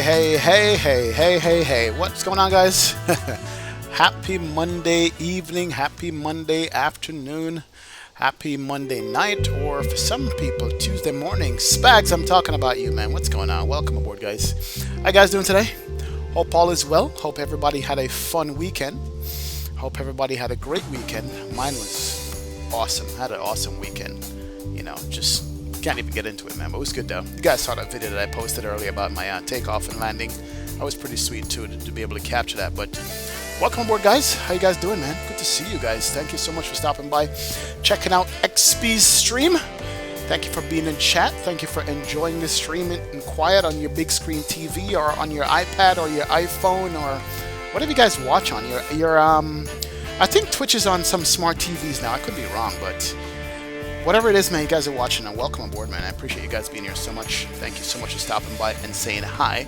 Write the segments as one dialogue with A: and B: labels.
A: Hey. What's going on, guys? Happy Monday evening, happy Monday afternoon, happy Monday night, or for some people, Tuesday morning. Spags, I'm talking about you, man. What's going on? Welcome aboard, guys. How you guys doing today? Hope all is well. Hope everybody had a fun weekend. Hope everybody had a great weekend. Mine was awesome. Had an awesome weekend. Just can't even get into it, man. But it was good, though. You guys saw that video that I posted earlier about my takeoff and landing. That was pretty sweet, too, to be able to capture that. But welcome aboard, guys. How you guys doing, man? Good to see you guys. Thank you so much for stopping by, checking out XP's stream. Thank you for being in chat. Thank you for enjoying the stream in quiet on your big screen TV or on your iPad or your iPhone or whatever you guys watch on. I think Twitch is on some smart TVs now. I could be wrong, but whatever it is, man, you guys are watching, and welcome aboard, man. I appreciate you guys being here so much. Thank you so much for stopping by and saying hi.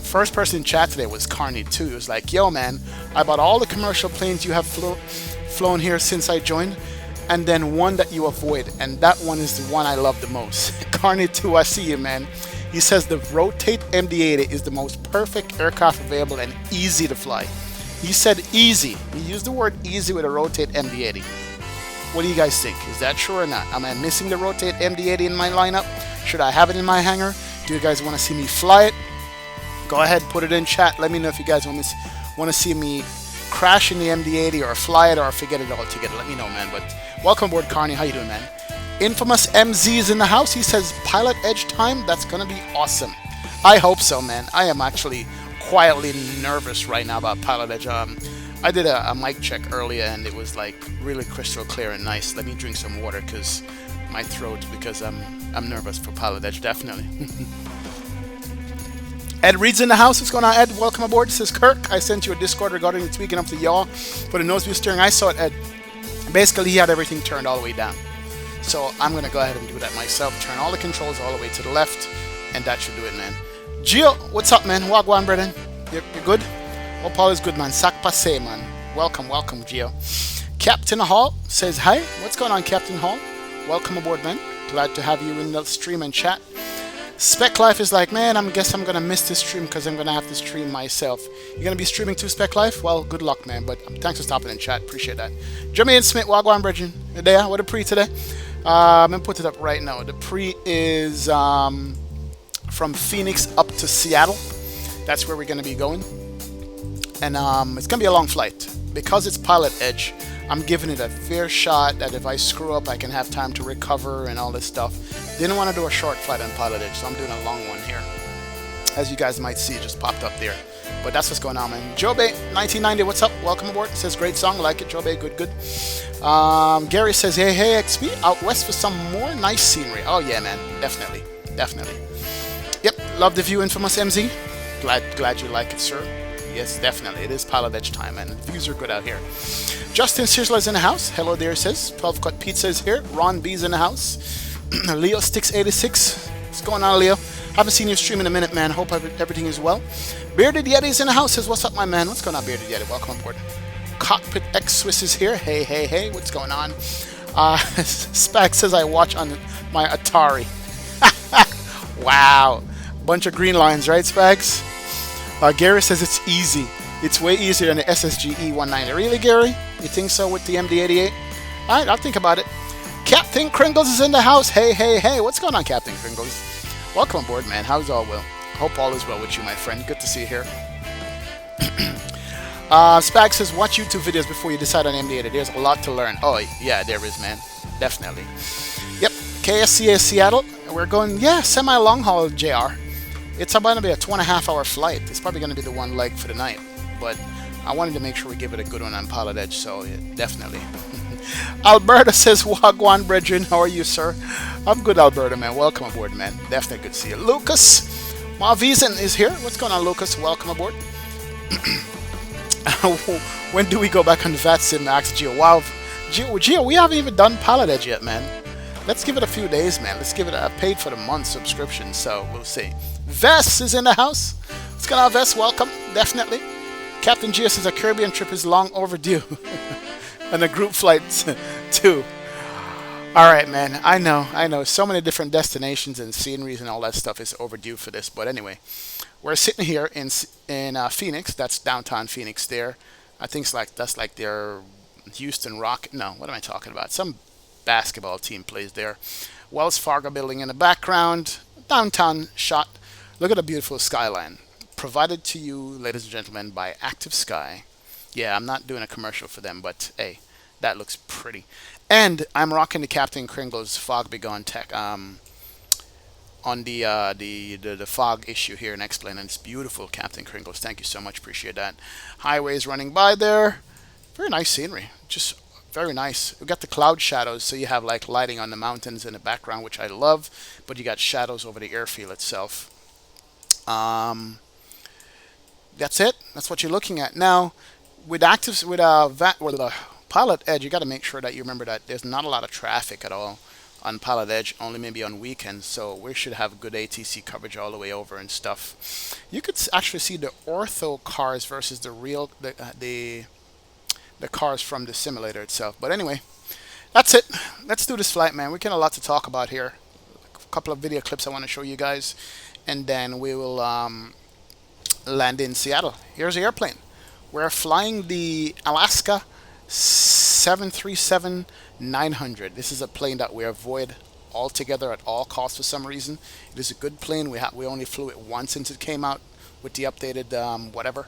A: First person in chat today was Carney, too. He was like, yo, man, I bought all the commercial planes you have flown here since I joined, and then one that you avoid, and that one is the one I love the most. Carney, too, I see you, man. He says the Rotate MD-80 is the most perfect aircraft available and easy to fly. He said easy. He used the word easy with a Rotate MD-80. What do you guys think? Is that true or not? Am I missing the Rotate MD-80 in my lineup? Should I have it in my hangar? Do you guys want to see me fly it? Go ahead, put it in chat. Let me know if you guys want to see me crash in the MD-80 or fly it or forget it altogether. Let me know, man. But welcome aboard, Carney. How you doing, man? Infamous MZ is in the house. He says Pilotedge time. That's going to be awesome. I hope so, man. I am actually quietly nervous right now about Pilotedge. I did a mic check earlier and it was like really crystal clear and nice. Let me drink some water because my throat, because I'm nervous for Pilotedge, definitely. Ed Reed's in the house. What's going on, Ed? Welcome aboard. This is Kirk. I sent you a Discord regarding the tweaking of the yaw for the nose view steering. I saw it, Ed. Basically, he had everything turned all the way down. So I'm going to go ahead and do that myself. Turn all the controls all the way to the left, and that should do it, man. Gio, what's up, man? Wagwan, brethren. You're good? Hope all is good, man. Sac passe, man. Welcome, Gio. Captain Hall says hi. What's going on, Captain Hall? Welcome aboard, man. Glad to have you in the stream and chat. Spec Life is like, man, I guess I'm going to miss this stream because I'm going to have to stream myself. You're going to be streaming too, Spec Life? Well, good luck, man. But thanks for stopping in chat. Appreciate that. Jermaine Smith, Wagwan, brethren. You there? What a pre today? I'm going to put it up right now. The pre is from Phoenix up to Seattle. That's where we're going to be going. And it's going to be a long flight. Because it's Pilotedge, I'm giving it a fair shot that if I screw up, I can have time to recover and all this stuff. Didn't want to do a short flight on Pilotedge, so I'm doing a long one here. As you guys might see, it just popped up there. But that's what's going on, man. Jobe, 1990, what's up? Welcome aboard. Says, great song. Like it, Jobe. Good. Gary says, hey, XP, out west for some more nice scenery. Oh, yeah, man. Definitely. Yep, love the view, Infamous MZ. Glad you like it, sir. Yes, definitely. It is Pilotedge time, and the views are good out here. Justin Sizzler's in the house. Hello there, says. 12 Cut Pizza is here. Ron B's in the house. Leo Sticks 86. What's going on, Leo? Haven't seen you stream in a minute, man. Hope everything is well. Bearded Yeti's in the house. Says, what's up, my man? What's going on, Bearded Yeti? Welcome aboard. Cockpit X Swiss is here. Hey. What's going on? Spack says, I watch on my Atari. Wow. Bunch of green lines, right, Spags? Gary says it's easy. It's way easier than the SSG E190. Really, Gary? You think so with the MD-88? All right, I'll think about it. Captain Kringles is in the house. Hey. What's going on, Captain Kringles? Welcome aboard, man. How's all well? Hope all is well with you, my friend. Good to see you here. Spag says, watch YouTube videos before you decide on MD-80. There's a lot to learn. Oh, yeah, there is, man. Definitely. Yep, KSCA Seattle. We're going, semi-long haul, JR. It's about to be a 2.5 hour flight. It's probably going to be the one leg for the night. But I wanted to make sure we give it a good one on Pilotedge, so yeah, definitely. Alberta says, Wagwan, brethren. How are you, sir? I'm good, Alberta, man. Welcome aboard, man. Definitely good to see you. Lucas Marvizen is here. What's going on, Lucas? Welcome aboard. When do we go back on the VATSIM? Asked Gio. Wow. Gio, we haven't even done Pilotedge yet, man. Let's give it a few days, man. Let's give it a paid for the month subscription, so we'll see. Vess is in the house. What's going on, Vess? Welcome, definitely. Captain Gio says a Caribbean trip is long overdue. And a group flight, too. Alright, man. I know. So many different destinations and sceneries and all that stuff is overdue for this. But anyway, we're sitting here in Phoenix. That's downtown Phoenix. There, I think that's like their Houston Rocket. No, what am I talking about? Some basketball team plays there. Wells Fargo building in the background. Downtown shot. Look at the beautiful skyline. Provided to you, ladies and gentlemen, by Active Sky. Yeah, I'm not doing a commercial for them, but hey, that looks pretty. And I'm rocking the Captain Kringle's Fog Begone tech on the fog issue here in X-Plane, and it's beautiful, Captain Kringles. Thank you so much, appreciate that. Highways running by there. Very nice scenery, just very nice. We got the cloud shadows, so you have like lighting on the mountains in the background, which I love, but you got shadows over the airfield itself. That's it. That's what you're looking at now. With the Pilotedge, you got to make sure that you remember that there's not a lot of traffic at all on Pilotedge, only maybe on weekends. So we should have good ATC coverage all the way over and stuff. You could actually see the ortho cars versus the real the cars from the simulator itself. But anyway, that's it. Let's do this flight, man. We got a lot to talk about here. A couple of video clips I want to show you guys, and then we will land in Seattle. Here's the airplane. We're flying the Alaska 737-900. This is a plane that we avoid altogether at all costs for some reason. It is a good plane. We only flew it once since it came out with the updated whatever.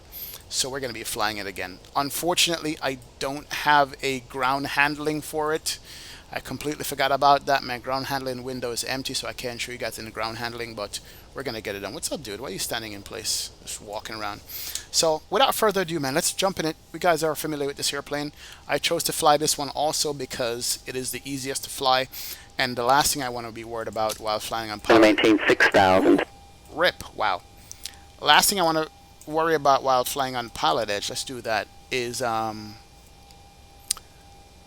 A: So we're going to be flying it again. Unfortunately, I don't have a ground handling for it. I completely forgot about that. My ground handling window is empty, so I can't show you guys in the ground handling, but we're going to get it done. What's up, dude? Why are you standing in place? Just walking around. So without further ado, man, let's jump in it. You guys are familiar with this airplane. I chose to fly this one also because it is the easiest to fly, and the last thing I want to be worried about while flying on pilot.
B: Maintain 6,000.
A: Rip. Wow. Last thing I want to worry about while flying on Pilotedge, let's do that, is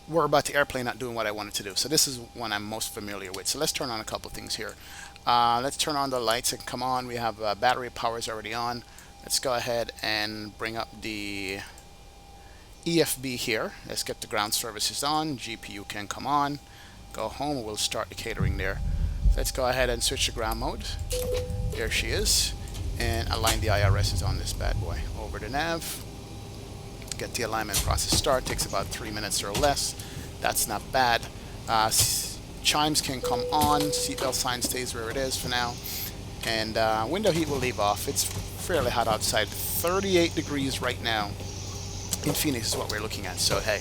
A: worry about the airplane not doing what I wanted to do. So this is one I'm most familiar with. So let's turn on a couple things here. Let's turn on the lights and come on. We have battery power is already on. Let's go ahead and bring up the EFB here. Let's get the ground services on. GPU can come on. Go home. We'll start the catering there. Let's go ahead and switch to ground mode. There she is. And align the IRSs on this bad boy. Over to nav. Get the alignment process start. Takes about 3 minutes or less. That's not bad. Chimes can come on. Seatbelt sign stays where it is for now. And window heat will leave off. It's fairly hot outside. 38 degrees right now in Phoenix is what we're looking at. So hey,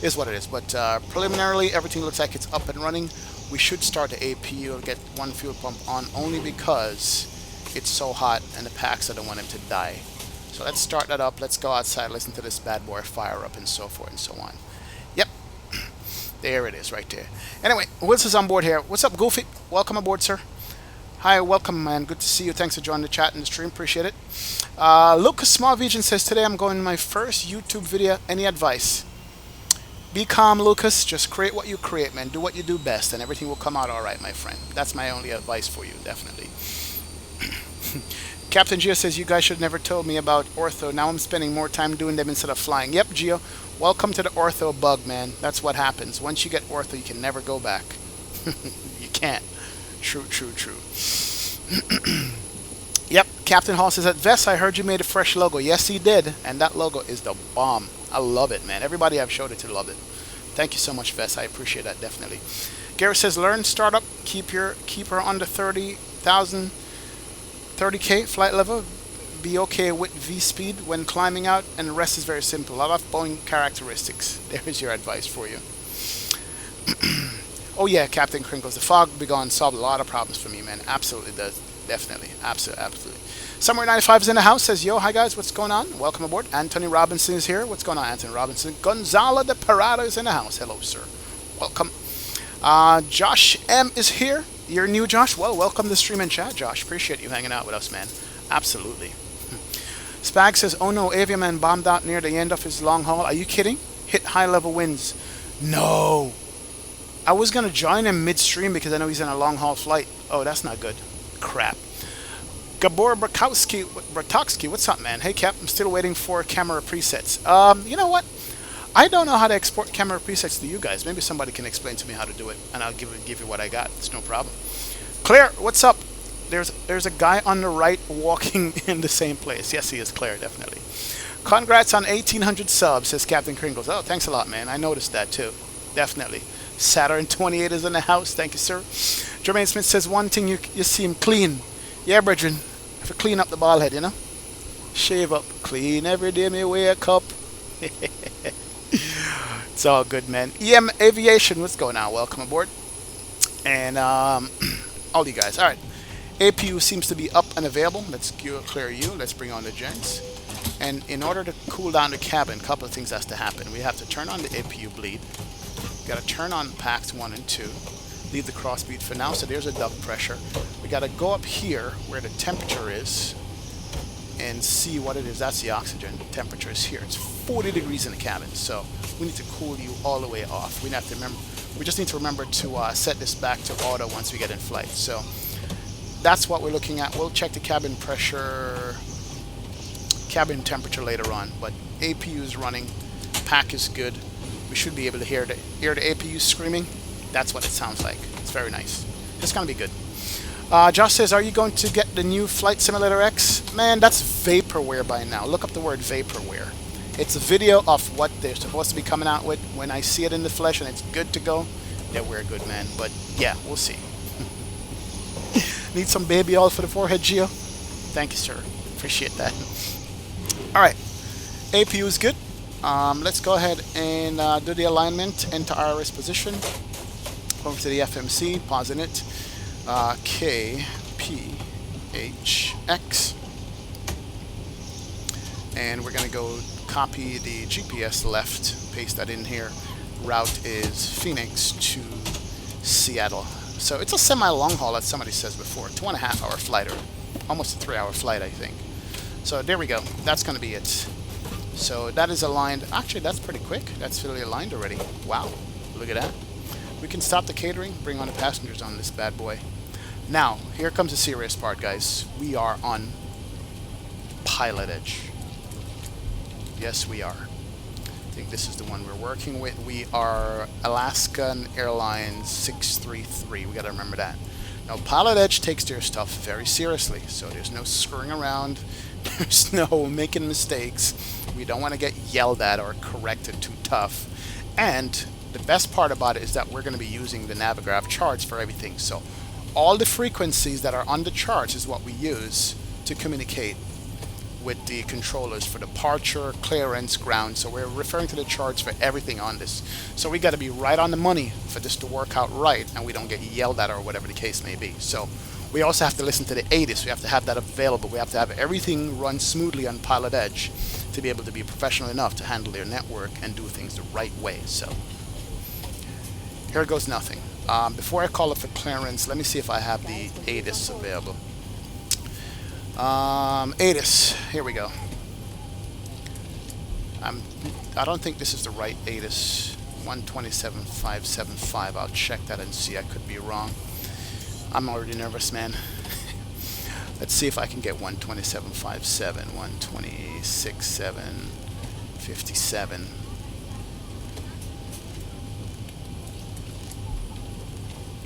A: is what it is. But preliminarily, everything looks like it's up and running. We should start the AP. You'll get one fuel pump on only because it's so hot and the packs, I don't want him to die. So let's start that up. Let's go outside, listen to this bad boy fire up and so forth and so on. Yep. There it is right there. Anyway, Wills is on board here. What's up, Goofy? Welcome aboard, sir. Hi, welcome, man. Good to see you. Thanks for joining the chat and the stream. Appreciate it. Lucas Small Vision says, today I'm going my first YouTube video. Any advice? Be calm, Lucas. Just create what you create, man. Do what you do best, and everything will come out all right, my friend. That's my only advice for you, definitely. Captain Gio says, you guys should never told me about ortho. Now I'm spending more time doing them instead of flying. Yep, Gio. Welcome to the ortho bug, man. That's what happens. Once you get ortho, you can never go back. You can't. True, true, true. Yep, Captain Hall says, at Vest, I heard you made a fresh logo. Yes, he did. And that logo is the bomb. I love it, man. Everybody I've showed it to love it. Thank you so much, Vest. I appreciate that, definitely. Garrett says, learn startup. Keep her under 30K flight level. Be okay with V speed when climbing out, and the rest is very simple. A lot of Boeing characteristics. There's your advice for you. Oh yeah, Captain Crinkles, the fog begone solved a lot of problems for me, man. Absolutely does. Definitely. Absolutely. Absolutely. Summer 95 is in the house. Says, yo, hi guys, what's going on? Welcome aboard. Anthony Robinson is here. What's going on, Anthony Robinson? Gonzalo de Parada is in the house. Hello, sir. Welcome. Josh M is here. You're new, Josh? Well, welcome to stream and chat, Josh. Appreciate you hanging out with us, man. Absolutely. Spag says, oh no, Aviaman bombed out near the end of his long haul. Are you kidding? Hit high-level winds. No. I was going to join him midstream because I know he's in a long-haul flight. Oh, that's not good. Crap. Gabor Bratowski, what's up, man? Hey, Cap, I'm still waiting for camera presets. You know what? I don't know how to export camera presets to you guys. Maybe somebody can explain to me how to do it, and I'll give you what I got. It's no problem. Claire, what's up? There's a guy on the right walking in the same place. Yes, he is, Claire, definitely. Congrats on 1,800 subs, says Captain Kringles. Oh, thanks a lot, man. I noticed that too. Definitely. Saturn 28 is in the house. Thank you, sir. Jermaine Smith says, one thing, you seem clean. Yeah, brethren. Have to clean up the bald head, you know? Shave up. Clean every day, me wake up. It's all good, man. EM Aviation, what's going on? Welcome aboard. And all you guys. All right. APU seems to be up and available. Let's clear you. Let's bring on the gents. And in order to cool down the cabin, a couple of things has to happen. We have to turn on the APU bleed. Got to turn on packs 1 and 2. Leave the crossbeat for now. So there's a duct pressure. We got to go up here where the temperature is and see what it is. That's the oxygen. The temperature is here. It's 40 degrees in the cabin. So we need to cool you all the way off. We have to remember. We just need to remember to set this back to auto once we get in flight. So that's what we're looking at. We'll check the cabin pressure, cabin temperature later on. But APU is running. Pack is good. We should be able to hear the APU screaming. That's what it sounds like. It's very nice. It's going to be good. Josh says, are you going to get the new Flight Simulator X? Man, that's vaporware by now. Look up the word vaporware. It's a video of what they're supposed to be coming out with. When I see it in the flesh and it's good to go, yeah, we're good, man. But yeah, we'll see. Need some baby oil for the forehead, Gio? Thank you, sir. Appreciate that. All right. APU is good. Let's go ahead and do the alignment into RS position. Over to the FMC, pausing it. K, P, H, X. And we're going to go copy the GPS left, paste that in here. Route is Phoenix to Seattle. So it's a semi-long haul, as somebody says before. 2.5 hour flight, or almost a 3 hour flight, I think. So there we go. That's going to be it. So that is aligned. Actually, that's pretty quick. That's fully aligned already. Wow. Look at that. We can stop the catering, bring on the passengers on this bad boy. Now, here comes the serious part, guys. We are on Pilotedge. Yes, we are. I think this is the one we're working with. We are Alaskan Airlines 633. We got to remember that. Now, Pilotedge takes their stuff very seriously, so there's no screwing around. There's no making mistakes. We don't want to get yelled at or corrected too tough. And the best part about it is that we're going to be using the Navigraph charts for everything. So all the frequencies that are on the charts is what we use to communicate with the controllers for departure, clearance, ground. So we're referring to the charts for everything on this. So we got to be right on the money for this to work out right, and we don't get yelled at or whatever the case may be. So we also have to listen to the ATIS. We have to have that available. We have to have everything run smoothly on Pilotedge to be able to be professional enough to handle their network and do things the right way. So here goes nothing. Before I call it for clearance, let me see if I have the ATIS available. ATIS, here we go. I don't think this is the right ATIS. 127.575. I'll check that and see. I could be wrong. I'm already nervous, man. Let's see if I can get 127.57, 126.757.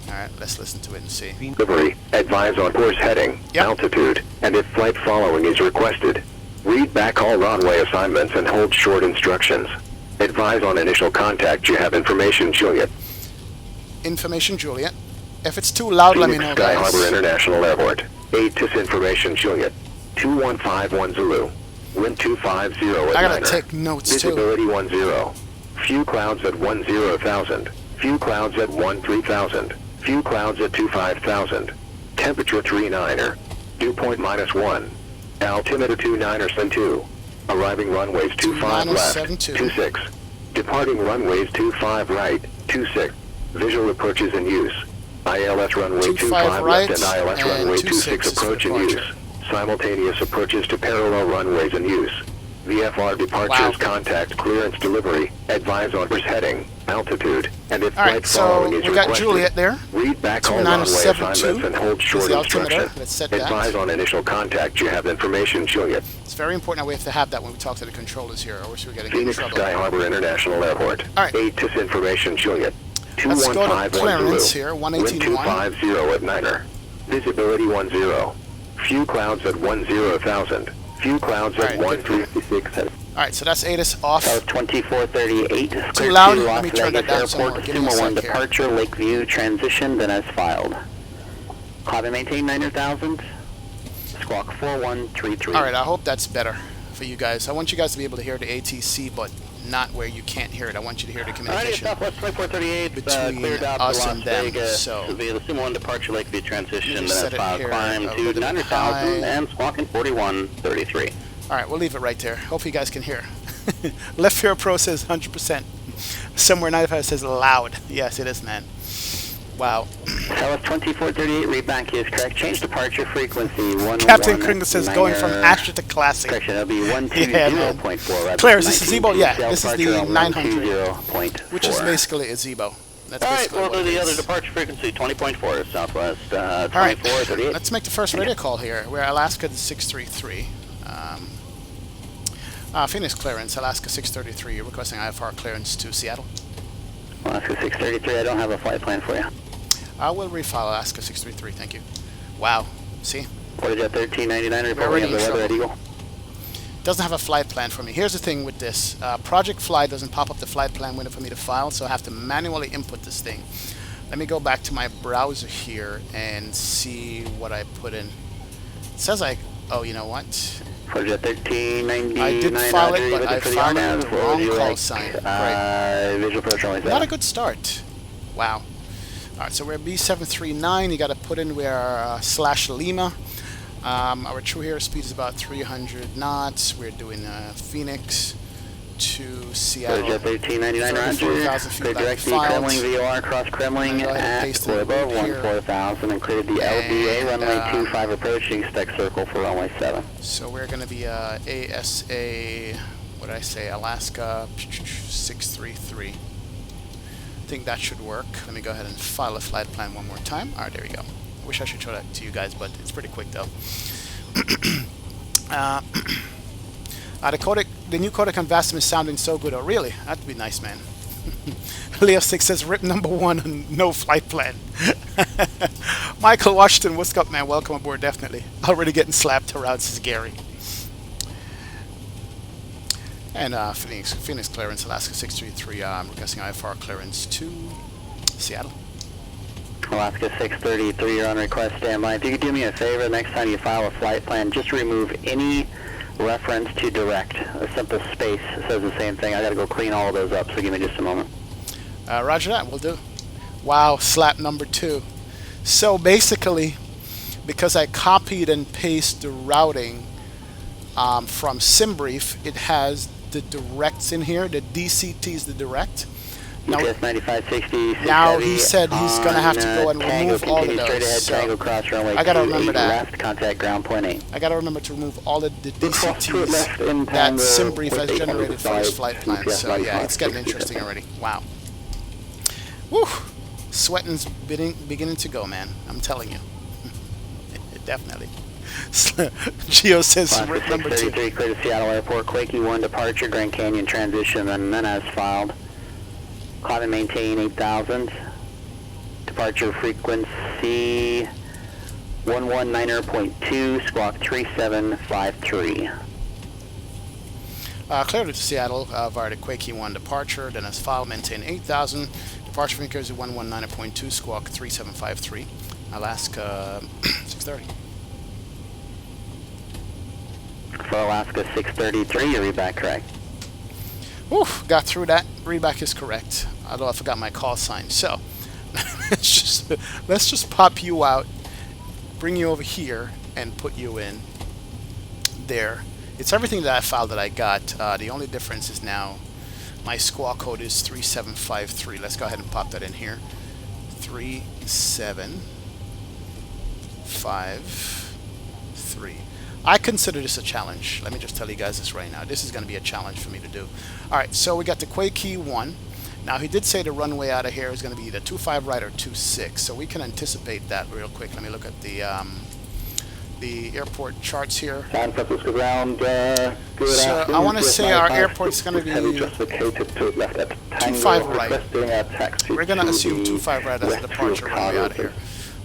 A: Alright, let's listen to it and see.
B: Delivery. Advise on course heading, altitude, and if flight following is requested. Read back all runway assignments and hold short instructions. Advise on initial contact. You have information, Juliet.
A: Information, Juliet. If it's too loud, let me know,
B: Sky
A: guys.
B: Harbor International Airport. ATIS information, Juliet. 2151 Zulu. Wind 250 at
A: I gotta
B: Niner.
A: take notes,
B: Visibility 10. Few clouds at 10,000. Few clouds at 13,000. Few clouds at 25,000. Temperature 39er. Dew point -1. Altimeter 2972. Arriving runways 25 left. 26. Departing runways 25 right. 26. Visual approaches in use. ILS runway 25
A: right
B: left and ILS runway 26 approach in use. Simultaneous approaches to parallel runways in use. VFR departures, contact, clearance, delivery, advise on course heading, altitude, and if flight following is
A: we got
B: requested.
A: Juliet there.
B: Read back all runway assignments and hold short instructions.
A: Let's set that.
B: Advise on initial contact. You have information, Juliet.
A: It's very important that we have to have that when we talk to the controllers here, or else we're going to get in
B: Phoenix
A: trouble.
B: Sky Harbor International Airport.
A: All right.
B: ATIS information, Juliet.
A: Let's go to
B: 2151
A: clearance
B: Zulu.
A: here,
B: Wind
A: 181.
B: 250 at Niner. Visibility 10. Few clouds at 10,000. Few clouds at 136.
A: Alright, so that's ATIS off.
C: South 2438.
A: Too loud? Let me turn that down some more.
C: Airport,
A: Give me a
C: Sumo 1
A: sec here.
C: departure, Lakeview transition, then as filed. Copy, maintain 9,000. Squawk 4133.
A: Alright, I hope that's better for you guys. I want you guys to be able to hear the ATC, but not where you can't hear it. I want you to hear the communication
C: Southwest 2438,
A: between
C: cleared out
A: us
C: to
A: and
C: Las
A: them.
C: Vegas
A: So
C: via the Sumo 1 departure, Lakeview transition, then
A: set
C: as
A: it
C: filed.
A: here
C: Climb
A: a
C: to
A: little bit
C: 9,000
A: high.
C: and squawking 4133.
A: Alright, we'll leave it right there. Hope you guys can hear. Left Field Pro says 100%. Somewhere 95 says loud. Yes, it is, man. Wow.
C: Southwest 2438, read back is correct. Change departure frequency.
A: Captain Kringle says going from Astra to Classic.
C: Correction, it'll be
A: Yeah,
C: 120.4.
A: Claire, is this a Zebo? Yeah, this is the 900,
C: 900.
A: which is basically a Zebo. That's
C: All right,
A: basically
C: we'll
A: what
C: do
A: it
C: the
A: is.
C: other departure frequency, 20.4 Southwest,
A: Alright,
C: 2438.
A: let's make the first radio call here. We're Alaska 633. Phoenix clearance, Alaska 633. You're requesting IFR clearance to Seattle.
C: Alaska 633, I don't have a flight plan for you.
A: I will refile Alaska 633, thank you. Wow, see?
C: Portajet 1399,
A: already
C: reporting of the
A: in
C: weather at
A: trouble.
C: Eagle.
A: Doesn't have a flight plan for me. Here's the thing with this. Project Fly doesn't pop up the flight plan window for me to file, so I have to manually input this thing. Let me go back to my browser here and see what I put in. It says oh, you know what?
C: Portajet 1399,
A: I did file it, but I
C: for the
A: filed it
C: RNAV,
A: with the
C: or
A: wrong
C: would you
A: call
C: like,
A: sign. Right.
C: Visual approach only
A: Not a good start. Wow. Alright, so we're B739. You got to put in where /Lima. Our true air speed is about 300 knots. We're doing Phoenix to Seattle.
C: Portajet 1399,
A: 34,000
C: roger.
A: feet
C: Cleared
A: back
C: direct
A: filed.
C: Kremling VOR across Kremling
A: Go ahead and
C: at
A: paste
C: or
A: it
C: above
A: here.
C: 14,000 and cleared the LBA runway 25 approaching spec circle for runway 7.
A: So we're going to be ASA, what did I say, Alaska 633. I think that should work. Let me go ahead and file a flight plan one more time. Alright, there we go. I wish I should show that to you guys, but it's pretty quick though. The new codec on VASM is sounding so good. Oh, really? That'd be nice, man. Leo 6 says, rip number 1 on no flight plan. Michael Washington, what's up, man? Welcome aboard, definitely. Already getting slapped around, says Gary. And Phoenix clearance, Alaska 633. I'm requesting IFR clearance to Seattle.
C: Alaska 633, you're on request standby. If you could do me a favor, next time you file a flight plan, just remove any reference to direct. A simple space says the same thing. I gotta go clean all of those up, so give me just a moment.
A: Roger that, we'll do. Wow, slap number 2. So basically, because I copied and pasted the routing from SimBrief, it has the directs in here. The DCT is the direct. Now,
C: UPS 9560.
A: now he said he's going to have to go and
C: Tango,
A: remove all of
C: continue straight ahead,
A: those.
C: Tango,
A: So
C: cross runway
A: I got to
C: 28
A: remember that.
C: left, contact ground point 8.
A: I got to remember to remove all of the
C: Cross to it
A: DCTs
C: left in
A: that
C: Tango
A: SimBrief has
C: with 800
A: generated for his
C: side,
A: flight plan.
C: UPS
A: So yeah,
C: 95,
A: it's getting
C: 60.
A: interesting already. Wow. Woo! Sweating's beginning to go, man. I'm telling you. Definitely. Geo says
C: Alaska
A: rip number 2.
C: 633, clear to Seattle Airport. Quakey 1 departure, Grand Canyon transition, and then as filed. Climb and maintain 8,000. Departure frequency 119.2, squawk 3753.
A: Cleared to Seattle via the Quakey 1 departure, then as filed, maintain 8,000. Departure frequency 119.2, squawk 3753. Alaska 630.
C: For Alaska 633, your readback correct.
A: Whew, got through that. Readback is correct, although I forgot my call sign. So let's just pop you out, bring you over here, and put you in there. It's everything that I filed that I got. The only difference is now my squawk code is 3753. Let's go ahead and pop that in here. 3753. I consider this a challenge. Let me just tell you guys this right now. This is going to be a challenge for me to do. Alright, so we got the Quakey 1. Now, he did say the runway out of here is going to be either 25 right or 26, so we can anticipate that real quick. Let me look at the airport charts here.
C: San Francisco ground,
A: So I want to say our airport's going to be 25 right. We're going to assume 25 right as the departure runway out of here.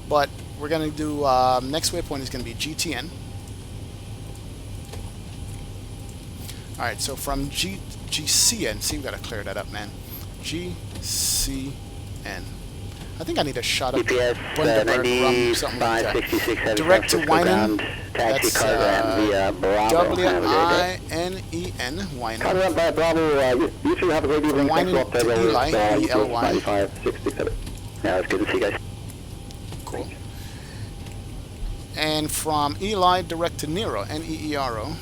A: But we're going to do, next waypoint is going to be GTN. Alright, so from GCN, see, we've got to clear that up, man. GCN. I think I need a shot of Bundaberg rum, something like that. Direct to Winan. That's W-I-N-E-N, Winan.
C: You two have a great evening.
A: Winan to Eli, E-L-Y.
C: Yeah, it's good to see you guys.
A: Cool. And from Eli, direct to Nero, N-E-E-R-O.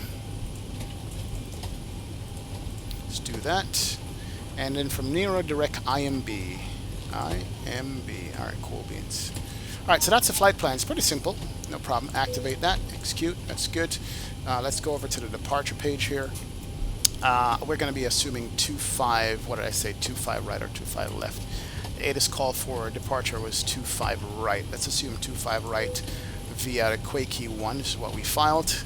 A: Let's do that. And then from Nero, direct IMB. IMB. Alright, cool beans. Alright, so that's the flight plan. It's pretty simple. No problem. Activate that. Execute. That's good. Let's go over to the departure page here. We're going to be assuming 25, what did I say, 25 right or 25 left. The ATIS call for departure was 25 right. Let's assume 25 right via the Quakey 1. This is what we filed.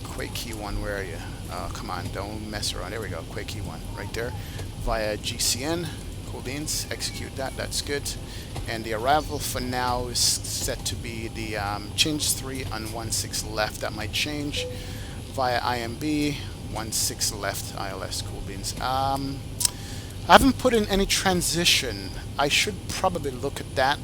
A: Quakey 1, where are you? Oh, come on, don't mess around. There we go, Quakey 1, right there. Via GCN, cool beans, execute that, that's good. And the arrival for now is set to be the change 3 on 16 left. That might change. Via IMB, 16 left, ILS, cool beans. I haven't put in any transition. I should probably look at that,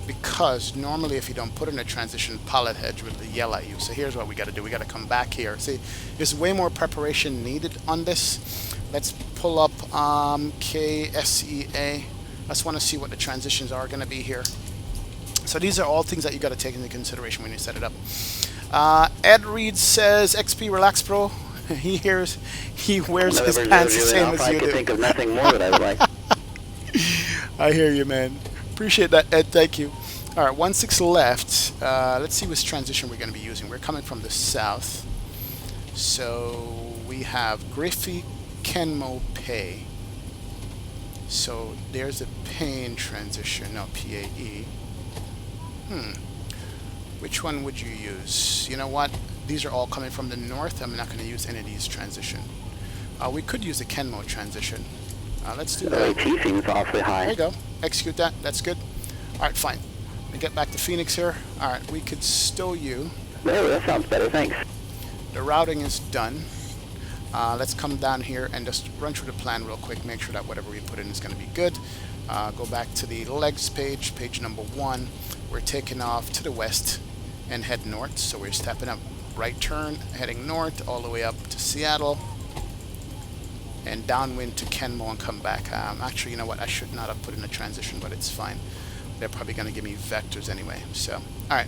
A: because normally if you don't put in a transition, Pilotedge will yell at you. So here's what we got to do. We got to come back here. See, there's way more preparation needed on this. Let's pull up KSEA. I just want to see what the transitions are going to be here. So these are all things that you got to take into consideration when you set it up. Ed Reed says, XP relax, bro. He wears his pants the same as you do.
C: I could think of nothing more that I would like.
A: I hear you, man. Appreciate that, Ed. Thank you. All right, 16 left. Let's see which transition we're going to be using. We're coming from the south. So we have Griffey, Kenmo, Pay. So there's a Payne transition. No, PAE. Which one would you use? You know what? These are all coming from the north. I'm not going to use any of these transition. We could use the Kenmo transition. Let's do that.
C: The AT seems awfully high.
A: There you go. Execute that. That's good. All right, fine. Let me get back to Phoenix here. All right, we could stow you.
C: There, that sounds better. Thanks.
A: The routing is done. Let's come down here and just run through the plan real quick. Make sure that whatever we put in is going to be good. Go back to the legs page, page number 1. We're taking off to the west and head north. So we're stepping up, right turn, heading north all the way up to Seattle. And downwind to Kenmo and come back. Actually, you know what? I should not have put in a transition, but it's fine. They're probably going to give me vectors anyway. So, all right.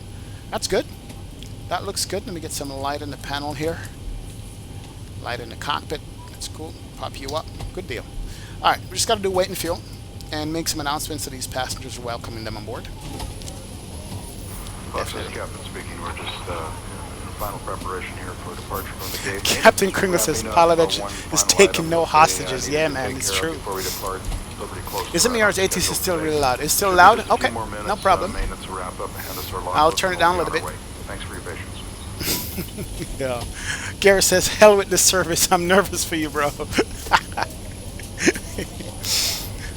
A: That's good. That looks good. Let me get some light in the panel here. Light in the cockpit. That's cool. Pop you up. Good deal. All right. We just got to do weight and fuel and make some announcements to these passengers, welcoming them on board.
D: This is Captain speaking. We're just final preparation here for departure from the gate.
A: Captain Kringle says Pilotedge is taking no hostages. Yeah, man, it's true. Isn't me or is ATC still really loud? It's still loud? Okay, no problem. I'll turn it down a little bit.
D: Thanks for your patience.
A: Yeah. Garrett says, hell with this service. I'm nervous for you, bro.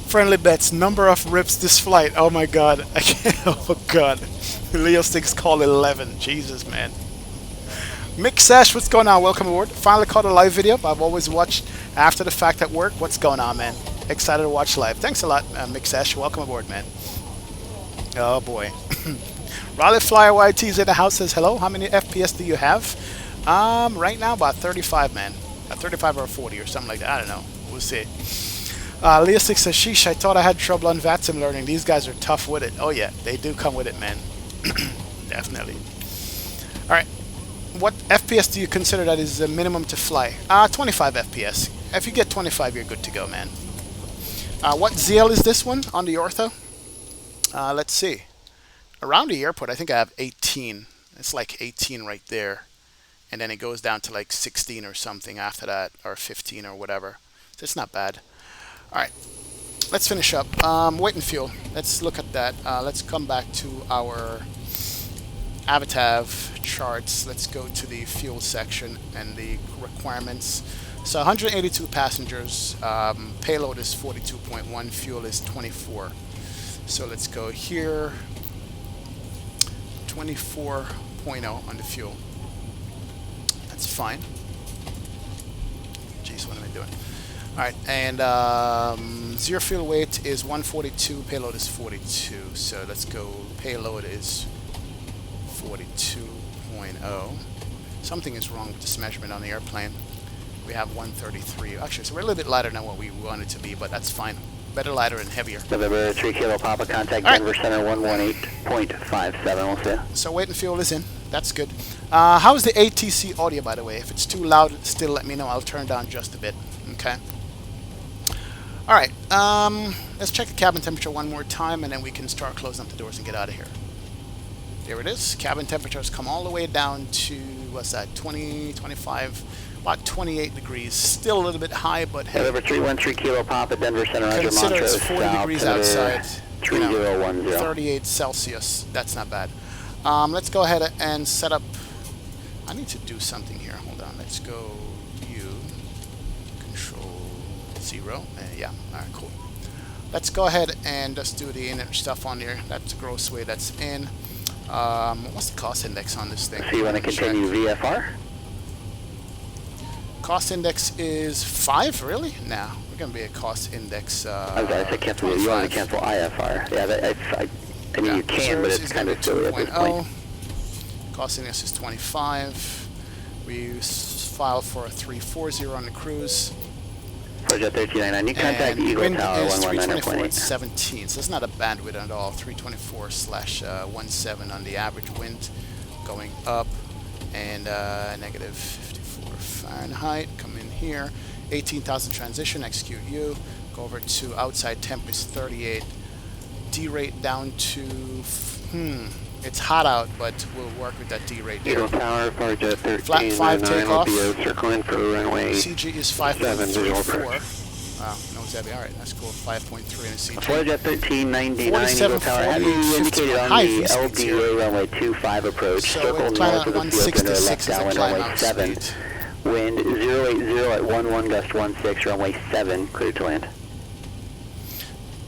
A: Friendly bets. Number of rips this flight. Oh my god. I can't. Oh god. Leo 6 call 11. Jesus, man. Mick Sash, what's going on? Welcome aboard. Finally caught a live video. I've always watched after the fact at work. What's going on, man? Excited to watch live. Thanks a lot, Mick Sash. Welcome aboard, man. Oh boy. Raleigh Flyer YT's in the house says hello. How many FPS do you have? Right now about 35, man. 35 or 40 or something like that. I don't know. We'll see. Leo 6 says, sheesh, I thought I had trouble on VATSIM learning. These guys are tough with it. Oh yeah, they do come with it, man. Definitely. Alright. What FPS do you consider that is the minimum to fly? 25 FPS. If you get 25, you're good to go, man. What ZL is this one on the ortho? Let's see. Around the airport, I think I have 18. It's like 18 right there. And then it goes down to like 16 or something after that, or 15 or whatever. So it's not bad. Alright, let's finish up. Weight and fuel. Let's look at that. Let's come back to our Avatav charts. Let's go to the fuel section and the requirements. So 182 passengers, payload is 42.1, fuel is 24. So let's go here, 24.0 on the fuel. That's fine. Jeez, what am I doing? All right, and zero fuel weight is 142, payload is 42. So let's go, payload is 42.0. Something is wrong with this measurement on the airplane. We have 133. Actually, so we're a little bit lighter than what we wanted to be, but that's fine. Better lighter and heavier.
C: November 3 Kilo Papa, contact Denver Center 118.57. We'll see you.
A: So weight and fuel is in. That's good. How's the ATC audio, by the way? If it's too loud, still let me know. I'll turn down just a bit. Okay. All right. Let's check the cabin temperature one more time, and then we can start closing up the doors and get out of here. There it is. Cabin temperatures come all the way down to, what's that, 20, 25, about 28 degrees. Still a little bit high, but hey.
C: November 313 Kilo Papa, Denver Center, Roger,
A: Consider
C: Montrose,
A: it's 40
C: South,
A: degrees
C: Senator
A: outside.
C: 3010.
A: 38 Celsius. That's not bad. Let's go ahead and set up. I need to do something here. Hold on. Let's go U. Control 0. Yeah. All right. Cool. Let's go ahead and just do the inner stuff on there. That's the gross weight. That's in. What's the cost index on this thing?
C: So you want to continue VFR?
A: Cost index is 5. Really? Nah. We're gonna be a cost index.
C: I said cancel. You want to cancel IFR? Yeah. I mean, you can, but it's kind of silly at this point.
A: Cost index is 25. We file for a 340 on the cruise.
C: Project 1399. You contact
A: And
C: Eagle
A: wind
C: Tower
A: is 324 at
C: 119.8.
A: 17, so it's not a bad wind at all. 324/17 on the average wind, going up, and negative 54 Fahrenheit. Come in here, 18,000 transition. Execute U. Go over to outside temp is 38. D rate down to it's hot out, but we'll work with that D rate there.
C: Eagle Tower, Project 13.
A: Flat 5 takeoff.
C: Circle in for runway.
A: CG is 5.34. Wow, no Zebby. All right, that's cool. 5.3 in the CG.
C: Project 1399, Eagle Tower. Have you indicated on the LDA runway 25 approach?
A: So
C: Circle north of the field center, left downwind runway 7.
A: Speed.
C: Wind 080 at 11 gust 16, runway 7, clear to land.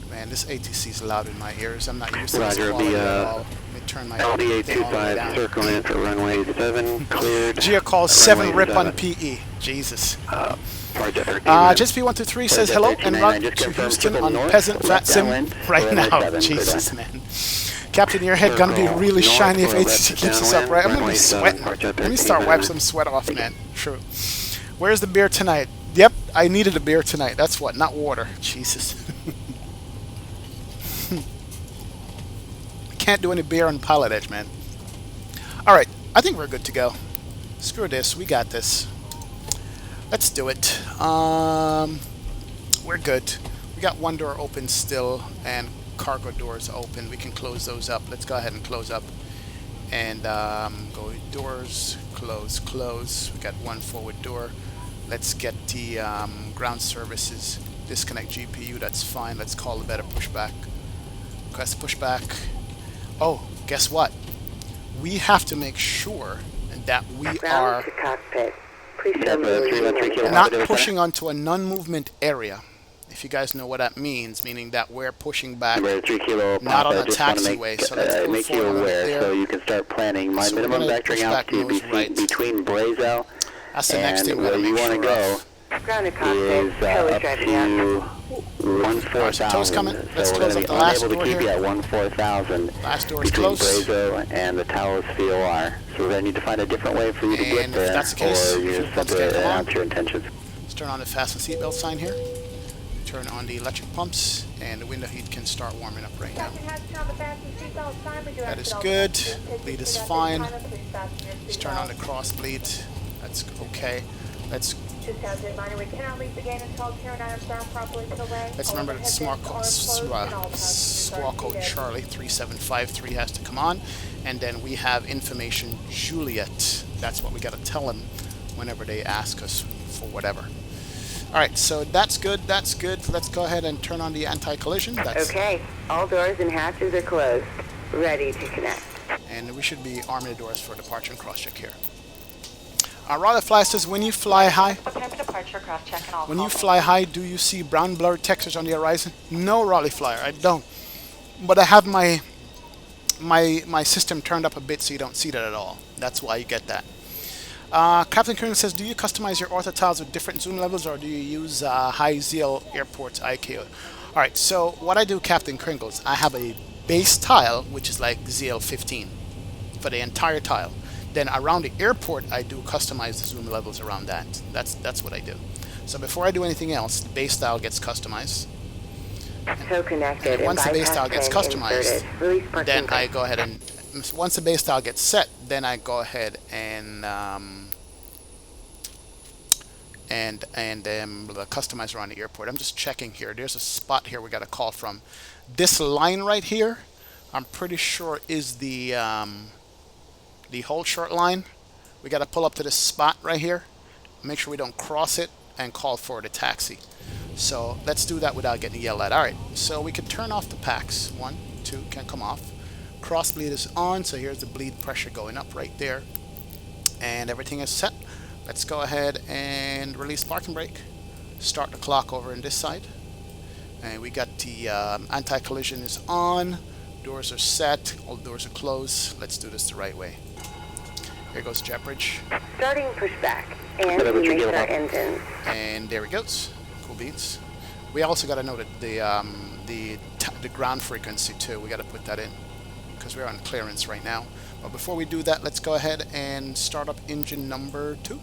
A: Man, this ATC is loud in my ears. I'm not used to
C: Roger,
A: this quality
C: the,
A: at all. Let me turn my
C: LDA
A: thing all the way
C: 25,
A: down.
C: circle in for runway 7, cleared.
A: Gia calls 7
C: Runway
A: rip on
C: 7.
A: PE. Jesus.
C: Project 13.
A: Just P123 says hello and route to Houston on Peasant Fat Sim right now. Jesus, man. Captain, your head gonna be really shiny if ATC keeps us up, right? I'm gonna be sweating. Let me start wipe some sweat off, man. True. Where's the beer tonight? Yep, I needed a beer tonight. That's what, not water. Jesus. Can't do any beer on Pilotedge, man. Alright, I think we're good to go. Screw this, we got this. Let's do it. We're good. We got one door open still, and cargo doors open. We can close those up. Let's go ahead and close up. And go doors, close, close. We got one forward door. Let's get the ground services. Disconnect GPU, that's fine. Let's call a better pushback. Request pushback. Oh, guess what? We have to make sure that we are not pushing onto a non-movement area. If you guys know what that means, meaning that we're pushing back, not on a taxiway. So let's move
C: make you
A: forward
C: aware
A: there.
C: so you can start planning. My
A: So we're
C: minimum
A: gonna
C: vectoring
A: push back
C: altitude
A: nose right.
C: between Brazo
A: That's the next thing
C: and
A: we gotta
C: where you
A: make
C: want to
A: sure
C: go
A: of.
C: is up to 14,000.
A: Toes coming. Let's
C: So we're
A: close
C: going
A: up
C: to
A: the
C: be
A: last
C: unable
A: door
C: to keep
A: here.
C: you at 14,000
A: Last door is
C: between
A: close.
C: Brazo and the Taos VOR. So we're going to need to find a different way for you to
A: And
C: get
A: if
C: there,
A: that's the case,
C: or you
A: fuel
C: just
A: pumps
C: have
A: can't
C: to
A: come on.
C: announce your intentions.
A: Let's turn on the fasten seatbelt sign here. Turn on the electric pumps, and the window heat can start warming up right now. That is good. Lead is fine. Let's turn on the cross bleed. That's okay. Let's remember that squawk code Charlie 3753 has to come on, and then we have information Juliet. That's what we got to tell them whenever they ask us for whatever. All right, so that's good. That's good. Let's go ahead and turn on the anti-collision. That's
E: Okay, all doors and hatches are closed. Ready to connect.
A: And we should be arming the doors for departure and cross-check here. Raleigh Fly says, when you fly high,
F: Prepare for departure, cross check and all.
A: when you fly high, do you see brown blurred textures on the horizon? No, Raleigh Flyer, I don't. But I have my system turned up a bit so you don't see that at all. That's why you get that. Captain Kern says, do you customize your ortho tiles with different zoom levels, or do you use high ZL Airports IKO? Alright, so what I do, Captain Kringles, I have a base tile, which is like ZL 15 for the entire tile. Then around the airport, I do customize the zoom levels around that. That's what I do. So before I do anything else, the base tile gets customized.
E: So connected.
A: And once the base tile gets customized, then I go ahead and once the base tile gets set, then I go ahead and customize around the airport. I'm just checking here. There's a spot here we got a call from. This line right here, I'm pretty sure is the whole short line. We got to pull up to this spot right here, make sure we don't cross it, and call for the taxi. So let's do that without getting yelled at. Alright, so we can turn off the packs. 1, 2, can come off. Cross bleed is on, so here's the bleed pressure going up right there. And everything is set. Let's go ahead and release parking brake. Start the clock over on this side. And we got the anti-collision is on. Doors are set. All doors are closed. Let's do this the right way. Here goes jet bridge.
E: Starting pushback. And we may start engines.
A: And there it goes. Cool beans. We also got to know that the ground frequency too. We got to put that in because we're on clearance right now. But before we do that, let's go ahead and start up engine number 2.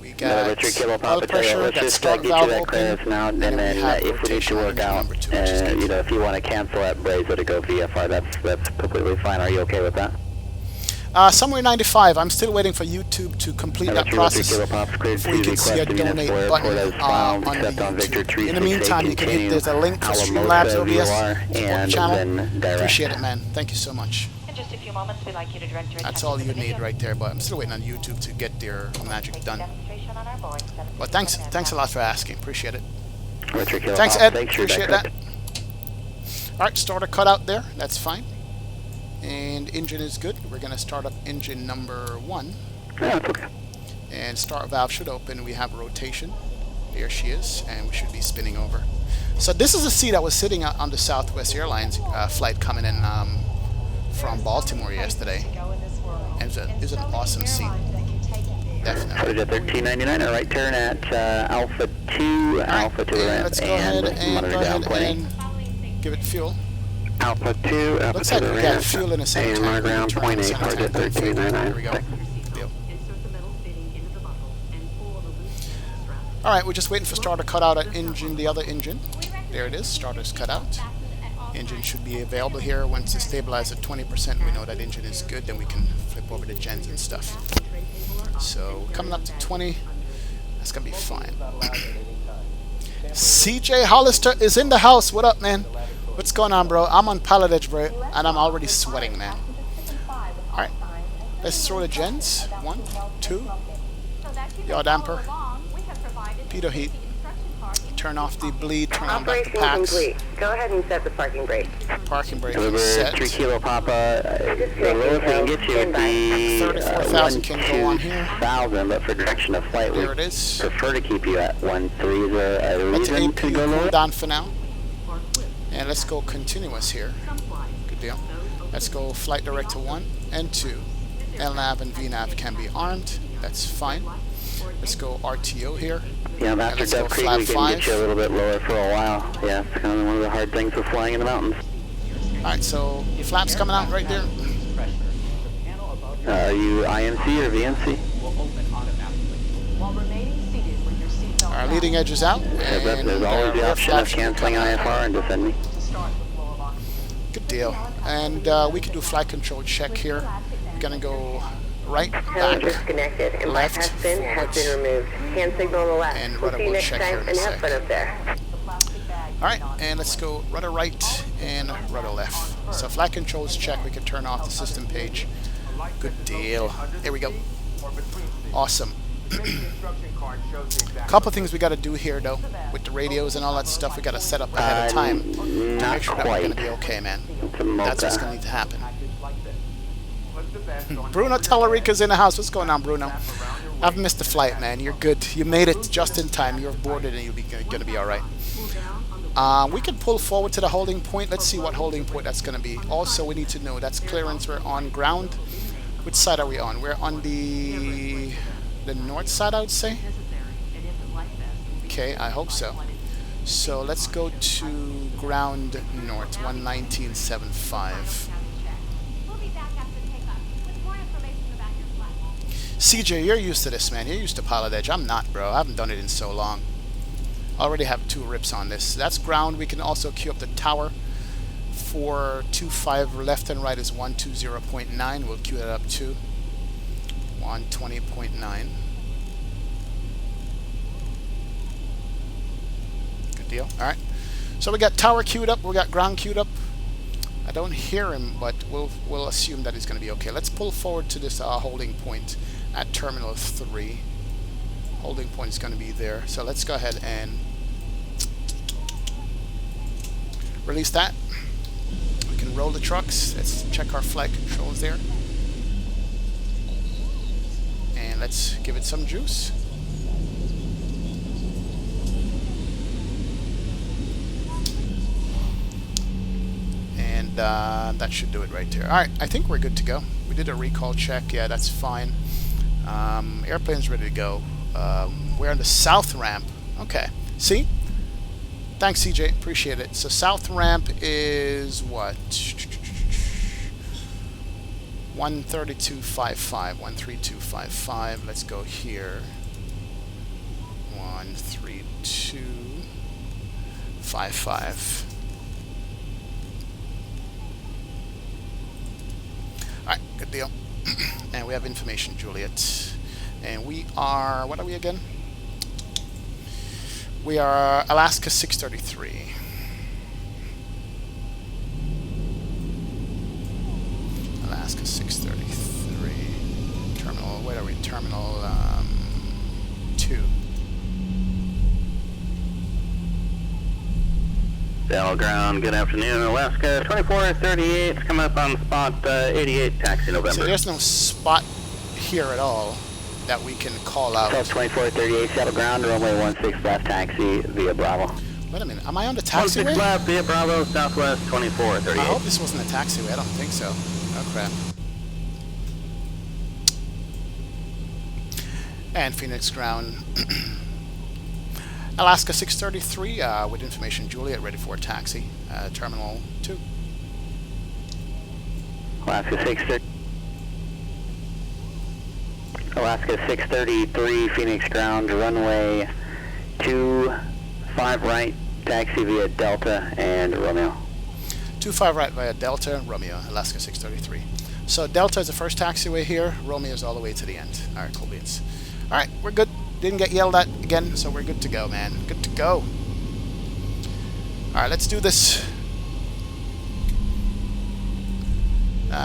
A: We got oil pressure,
C: let's
A: got
C: just
A: start
C: get
A: valve
C: you that
A: open,
C: clearance now, and then if we need to work out, if you want to cancel that Brazo to go VFR, that's completely fine. Are you okay with that?
A: Somewhere 95. I'm still waiting for YouTube to complete that process before you can see a donate button on YouTube. In the meantime, you can hit, there's a link for Streamlabs OBS support channel. Appreciate it, man. Thank you so much.
F: In just a few moments, we'd like you to direct your
A: That's
F: attention
A: all
F: to
A: you
F: the
A: need
F: video
A: right there, but I'm still waiting on YouTube to get their magic done.
F: demonstration on our Boeing 737
A: But thanks a lot for asking. Appreciate it.
B: Thanks,
A: Thanks, Ed. Appreciate that. Alright, starter cut out there. That's fine. And engine is good. We're going to start up engine number 1.
C: Yeah, it's okay.
A: And start valve should open. We have rotation. There she is. And we should be spinning over. So this is a seat I was sitting on the Southwest Airlines flight coming in from Baltimore yesterday. And it was an awesome seat. Definitely.
C: At 1399, a right turn at Alpha 2, Alpha to the ramp,
A: let's go ahead and give it fuel.
B: Alpha 2, Alpha
A: Looks
B: to
A: like
B: the
A: we got
B: ramp,
A: fuel in the same
B: AMR
A: time.
B: ground, point 8, target 1399.
A: Here we go. Deal. Alright, we're just waiting for starter cut out at engine, the other engine. There it is, starter's cut out. Engine should be available here. Once it's stabilized at 20%, we know that engine is good, then we can flip over the gens and stuff. So, coming up to 20, that's gonna be fine. CJ Hollister is in the house. What up, man? What's going on, bro? I'm on Pilotedge, bro, and I'm already sweating, man. Alright, let's throw the gens. 1, 2. Yaw damper. Pitot heat. Turn off the bleed, turn on back the
E: Operation
A: packs.
E: complete. Go ahead and set the parking brake.
A: Parking brake
C: Deliver
A: is set.
C: 3 Kilo Papa. The lowest we can get you would be
A: 34,000 can go on here.
C: 1,000, but for direction of flight, we
A: There it is.
C: prefer to keep you at 1,3. Is there a
A: Let's
C: reason to go
A: APU
C: lower?
A: cool down for now. And let's go continuous here. Good deal. Let's go flight director 1 and 2. LNAV and VNAV can be armed. That's fine. Let's go RTO here.
C: Yeah, after
A: let's go
C: Dove Creek,
A: flat
C: we can
A: 5.
C: get you a little bit lower for a while. Yeah, it's kind of one of the hard things with flying in the mountains.
A: Alright, so flaps coming out right there.
C: Are you IMC or VNC?
A: Our leading edge is out.
C: Heads up,
A: And
C: there's always the
A: rear
C: option of
A: flaps should be
C: canceling
A: coming out.
C: IFR and descending.
A: Good deal. And we can do flight control check here. We're going to go right,
E: Helm
A: back,
E: disconnected and
A: left,
E: bypass bin has
A: forwards,
E: been removed. Hand signal on the left.
A: and
E: We'll
A: rudder
E: see you
A: will
E: next
A: check here
E: time
A: in a
E: and have
A: sec.
E: fun up there.
A: Alright, and let's go rudder right and rudder left. So flight controls check, we can turn off the system page. Good deal. Here we go. Awesome. Couple things we got to do here though, with the radios and all that stuff we got to set up ahead of time to
C: Not
A: make sure that we're
C: quite.
A: going to be okay, man.
C: It's a
A: That's what's
C: mocha.
A: going to need to happen. Bruno Tellerica's in the house. What's going on, Bruno? I've missed the flight, man. You're good. You made it just in time. You're boarded and you'll be going to be all right. We can pull forward to the holding point. Let's see what holding point that's going to be. Also, we need to know that's clearance. We're on ground. Which side are we on? We're on the north side, I would say. Okay, I hope so. So let's go to ground north, 119.75. CJ, you're used to this, man. You're used to Pilotedge. I'm not, bro. I haven't done it in so long. I already have 2 rips on this. That's ground. We can also queue up the tower. 425 left and right is 120.9. We'll queue that up to 120.9. Good deal. All right. So we got tower queued up. We got ground queued up. I don't hear him, but we'll assume that he's going to be okay. Let's pull forward to this holding point at Terminal 3. Holding point is going to be there. So let's go ahead and release that. We can roll the trucks. Let's check our flight controls there. And let's give it some juice. And that should do it right there. Alright, I think we're good to go. We did a recall check. Yeah, that's fine. Airplane's ready to go. We're on the south ramp. Okay. See? Thanks, CJ. Appreciate it. So south ramp is what? 132.55. 132.55. Let's go here. 132.55. Alright, good deal. And we have information, Juliet. And we are, what are we again? We are Alaska 633. Alaska 633. Terminal, where are we? Terminal 2.
C: Ground, good afternoon. Alaska 2438, coming up on spot 88, taxi November.
A: So there's no spot here at all that we can call out.
C: 2438, Seattle ground, runway 16 left, taxi via Bravo.
A: Wait a minute, am I on the taxiway?
C: 16 left via Bravo, Southwest 2438.
A: I hope this wasn't a taxiway, I don't think so. Oh crap. And Phoenix ground. Alaska 633 with information, Juliet, ready for taxi. Terminal 2.
C: Alaska 630. Alaska 633, Phoenix ground, runway 25 right, taxi via Delta and Romeo.
A: 25 right via Delta, Romeo, Alaska 633. So Delta is the first taxiway here, Romeo is all the way to the end. Alright, cool beans. Alright, we're good. Didn't get yelled at again, so we're good to go, man. Good to go. Alright, let's do this.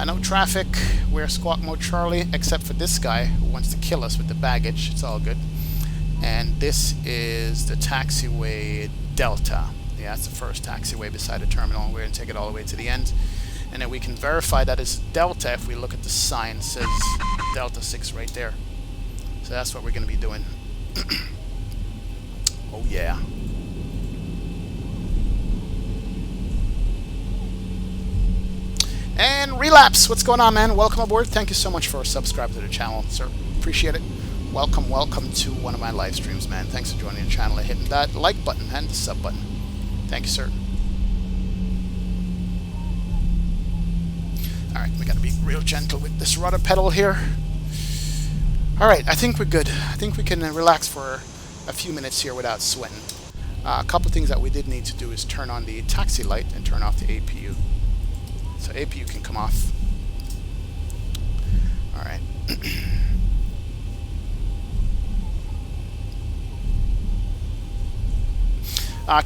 A: No traffic. We're squawk mode Charlie, except for this guy who wants to kill us with the baggage. It's all good. And this is the taxiway Delta. Yeah, that's the first taxiway beside the terminal. We're going to take it all the way to the end. And then we can verify that it's Delta if we look at the sign. It says Delta 6 right there. So that's what we're going to be doing. Oh yeah. And Relapse, what's going on, man? Welcome aboard. Thank you so much for subscribing to the channel, sir. Appreciate it. Welcome to one of my live streams, man. Thanks for joining the channel and hitting that like button and the sub button. Thank you, sir. Alright, we gotta be real gentle with this rudder pedal here. Alright, I think we're good. I think we can relax for a few minutes here without sweating. A couple things that we did need to do is turn on the taxi light and turn off the APU. So APU can come off. Alright.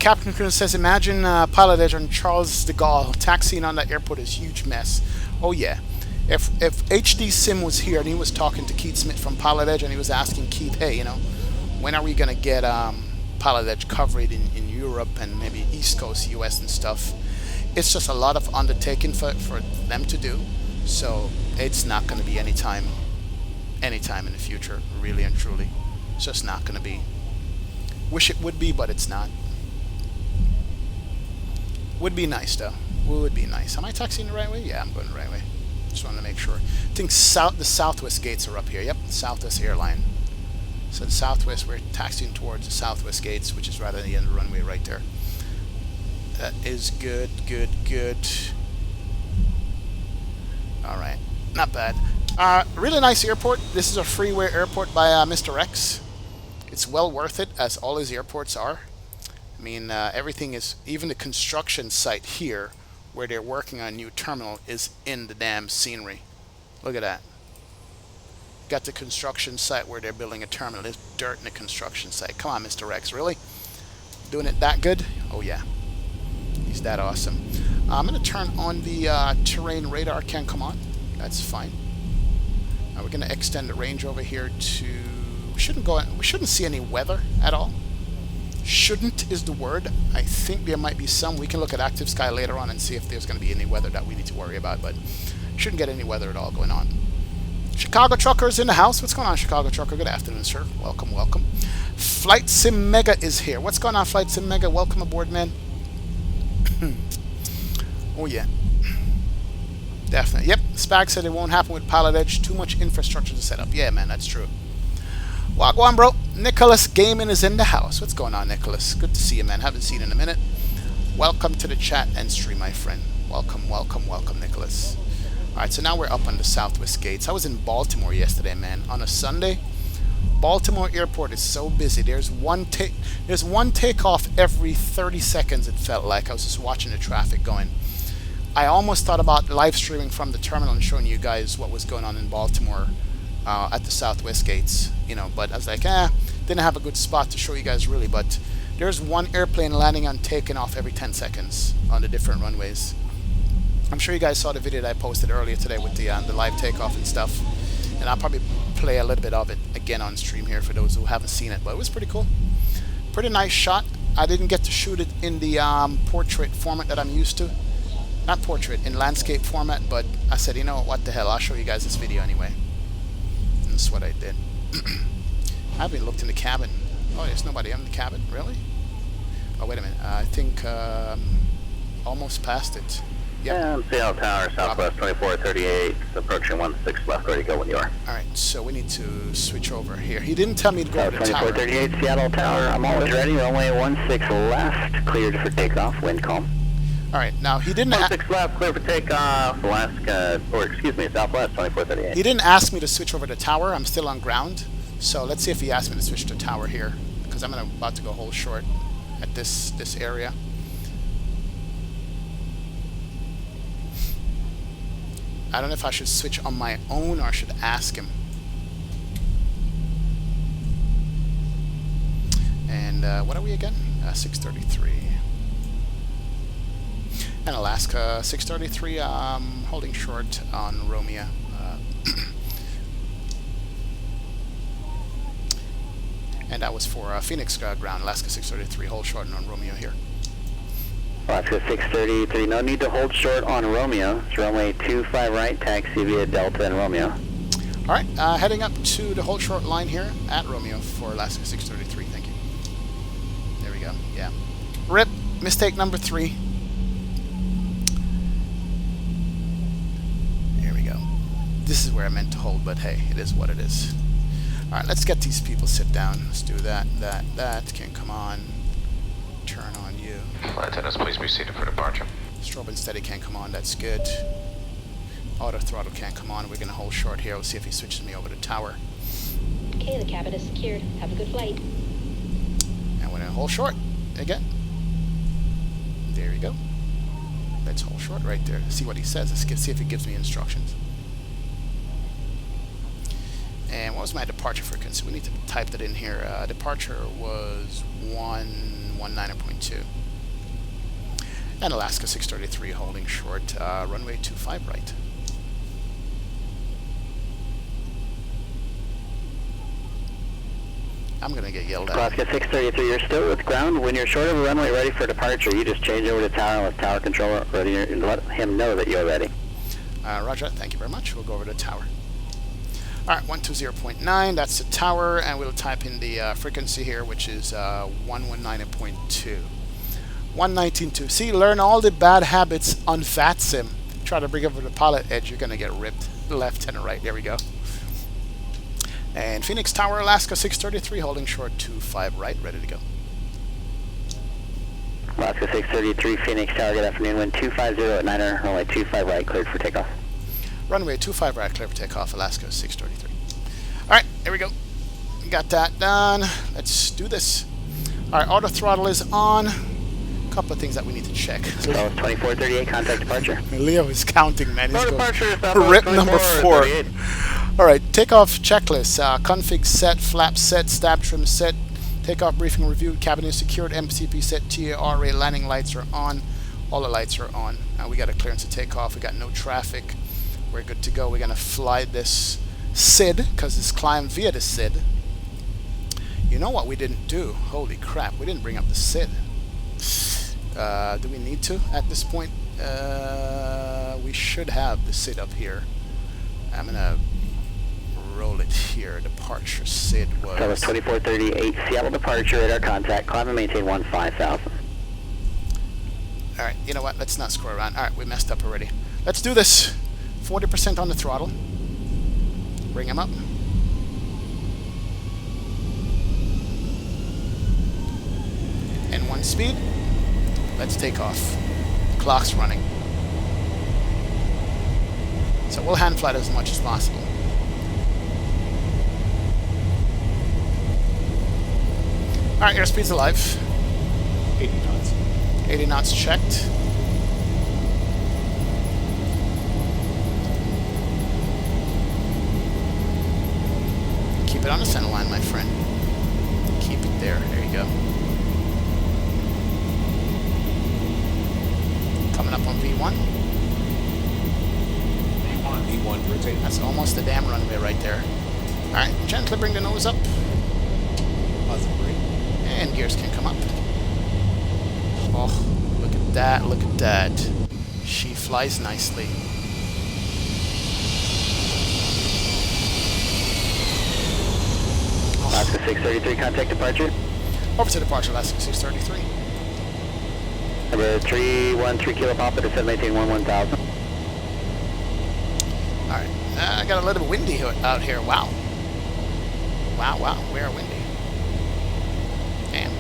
A: Captain Cruz says, imagine Pilotedge on Charles de Gaulle. Taxiing on that airport is a huge mess. Oh yeah. If HD Sim was here and he was talking to Keith Smith from Pilotedge and he was asking Keith, hey, you know, when are we going to get Pilotedge covered in Europe and maybe East Coast US and stuff? It's just a lot of undertaking for them to do. So it's not going to be anytime in the future, really and truly. It's just not going to be. Wish it would be, but it's not. Would be nice though. Would be nice. Am I taxiing the right way? Yeah, I'm going the right way. Just want to make sure. I think the Southwest gates are up here. Yep, Southwest airline. So the Southwest, we're taxiing towards the Southwest gates, which is right at the end of the runway right there. That is good, good, good. All right, not bad. Really nice airport. This is a freeway airport by Mr. X. It's well worth it, as all his airports are. I mean, everything is, even the construction site here, where they're working on a new terminal, is in the damn scenery. Look at that. Got the construction site where they're building a terminal. There's dirt in the construction site. Come on, Mr. X, really? Doing it that good? Oh, yeah. He's that awesome. I'm going to turn on the terrain radar. Can't come on. That's fine. We're going to extend the range over here to... We shouldn't see any weather at all. Shouldn't is the word. I think there might be some. We can look at active sky later on and see if there's going to be any weather that we need to worry about, but shouldn't get any weather at all going on. Chicago Trucker's in the house. What's going on, Chicago Trucker? Good afternoon, sir. Welcome, welcome. Flight Sim Mega is here. What's going on, Flight Sim Mega? Welcome aboard, man. Oh, yeah. Definitely. Yep, Spag said it won't happen with Pilotedge. Too much infrastructure to set up. Yeah, man, that's true. Wagwan, bro. Nicholas Gaming is in the house. What's going on, Nicholas? Good to see you, man. Haven't seen you in a minute. Welcome to the chat and stream, my friend. Welcome, welcome, welcome, Nicholas. Alright, so now we're up on the Southwest gates. I was in Baltimore yesterday, man. On a Sunday, Baltimore airport is so busy. There's one takeoff every 30 seconds, it felt like. I was just watching the traffic going. I almost thought about live streaming from the terminal and showing you guys what was going on in Baltimore at the Southwest gates, you know, but I was like, didn't have a good spot to show you guys really, but there's one airplane landing and taking off every 10 seconds on the different runways. I'm sure you guys saw the video that I posted earlier today with the live takeoff and stuff, and I'll probably play a little bit of it again on stream here for those who haven't seen it, but it was pretty cool. Pretty nice shot. I didn't get to shoot it in the portrait format that I'm used to. Not portrait, in landscape format, but I said, you know what the hell, I'll show you guys this video anyway. And that's what I did. I haven't looked in the cabin. Oh, there's nobody in the cabin, really? Oh, wait a minute. I think almost past it.
C: Yep. Seattle Tower, Southwest 2438, approaching 16 left, ready to go when you are.
A: Alright, so we need to switch over here. He didn't tell me to go to the tower.
C: 2438, Seattle Tower, I'm always ready, runway 16 left, cleared for takeoff, wind calm.
A: Alright, now he didn't...
C: 16 left, clear for takeoff, Alaska, or excuse me, Southwest 2438.
A: He didn't ask me to switch over to tower, I'm still on ground. So let's see if he asked me to switch to tower here, because I'm about to go hold short at this area. I don't know if I should switch on my own or I should ask him. And what are we again? 633. And Alaska 633, holding short on Romeo. And that was for Phoenix ground, Alaska 633, hold short on Romeo here.
C: Alaska 633, no need to hold short on Romeo. It's runway 25 right, taxi via Delta and Romeo.
A: Alright, heading up to the hold short line here at Romeo for Alaska 633, thank you. There we go, yeah. RIP, mistake number 3. There we go. This is where I meant to hold, but hey, it is what it is. Alright, let's get these people sit down. Let's do that. Can come on. Turn on you.
D: Flight attendants, please be seated for departure.
A: Strobe and steady can't come on, that's good. Auto throttle can't come on, we're going to hold short here. We'll see if he switches me over to tower.
G: Okay, the cabin is secured. Have a good flight.
A: And we're going to hold short again. There you go. Let's hold short right there. See what he says. Let's see if he gives me instructions. And what was my departure frequency? We need to type that in here. Departure was 119.2. And Alaska 633 holding short, runway 25 right. I'm going to get yelled at.
C: Alaska 633, you're still with ground. When you're short of a runway ready for departure, you just change over to tower and let tower controller ready and let him know that you're ready.
A: Roger, thank you very much. We'll go over to the tower. Alright, 120.9, that's the tower, and we'll type in the frequency here, which is 119.2. 119.2. See, learn all the bad habits on VATSIM. Try to bring over the Pilotedge, you're going to get ripped. Left and right, there we go. And Phoenix Tower, Alaska 633, holding short 25 right, ready to go.
C: Alaska 633, Phoenix Tower, good afternoon. Wind 250 at 9er, runway 25 right, cleared for takeoff.
A: Runway 25 right, clear for takeoff, Alaska 633. Alright, here we go. We got that done. Let's do this. Alright, auto throttle is on. A couple of things that we need to check.
C: So 2438, contact departure.
A: Leo is counting, man. He's
C: No
A: going
C: departure,
A: rip number 4. Alright, takeoff checklist. Config set, flap set, stab trim set, takeoff briefing reviewed, cabin is secured, MCP set, TARA, landing lights are on. All the lights are on. We got a clearance to take off. We got no traffic. We're good to go. We're going to fly this SID, because it's climbed via the SID. You know what we didn't do? Holy crap, we didn't bring up the SID. Do we need to at this point? We should have the SID up here. I'm going to roll it here. Departure SID was...
C: That was 2438, Seattle departure, radar contact, climb and maintain 15,000.
A: Alright, you know what? Let's not screw around. Alright, we messed up already. Let's do this. 40% on the throttle. Bring him up. And 1 speed. Let's take off. Clock's running. So we'll hand fly it as much as possible. Alright, airspeed's alive.
H: 80 knots.
A: 80 knots checked. Keep it on the center line, my friend. Keep it there. There you go. Coming up on V1.
H: V1 rotate.
A: That's almost the damn runway right there. Alright, gently bring the nose up.
H: Positive brake.
A: And gears can come up. Oh, look at that, look at that. She flies nicely.
C: Alaska 633, contact departure.
A: Over to departure, Alaska 633.
C: Number 313 Kilo Papa, descend maintain 11,000.
A: Alright, I got a little windy out here, wow. Wow, wow, we are windy. Damn.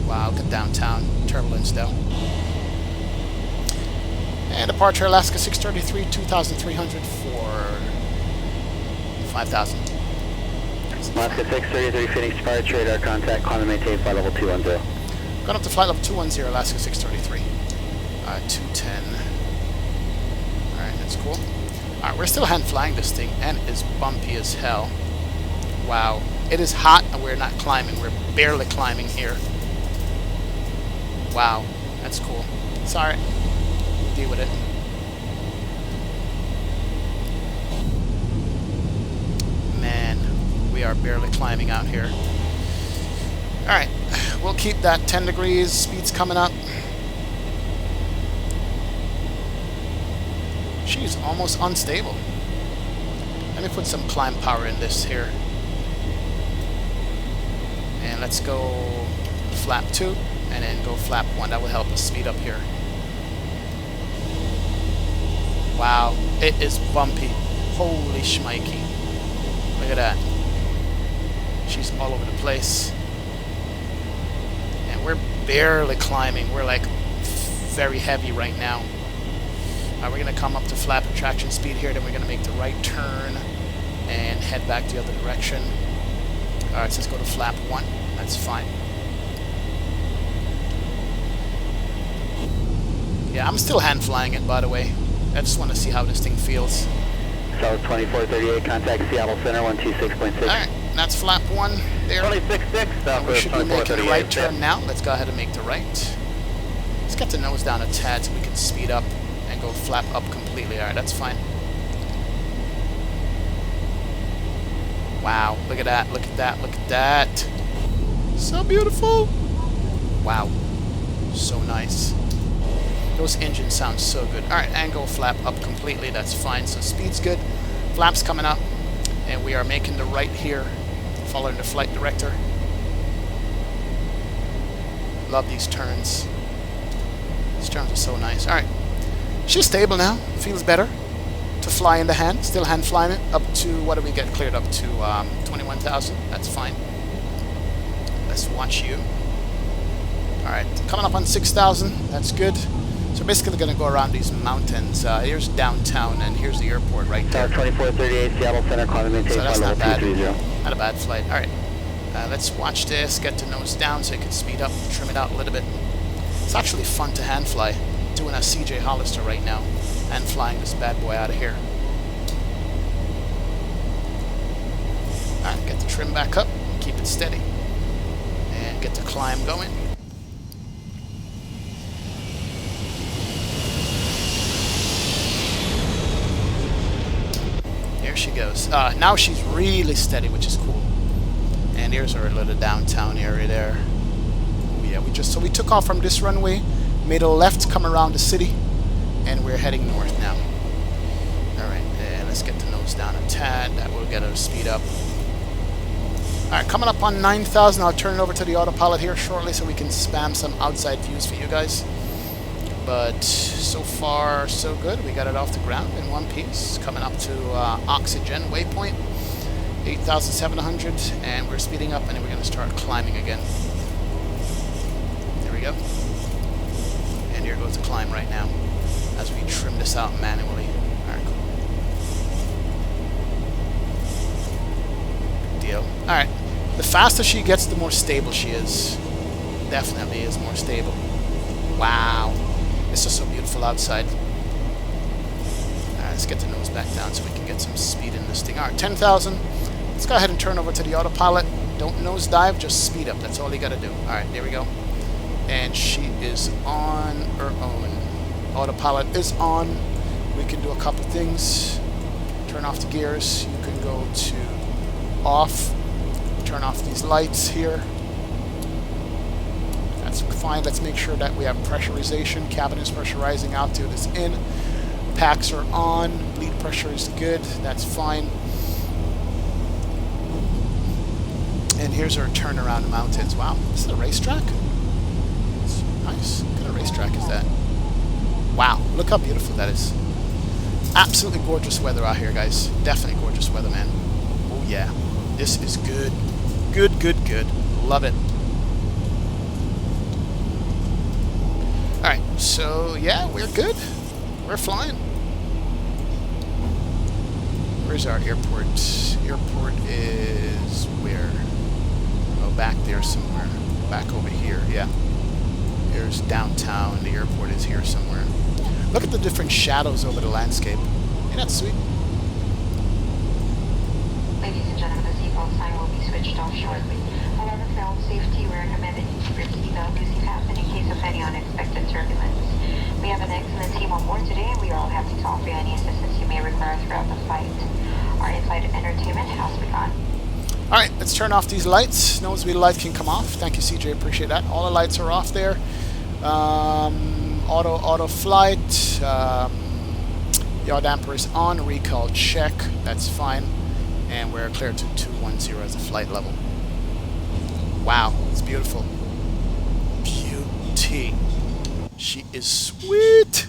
A: Wow, look at downtown. Turbulence though. And departure Alaska 633, 2,300 for 5,000.
C: Alaska 633, Phoenix departure, radar contact, climb and maintain flight level 210.
A: Going up to flight level 210, Alaska 633. 210. Alright, that's cool. Alright, we're still hand flying this thing, and it's bumpy as hell. Wow. It is hot, and we're not climbing. We're barely climbing here. Wow. That's cool. It's alright. We'll deal with it. Man, we are barely climbing out here. Alright. We'll keep that 10 degrees. Speed's coming up. She's almost unstable. Let me put some climb power in this here. And let's go flap 2 and then go flap 1. That will help us speed up here. Wow, it is bumpy. Holy shmikey. Look at that. She's all over the place. And we're barely climbing. We're like very heavy right now. We're going to come up to flap and traction speed here, then we're going to make the right turn and head back the other direction. Alright, so let's go to flap 1. That's fine. Yeah, I'm still hand flying it, by the way. I just want to see how this thing feels.
C: South 2438, contact Seattle Center 126.6.
A: Alright, that's flap 1 there.
C: 26.6,
A: And we should be making the right turn now. Let's go ahead and make the right. Let's get the nose down a tad so we can speed up and go flap up completely. Alright, that's fine. Wow, look at that, look at that, look at that. So beautiful. Wow. So nice. Those engines sound so good. Alright, angle flap up completely, that's fine. So speed's good, flaps coming up, and we are making the right here, following the flight director. Love these turns. These turns are so nice. Alright, she's stable now, feels better to fly in the hand. Still hand flying it up to, what do we get cleared up to? 21,000, that's fine. Let's watch you. Alright, coming up on 6,000, that's good. So basically going to go around these mountains. Here's downtown and here's the airport right there.
C: 2438 Seattle Center, climb maintain
A: So that's not bad.
C: 230.
A: Not a bad flight. Alright, let's watch this, get to nose down so you can speed up, trim it out a little bit. It's actually fun to hand fly. Doing a CJ Hollister right now and flying this bad boy out of here. Alright, get the trim back up, keep it steady, and get the climb going. There she goes. Now she's really steady, which is cool. And here's our little downtown area there. Oh yeah, we took off from this runway, made a left, come around the city, and we're heading north now. Alright, let's get the nose down a tad. That will get our speed up. Alright, coming up on 9,000. I'll turn it over to the autopilot here shortly so we can spam some outside views for you guys. But so far, so good. We got it off the ground in one piece. Coming up to oxygen waypoint, 8,700, and we're speeding up, and then we're going to start climbing again. There we go. And here goes the climb right now as we trim this out manually. Alright, cool. Good deal. Alright. The faster she gets, the more stable she is. Definitely is more stable. Wow. It's just so beautiful outside. Alright, let's get the nose back down so we can get some speed in this thing. Alright, 10,000. Let's go ahead and turn over to the autopilot. Don't nose dive, just speed up. That's all you gotta do. Alright, there we go. And she is on her own. Autopilot is on. We can do a couple things. Turn off the gears. You can go to off. Turn off these lights here. That's fine. Let's make sure that we have pressurization. Cabin is pressurizing. Altitude is in. Packs are on. Bleed pressure is good. That's fine. And here's our turnaround in mountains. Wow, this is a racetrack? It's nice. What kind of racetrack is that? Wow, look how beautiful that is. Absolutely gorgeous weather out here, guys. Definitely gorgeous weather, man. Oh yeah, this is good. Good, good, good. Love it. Alright, so yeah, we're good. We're flying. Where's our airport? Airport is where? Oh, back there somewhere. Back over here, yeah. Here's downtown. The airport is here somewhere. Look at the different shadows over the landscape. Ain't that sweet?
I: Ladies and gentlemen, the seatbelt sign will be switched off shortly. However, for all safety, we recommend that you keep your seatbelt loosely fastened in case of any unexpected turbulence. We have an excellent team on board today, and we are all happy to offer you any assistance you may require throughout the flight. Our in-flight entertainment has begun.
A: Alright, let's turn off these lights. Nosewheel light can come off. Thank you, CJ. Appreciate that. All the lights are off there. Auto flight. Yaw damper is on. Recall check. That's fine. And we're clear to 210 as a flight level. Wow, it's beautiful. Beauty. She is sweet.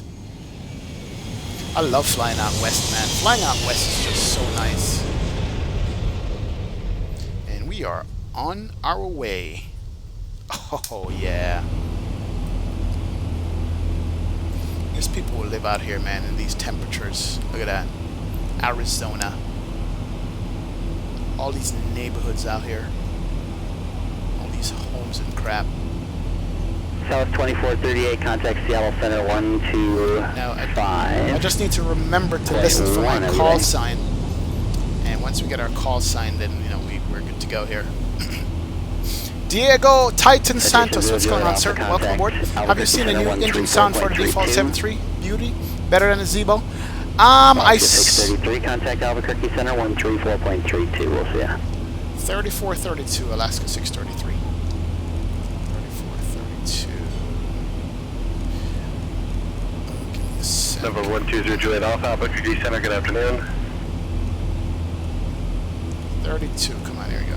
A: I love flying out west, man. Flying out west is just so nice. And we are on our way. Oh, yeah. There's people who live out here, man, in these temperatures. Look at that. Arizona. All these neighborhoods out here. All these homes and crap.
C: South 2438, contact Seattle Center 125.
A: Now, I just need to remember to listen for my call sign. And once we get our call sign, then, you know, we're good to go here. Diego Titan Santos, what's going on, sir? Welcome aboard. Have you seen a new engine sound for the default 7.3? Beauty? Better than a Zebo? I
C: 633, contact Albuquerque Center 134.32. We'll see ya.
A: 3432, Alaska 633. 3432.
B: Number 120 Juliet Alpha, Albuquerque Center, good afternoon.
A: 32, come on, here we go.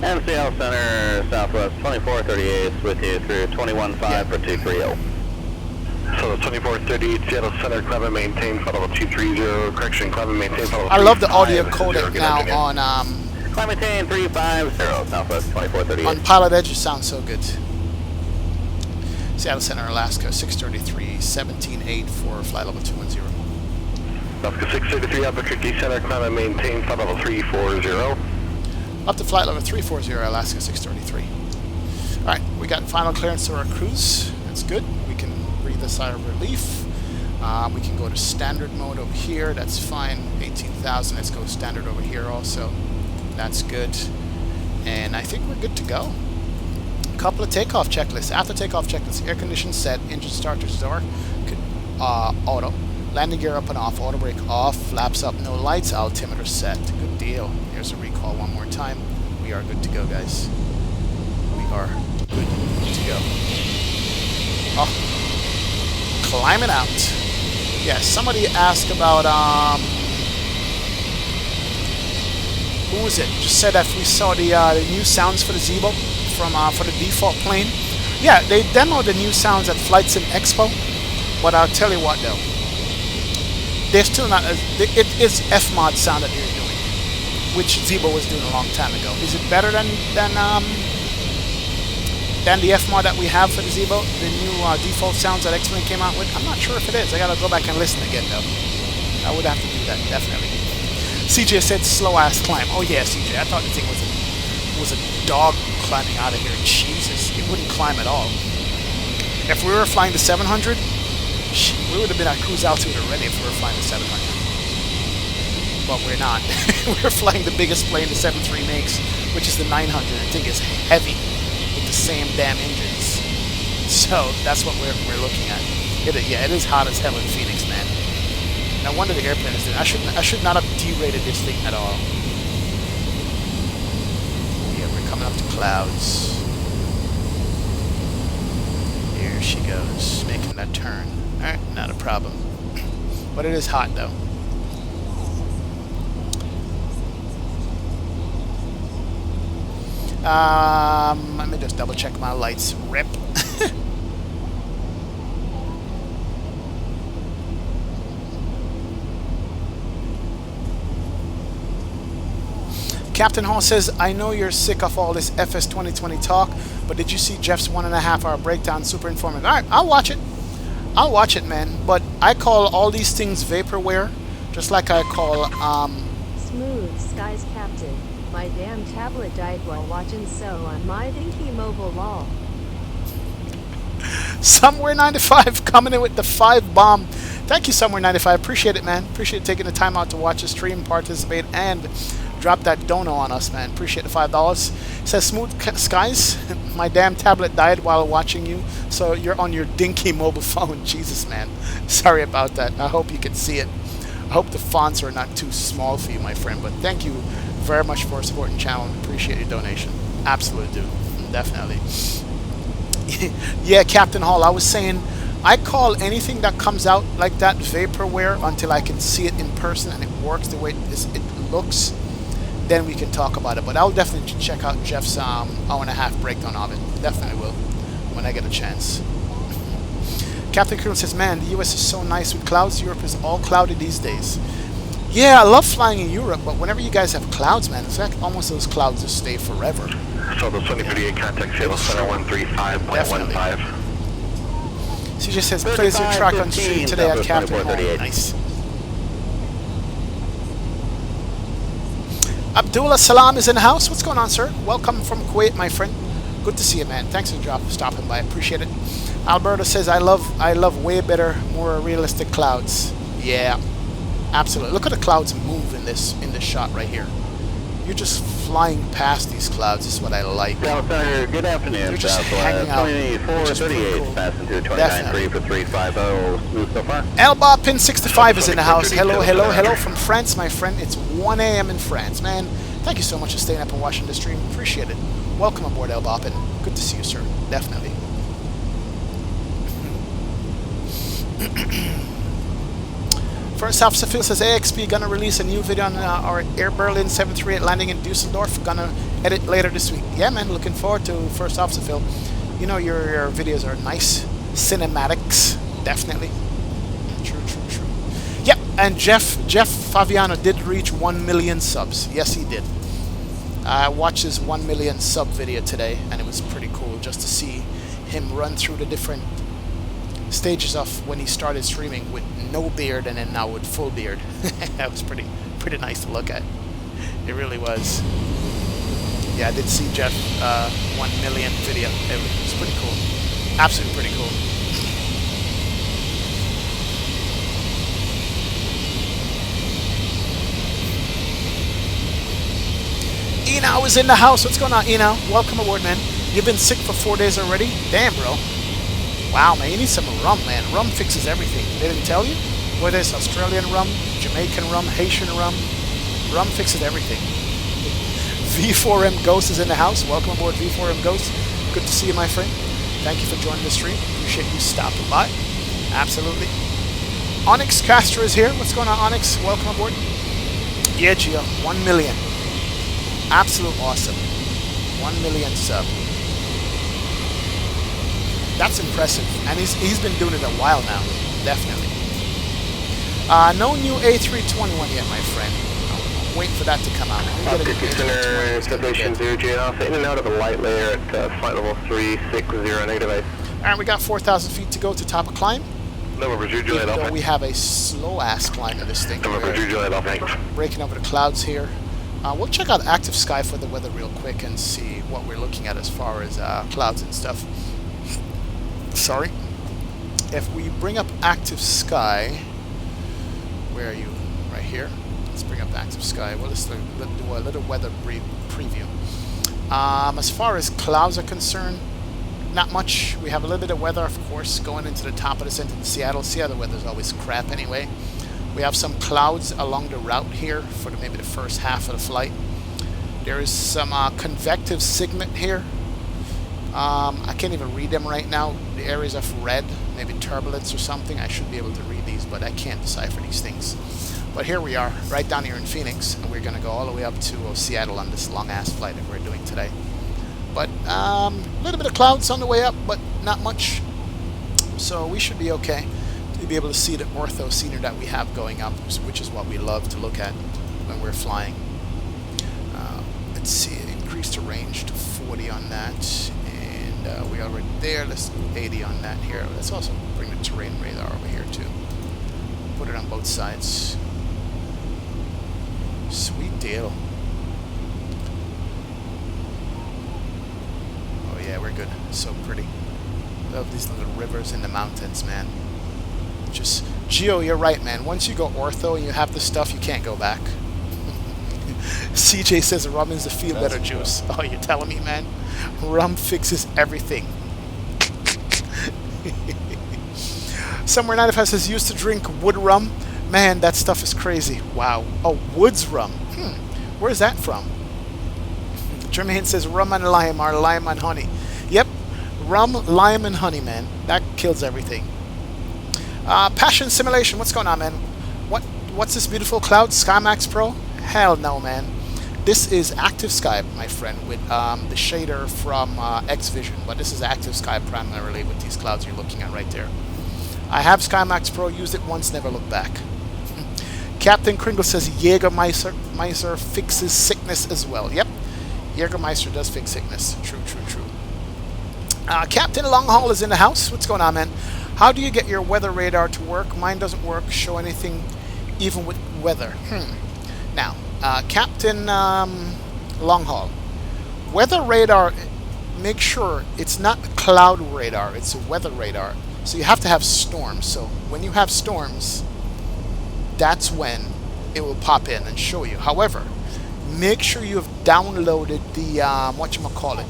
C: MCL Center, Southwest 2438 with you through 21.5 for 230.
B: So the 2438 Seattle Center, climb and maintain, flight level 230, correction, climb and maintain, flight level
A: I love the audio
B: 350,
A: codec
B: good
A: now
B: afternoon.
A: on
C: Climb maintain 350, Southwest 2438.
A: on Pilotedge. It sounds so good. Seattle Center, Alaska, 633, 1784, flight level 210.
B: Alaska 633, Albuquerque Center, climb and maintain, flight level 340.
A: Up to flight level 340, Alaska 633. Alright, we got final clearance to our cruise. That's good. We can breathe a sigh of relief. We can go to standard mode over here. That's fine. 18,000. Let's go standard over here also. That's good. And I think we're good to go. A couple of takeoff checklists. After takeoff checklist, air conditioning set, engine starters door, auto. Landing gear up and off, auto brake off, flaps up, no lights, altimeter set. Good deal. Here's a recall one more time. We are good to go, guys. We are good to go. Oh, climbing out. Yeah, somebody asked about, who was it? Just said that we saw the new sounds for the Zebo from for the default plane. Yeah, they demoed the new sounds at Flight Sim Expo, but I'll tell you what though. They're still not. It is FMOD sound that they're doing, which Zebo was doing a long time ago. Is it better than the FMOD that we have for the Zebo? The new default sounds that X-Wing came out with? I'm not sure if it is. I gotta go back and listen again though. I would have to do that definitely. CJ said slow ass climb. Oh yeah, CJ. I thought the thing was a dog climbing out of here. Jesus, it wouldn't climb at all. If we were flying the 700. We would have been at cruise altitude already if we were flying the 700. But we're not. We're flying the biggest plane the 73 makes, which is the 900. The thing is heavy with the same damn engines. So that's what we're looking at. Yeah, it is hot as hell in Phoenix, man. No wonder the airplane is doing. I should not have derated this thing at all. Yeah, we're coming up to clouds. Here she goes, making that turn. Alright, not a problem. But it is hot though. Let me just double check my lights. Rip. Captain Hall says, I know you're sick of all this FS 2020 talk, but did you see Jeff's 1.5 hour breakdown? Super informative. Alright, I'll watch it. I'll watch it, man, but I call all these things vaporware, just like I call,
J: Smooth Skies Captain. My damn tablet died while watching so on my dinky mobile wall.
A: Somewhere 95 coming in with the 5 bomb. Thank you, Somewhere 95. Appreciate it, man. Appreciate taking the time out to watch the stream, participate, and drop that dono on us, man. Appreciate the $5. It says Smooth Skies. My damn tablet died while watching you, so you're on your dinky mobile phone. Jesus, man. Sorry about that. I hope you can see it. I hope the fonts are not too small for you, my friend. But thank you very much for supporting the channel. Appreciate your donation. Absolutely do. Definitely. Yeah, Captain Hall, I was saying, I call anything that comes out like that vaporware until I can see it in person and it works the way it looks. Then we can talk about it. But I'll definitely check out Jeff's hour-and-a-half breakdown of it. Definitely will when I get a chance. Captain Kirill says, man, the US is so nice with clouds. Europe is all cloudy these days. Yeah, I love flying in Europe, but whenever you guys have clouds, man, it's like almost those clouds just stay forever.
B: So the 2038 contact Seattle Center 135.15.
A: She just says, plays your track on stream today at Captain Hall. Nice. Abdullah Salam is in the house. What's going on, sir? Welcome from Kuwait, my friend. Good to see you, man. Thanks for stopping by. Appreciate it. Alberto says, I love way better, more realistic clouds. Yeah, absolutely. Look at the clouds move in this shot right here. You're just flying past these clouds. This is what I like.
C: Good afternoon.
A: They're just hanging out.
C: 2438, cool. Passing through 29.3 for 350. Smooth so far.
A: Elba Pin 65 is in the house. Hello, hello, hello from France, my friend. It's 1 a.m. in France, man. Thank you so much for staying up and watching the stream. Appreciate it. Welcome aboard, Elba Pin. Good to see you, sir. Definitely. First officer Phil says AXP gonna release a new video on our Air Berlin 738 landing in Dusseldorf. Gonna edit later this week. Yeah, man, looking forward to First Officer Phil. You know your videos are nice, cinematics, definitely. True. Yep, and Jeff Faviano did reach 1 million subs. Yes, he did. I watched his 1 million sub video today, and it was pretty cool just to see him run through the different stages of when he started streaming with no beard and then now with full beard. That was pretty nice to look at. It really was. Yeah, I did see Jeff 1 million video. It was pretty cool. Absolutely pretty cool. Eno is in the house. What's going on, Eno? Welcome aboard, man. You've been sick for 4 days already? Damn, bro. Wow, man, you need some rum, man. Rum fixes everything. They didn't tell you? Whether it's Australian rum, Jamaican rum, Haitian rum, rum fixes everything. V4M Ghost is in the house. Welcome aboard, V4M Ghost. Good to see you, my friend. Thank you for joining the stream. Appreciate you stopping by. Absolutely. Onyx Castro is here. What's going on, Onyx? Welcome aboard. Yeah, Gio. 1 million. Absolute awesome. 1 million sub. That's impressive, and he's been doing it a while now, definitely. No new A321 yet, my friend. I'm waiting for that to come out.
B: Center, Station 0J Alpha, in and out of the light layer at flight level 360, negative ice.
A: Alright, we got 4,000 feet to go to top of climb.
B: November Juliet Alpha.
A: We have a slow-ass climb in this thing.
B: November Juliet Alpha.
A: Breaking over the clouds here. We'll check out active sky for the weather real quick and see what we're looking at as far as clouds and stuff. Sorry. If we bring up active sky, where are you? Right here. Let's bring up active sky. Well, let's do a little weather preview. As far as clouds are concerned, not much. We have a little bit of weather, of course, going into the top of the center in Seattle. Seattle weather's always crap anyway. We have some clouds along the route here for maybe the first half of the flight. There is some convective signet here. I can't even read them right now. The areas of red, maybe turbulence or something. I should be able to read these, but I can't decipher these things. But here we are, right down here in Phoenix, and we're going to go all the way up to Seattle on this long-ass flight that we're doing today. But a little bit of clouds on the way up, but not much. So we should be okay to be able to see the ortho scenery that we have going up, which is what we love to look at when we're flying. Let's see, increase the range to 40 on that. We're already there. Let's do 80 on that here. Let's also bring the terrain radar over here too. Put it on both sides. Sweet deal. Oh yeah, we're good. So pretty. Love these little rivers in the mountains, man. Just, Geo, you're right, man. Once you go ortho and you have the stuff, you can't go back. CJ says rum is the feel better juice. Oh, you're telling me, man? Rum fixes everything. Somewhere 95 says used to drink wood rum. Man, that stuff is crazy. Wow. Oh, Woods rum. Where's that from? Jermaine says rum and lime are lime and honey. Yep. Rum, lime, and honey, man. That kills everything. Passion Simulation. What's going on, man? What's this beautiful cloud? SkyMax Pro? Hell no, man. This is Active Sky, my friend, with the shader from X-Vision, but this is Active Sky primarily with these clouds you're looking at right there. I have SkyMax Pro, used it once, never looked back. Captain Kringle says Jägermeister fixes sickness as well. Yep, Jägermeister does fix sickness. True. Captain Longhaul is in the house. What's going on, man? How do you get your weather radar to work? Mine doesn't work, show anything even with weather. Now, Captain Longhaul, weather radar, make sure it's not cloud radar, it's a weather radar. So you have to have storms. So when you have storms, that's when it will pop in and show you. However, make sure you have downloaded the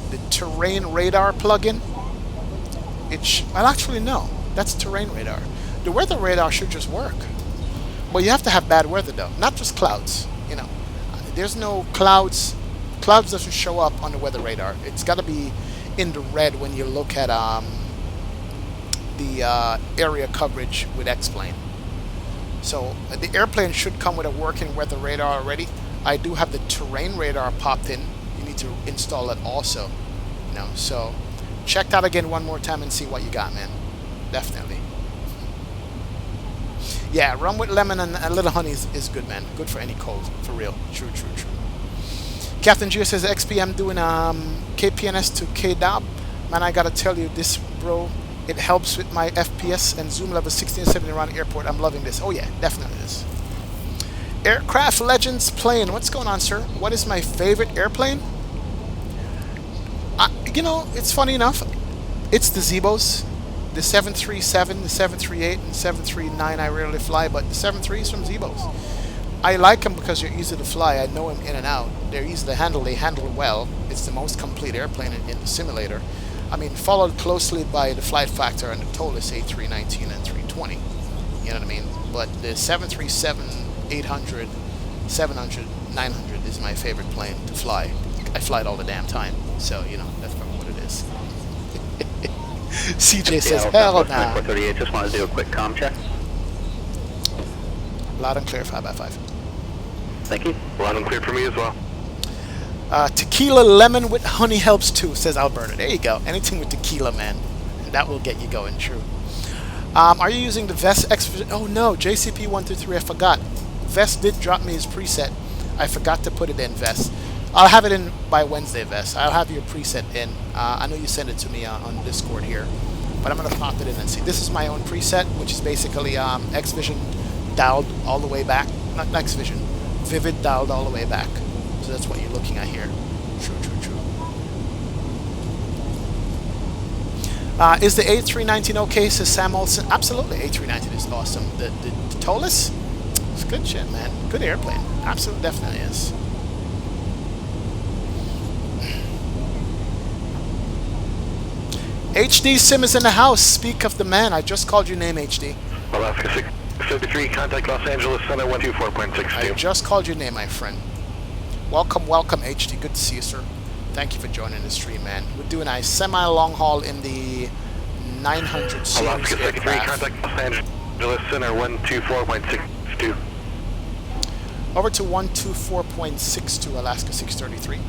A: the terrain radar plugin. Well, actually no, that's terrain radar. The weather radar should just work. But you have to have bad weather though, not just clouds. You know, there's no clouds. Clouds doesn't show up on the weather radar. It's got to be in the red when you look at the area coverage with X-Plane. So the airplane should come with a working weather radar already. I do have the terrain radar popped in. You need to install it also. You know, so check that again one more time and see what you got, man. Definitely. Yeah, rum with lemon and a little honey is good, man. Good for any cold, for real. True, true, true. Captain Gio says XPM doing KPNS to KDOB. Man, I gotta tell you this, bro. It helps with my FPS and zoom level 16 and 17 around the airport. I'm loving this. Oh yeah, definitely is. Aircraft Legends plane. What's going on, sir? What is my favorite airplane? You know, it's funny enough. It's the Zebos. The 737, the 738, and 739 I rarely fly, but the 73s from Zebos. I like them because they're easy to fly. I know them in and out. They're easy to handle. They handle well. It's the most complete airplane in the simulator. I mean, followed closely by the flight factor and the TOLUS A319 and 320. You know what I mean? But the 737, 800, 700, 900 is my favorite plane to fly. I fly it all the damn time. So, you know, that's probably what it is. CJ says, hell nah.
C: 438, just want to do a quick comm check.
A: Loud and clear, 5x5.
C: Thank you.
B: Loud and clear for me as well.
A: Tequila lemon with honey helps too, says Alberta. There you go. Anything with tequila, man. That will get you going, true. Are you using the Vest X? Oh no, JCP123, I forgot. Vest did drop me his preset. I forgot to put it in, Vest. I'll have it in by Wednesday, Vest. I'll have your preset in. I know you sent it to me on Discord here. But I'm going to pop it in and see. This is my own preset, which is basically X-Vision dialed all the way back. Not X-Vision. Vivid dialed all the way back. So that's what you're looking at here. True, true, true. Is the A319 okay, says Sam Olsen? Absolutely, A319 is awesome. The TOLUS? It's good shit, man. Good airplane. Absolutely, definitely is. HD Sim is in the house. Speak of the man. I just called your name, HD.
B: Alaska 673, contact Los Angeles Center 124.62.
A: I just called your name, my friend. Welcome, welcome, HD. Good to see you, sir. Thank you for joining the stream, man. We're doing a semi-long haul in the 900 series
B: Alaska 63,
A: aircraft.
B: contact Los Angeles Center 124.62.
A: Over to 124.62, Alaska 633.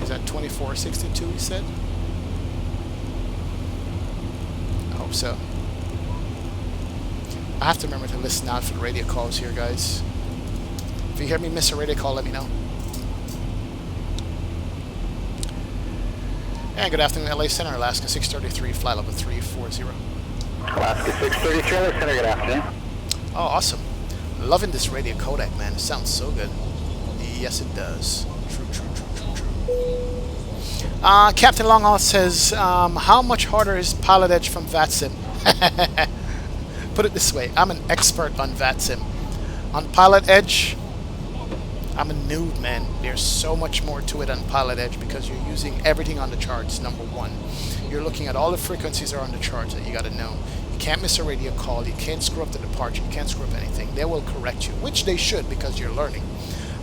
A: Is that 2462, he said? I hope so. I have to remember to listen out for the radio calls here, guys. If you hear me miss a radio call, let me know. And good afternoon, LA Center, Alaska 633, flight level 340.
C: Alaska 633, LA Center, good afternoon.
A: Oh, awesome. Loving this radio codec, man. It sounds so good. Yes, it does. True, true, true, true, true. Captain Longhaul says, how much harder is Pilotedge from VATSIM? Put it this way, I'm an expert on VATSIM. On Pilotedge, I'm a noob, man. There's so much more to it on Pilotedge because you're using everything on the charts, number one. You're looking at all the frequencies that are on the charts that you got to know. You can't miss a radio call. You can't screw up the departure. You can't screw up anything. They will correct you, which they should because you're learning.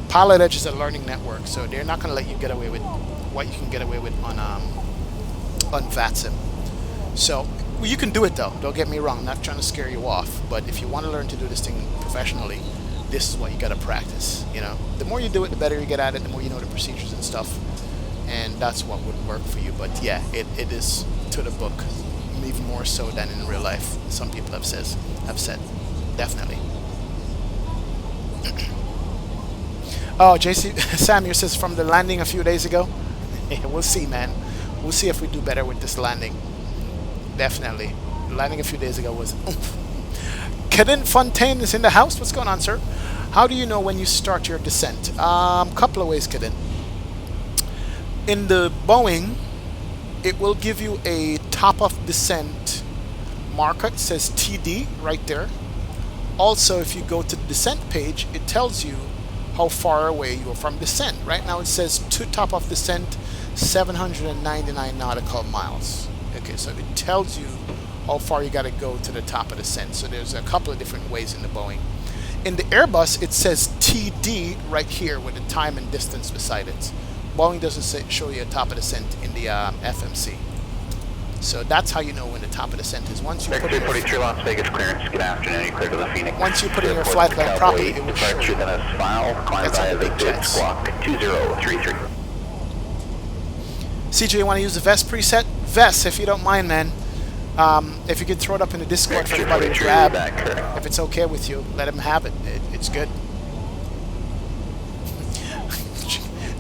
A: Pilotedge is a learning network, so they're not going to let you get away with what you can get away with on VATSIM. So you can do it though. Don't get me wrong. I'm not trying to scare you off, but if you want to learn to do this thing professionally, this is what you got to practice. You know, the more you do it, the better you get at it. The more you know the procedures and stuff, and that's what would work for you. But yeah, it is to the book, even more so than in real life. Some people have said, definitely. Oh, JC Sam here says from the landing a few days ago. We'll see, man. We'll see if we do better with this landing. Definitely. The landing a few days ago was oomph. Caden Fontaine is in the house. What's going on, sir? How do you know when you start your descent? Couple of ways, Caden. In the Boeing, it will give you a top of descent marker. It says TD right there. Also, if you go to the descent page, it tells you how far away you are from descent. Right now it says to top of descent 799 nautical miles. Okay, so it tells you how far you got to go to the top of descent. So there's a couple of different ways in the Boeing. In the Airbus, it says TD right here with the time and distance beside it. Boeing doesn't show you a top of descent in the FMC. So that's how you know when the top of descent is. Once you put in
B: 243 Las Vegas clearance, good afternoon, you clear to the Phoenix.
A: once you put in your flight plan properly, it will show
B: departure,
A: you.
B: then a smile, climb
A: That's
B: via
A: on the
B: the
A: big
B: bid
A: jets.
B: squawk 2033.
A: CJ, you want to use the VES preset? VES, if you don't mind, man. If you could throw it up in the Discord for everybody to grab, if it's okay with you, let him have it. It's good.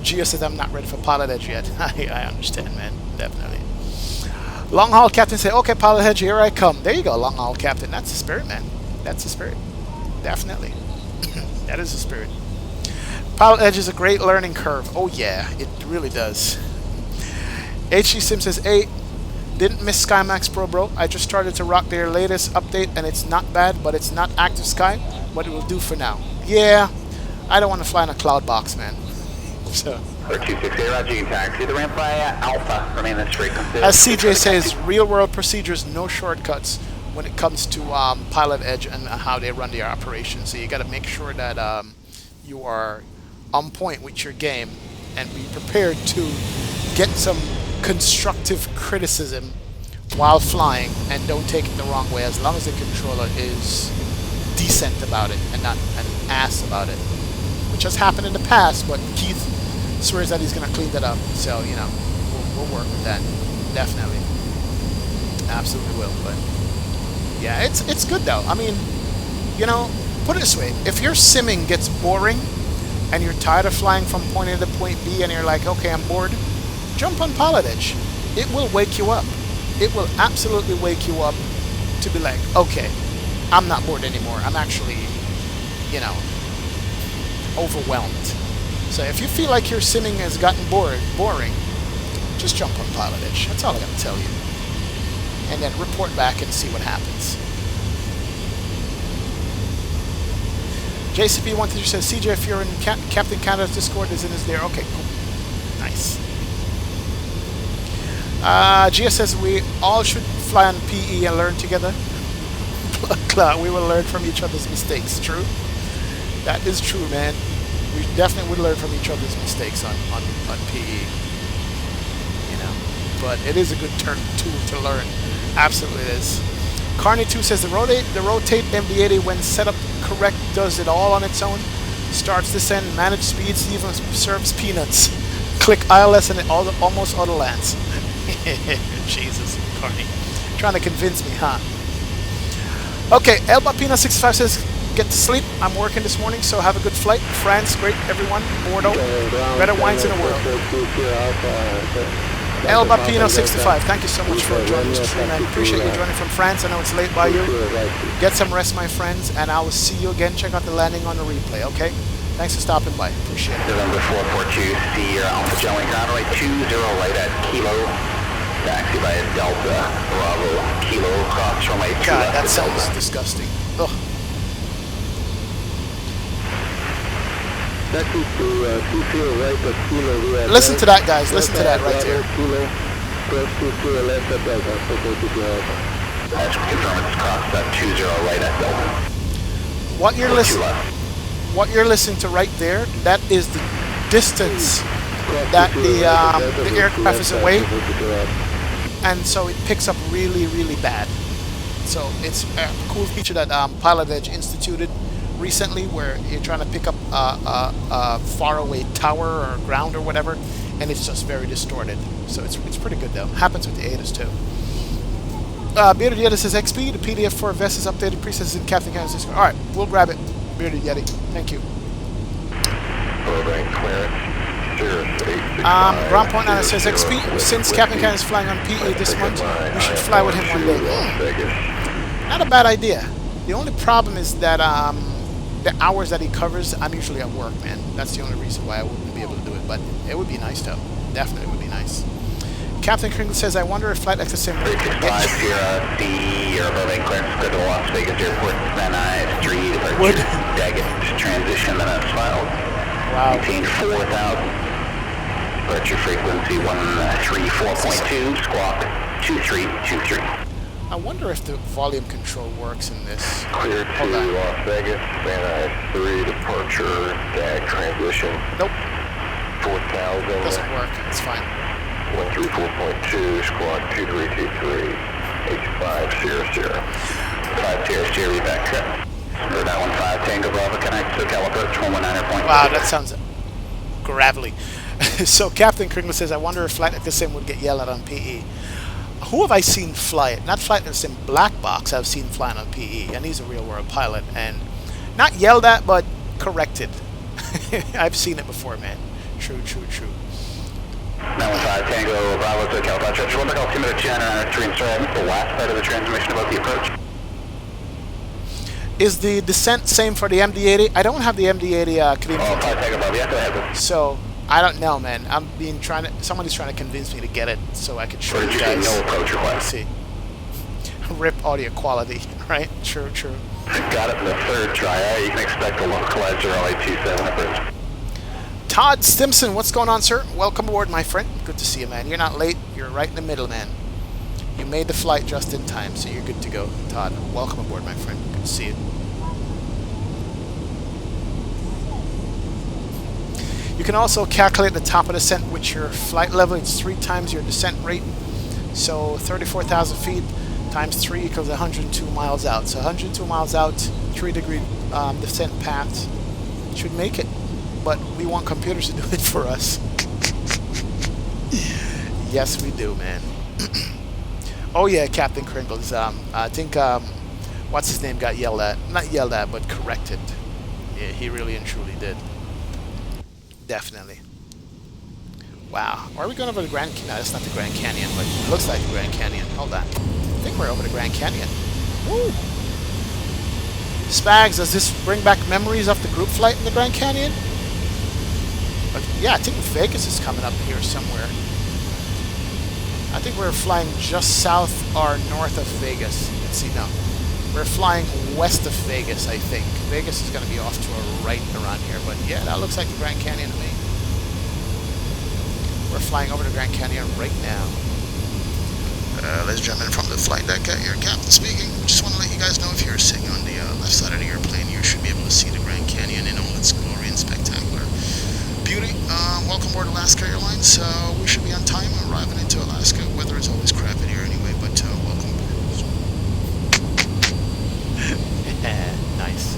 A: Gio says I'm not ready for Pilotedge yet. I understand, man. Definitely. Long haul captain say, okay, Pilotedge, here I come. There you go, long haul captain. That's the spirit, man. That's the spirit. Definitely. That is the spirit. Pilotedge is a great learning curve. Oh yeah, it really does. HG Sim says, hey, didn't miss SkyMax Pro, bro. I just started to rock their latest update, and it's not bad, but it's not active sky. But it will do for now. Yeah, I don't want to fly in a cloud box, man. So.
B: 268, Roger, you can taxi the ramp by Alpha. Remain this frequency.
A: As CJ says, real-world procedures, no shortcuts when it comes to Pilotedge and how they run their operations. So you got to make sure that you are on point with your game and be prepared to get some constructive criticism while flying, and don't take it the wrong way, as long as the controller is decent about it and not an ass about it, which has happened in the past, but Keith swears that he's going to clean that up, so, you know, we'll work with that, definitely. Absolutely will, but, yeah, it's good, though. I mean, you know, put it this way, if your simming gets boring, and you're tired of flying from point A to point B, and you're like, okay, I'm bored, jump on Pilotedge. It will wake you up. It will absolutely wake you up to be like, okay, I'm not bored anymore. I'm actually, you know, overwhelmed. So if you feel like your simming has gotten boring, just jump on Pilotedge. That's all I got to tell you. And then report back and see what happens. JCP123 says, CJ, if you're in Captain Canada's Discord, is there? Okay, cool. Nice. Gia says we all should fly on PE and learn together. We will learn from each other's mistakes. True. That is true, man. We definitely would learn from each other's mistakes on PE. You know, but it is a good tool to learn. Absolutely it is. Carney2 says the rotate MD-80 when set up correct does it all on its own. Starts descent, manage speeds, even serves peanuts. Click ILS and it almost auto lands. Jesus, Carney. Trying to convince me, huh? Okay, Elbapina65 says, get to sleep. I'm working this morning, so have a good flight. France, great, everyone. Bordeaux, better wines in the world. Elbapino65, thank you so much for joining the stream. I appreciate you joining from France. I know it's late by you. Get some rest, my friends, and I will see you again. Check out the landing on the replay, okay? Thanks for stopping by. Appreciate it.
B: November 442, see your Alpha Jelly, runway 20 right at Kilo. Taxi by Delta, Bravo, Kilo, cross runway 2
A: God, that
B: left
A: sounds
B: Delta.
A: disgusting. Ugh. Listen to that, guys. Listen to that right there.
B: That's confirmed, it's crossed at 20 right at Delta.
A: What you're listening to right there, that is the distance that the aircraft is away, and so it picks up really, really bad. So it's a cool feature that Pilotedge instituted recently, where you're trying to pick up a faraway tower or ground or whatever, and it's just very distorted. So it's pretty good though. Happens with the ADAS too. Bearded Yeti says XP. The PDF for VES is updated. Presets is in Captain Canada's Discord. All right, we'll grab it. Bearded Yeti. Thank you. Ground Point Nana says XP. Since Captain Canada is flying on PE this month, we should fly with him one day. Not a bad idea. The only problem is that the hours that he covers, I'm usually at work, man. That's the only reason why I wouldn't be able to do it. But it would be nice though. Definitely would be nice. Captain Kringle says, I wonder if Flight XSM would get
B: you're above clearance, go to Las Vegas Airport, then I-3, departure, Daggett, transition, then I filed.
A: Wow.
B: Maintain 4,000. Departure frequency 134.2, squawk 2323.
A: I wonder if the volume control works in this.
B: Clear to Las Vegas, then I-3, departure, DAG transition.
A: Nope.
B: 4,000.
A: Doesn't work. It's fine.
B: 134.2, squawk 2323, H500. 5 TSG, read back trip. Number 915 Tango Bravo, connect to approach 119.2.
A: Wow, that sounds gravelly. So Captain Kringle says, I wonder if flight like the sim would get yelled at on PE. Who have I seen fly it? Not fly it in the sim, Black Box I've seen flying on PE, and he's a real world pilot, and not yelled at, but corrected. I've seen it before, man. True, true, true.
B: 915 Tango Bravo to Cal Church. 1 altimeter 293 and sorry, the last part of the transmission about the approach.
A: Is the descent same for the MD-80? I don't have the MD-80 Canadian. So I don't know, man. Somebody's trying to convince me to get it so I can show you guys.
B: No approach request.
A: See. Rip audio quality, right? True, true.
B: Got it in the third try. You can expect a localized RLA-27 approach.
A: Todd Stimson, what's going on, sir? Welcome aboard, my friend. Good to see you, man. You're not late. You're right in the middle, man. You made the flight just in time, so you're good to go. Todd, welcome aboard, my friend. Good to see you. You can also calculate the top of descent with your flight level. It's 3 times your descent rate. So 34,000 feet times 3 equals 102 miles out. So 102 miles out, 3-degree descent path should make it. But we want computers to do it for us. Yes, we do, man. Oh yeah, Captain Kringles. I think what's his name got yelled at? Not yelled at, but corrected. Yeah, he really and truly did. Definitely. Wow. Are we going over the Grand Canyon? No, that's not the Grand Canyon, but it looks like the Grand Canyon. Hold on. I think we're over the Grand Canyon. Woo! Spags, does this bring back memories of the group flight in the Grand Canyon? But yeah, I think Vegas is coming up here somewhere. I think we're flying just south or north of Vegas. Let's see, no. We're flying west of Vegas, I think. Vegas is going to be off to a right around here, but yeah, that looks like the Grand Canyon to me. We're flying over the Grand Canyon right now. Ladies and gentlemen, from the flight deck, your captain speaking. Just want to let you guys know if you're sitting on the left side of the airplane, you should be able to see the Grand Canyon in all its glory and spectacular beauty. Welcome aboard Alaska Airlines. We should be on time arriving into Alaska. Weather is always crappy here anyway, but welcome aboard. Nice.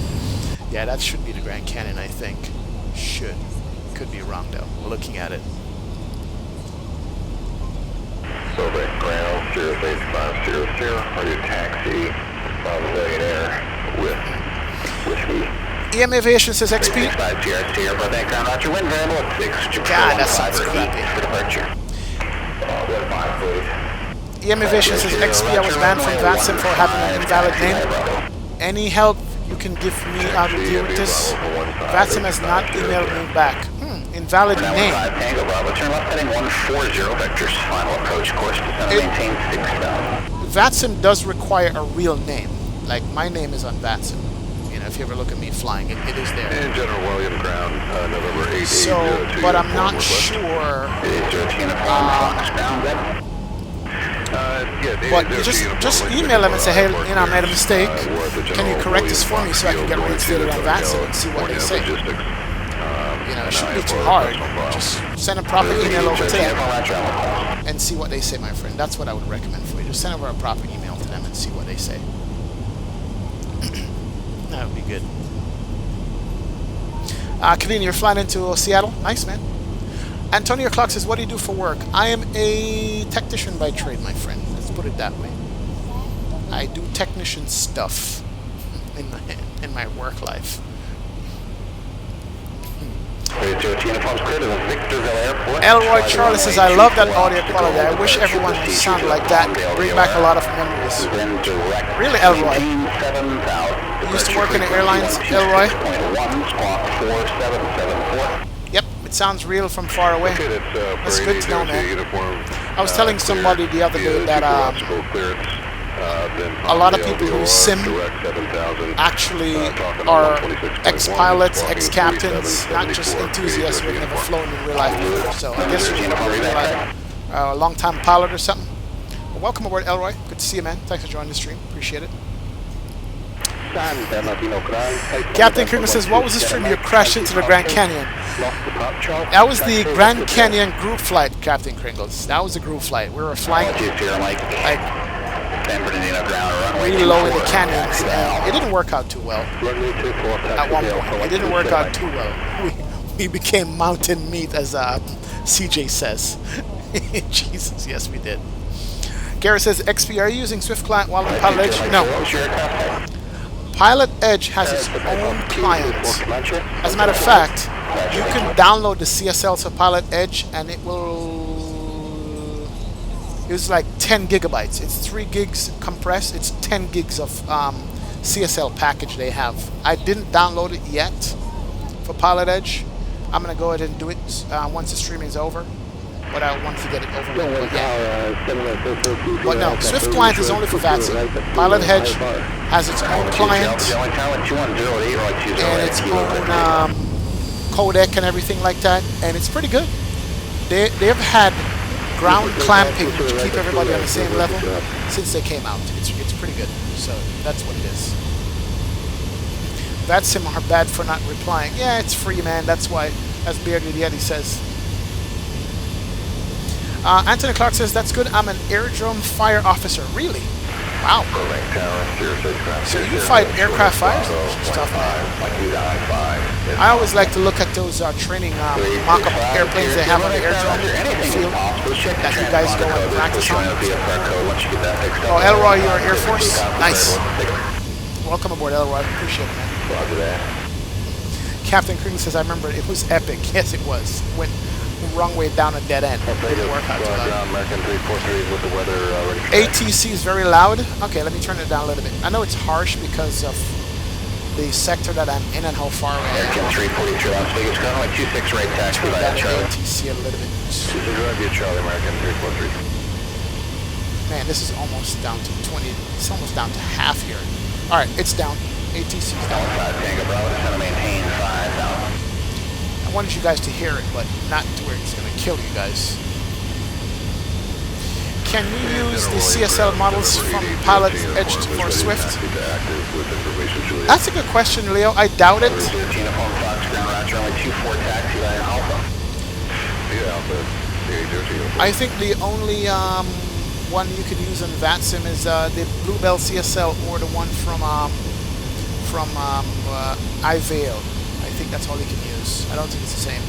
A: Yeah, that should be the Grand Canyon, I think. Should. Could be wrong, though. We're looking at it.
B: Silver ground 08500, are you taxi Millionaire with me?
A: EM Aviation says XP. God, that sounds creepy. EM Aviation says XP, I was banned from VATSIM for having an invalid name. Any help you can give me how to deal with this? VATSIM has not emailed me back. Invalid name. VATSIM does require a real name. Like, my name is on VATSIM. You know, if you ever look at me flying, it is there.
B: And General William Brown, November 8th.
A: So, but I'm not sure. But you just email them and say, hey, you know, I made a mistake. Can you correct this for me so I can get reinstated on VATSIM and see what they say? You know, it shouldn't be too hard. Just send a proper email over to them and see what they say, my friend. That's what I would recommend for you. Just send over a proper email to them and see what they say. That would be good. Canadian, you're flying into Seattle. Nice, man. Antonio Clark says, what do you do for work? I am a technician by trade, my friend. Let's put it that way. I do technician stuff in my work life. Elroy Charlie says, I love that audio quality. I wish everyone sounded like that. Bring back a lot of memories. Really, Elroy? You used to work in the airlines, Elroy? Yep, it sounds real from far away. That's good to know, man. I was telling somebody the other day that a lot of people who sim actually are ex-pilots, ex-captains, not just enthusiasts who have never flown in real life before. So I guess you're a long-time pilot or something. Well, welcome aboard, Elroy. Good to see you, man. Thanks for joining the stream. Appreciate it. Captain Kringle says, what was the stream you crashed into the Grand Canyon? That was the Grand Canyon group flight, Captain Kringles. That was a group flight. We were flying like really low in the canyons, and it didn't work out too well. At one point, it didn't work out too well. We became mountain meat, as CJ says. Jesus, yes, we did. Garrett says, XP, are you using Swift client while on Pilotedge? No. Pilotedge has its own client. As a matter of fact, you can download the CSLs of Pilotedge, and it will... It's like 10 gigabytes. It's 3 gigs compressed. It's 10 gigs of CSL package they have. I didn't download it yet for Pilotedge. I'm going to go ahead and do it once the streaming is over. But I want to get it over with. But no, Swift client is only for VRAM. Pilotedge has its own client and its own codec and everything like that, and it's pretty good. They've had ground clamping to keep everybody on the same level since they came out. It's pretty good. So that's what it is. VRAM are bad for not replying. Yeah, it's free, man. That's why, as Bearded Yeti says. Anthony Clark says, that's good. I'm an airdrome fire officer. Really? Wow. So you fight aircraft fires and stuff, man. I always like to look at those training mock-up airplanes they have on the airdrome field that you guys go and practice on. Oh, Elroy, you're Air Force? Nice. Welcome aboard, Elroy. Appreciate it, man. Captain Kring says, I remember it was epic. Yes, it was. Went the wrong way down a dead end. Didn't work out too loud. ATC is very loud. Okay, let me turn it down a little bit. I know it's harsh because of the sector that I'm in and how far away I am.
B: American 342 Las Vegas, ground like 26 right taxi by that Charlie.
A: ATC a little bit.
B: Charlie, American 343.
A: Man, this is almost down to 20. It's almost down to half here. All right, it's down. ATC is down.
B: Tango Bravo, just going to maintain 5,000.
A: I wanted you guys to hear it, but not to where it's going to kill you guys. Can you use the CSL models from Pilotedge for Swift? That's a good question, Leo. I doubt it. I think the only one you can use on VATSIM is the Bluebell CSL or the one from iVail. I think that's all you can use. I don't think it's the same.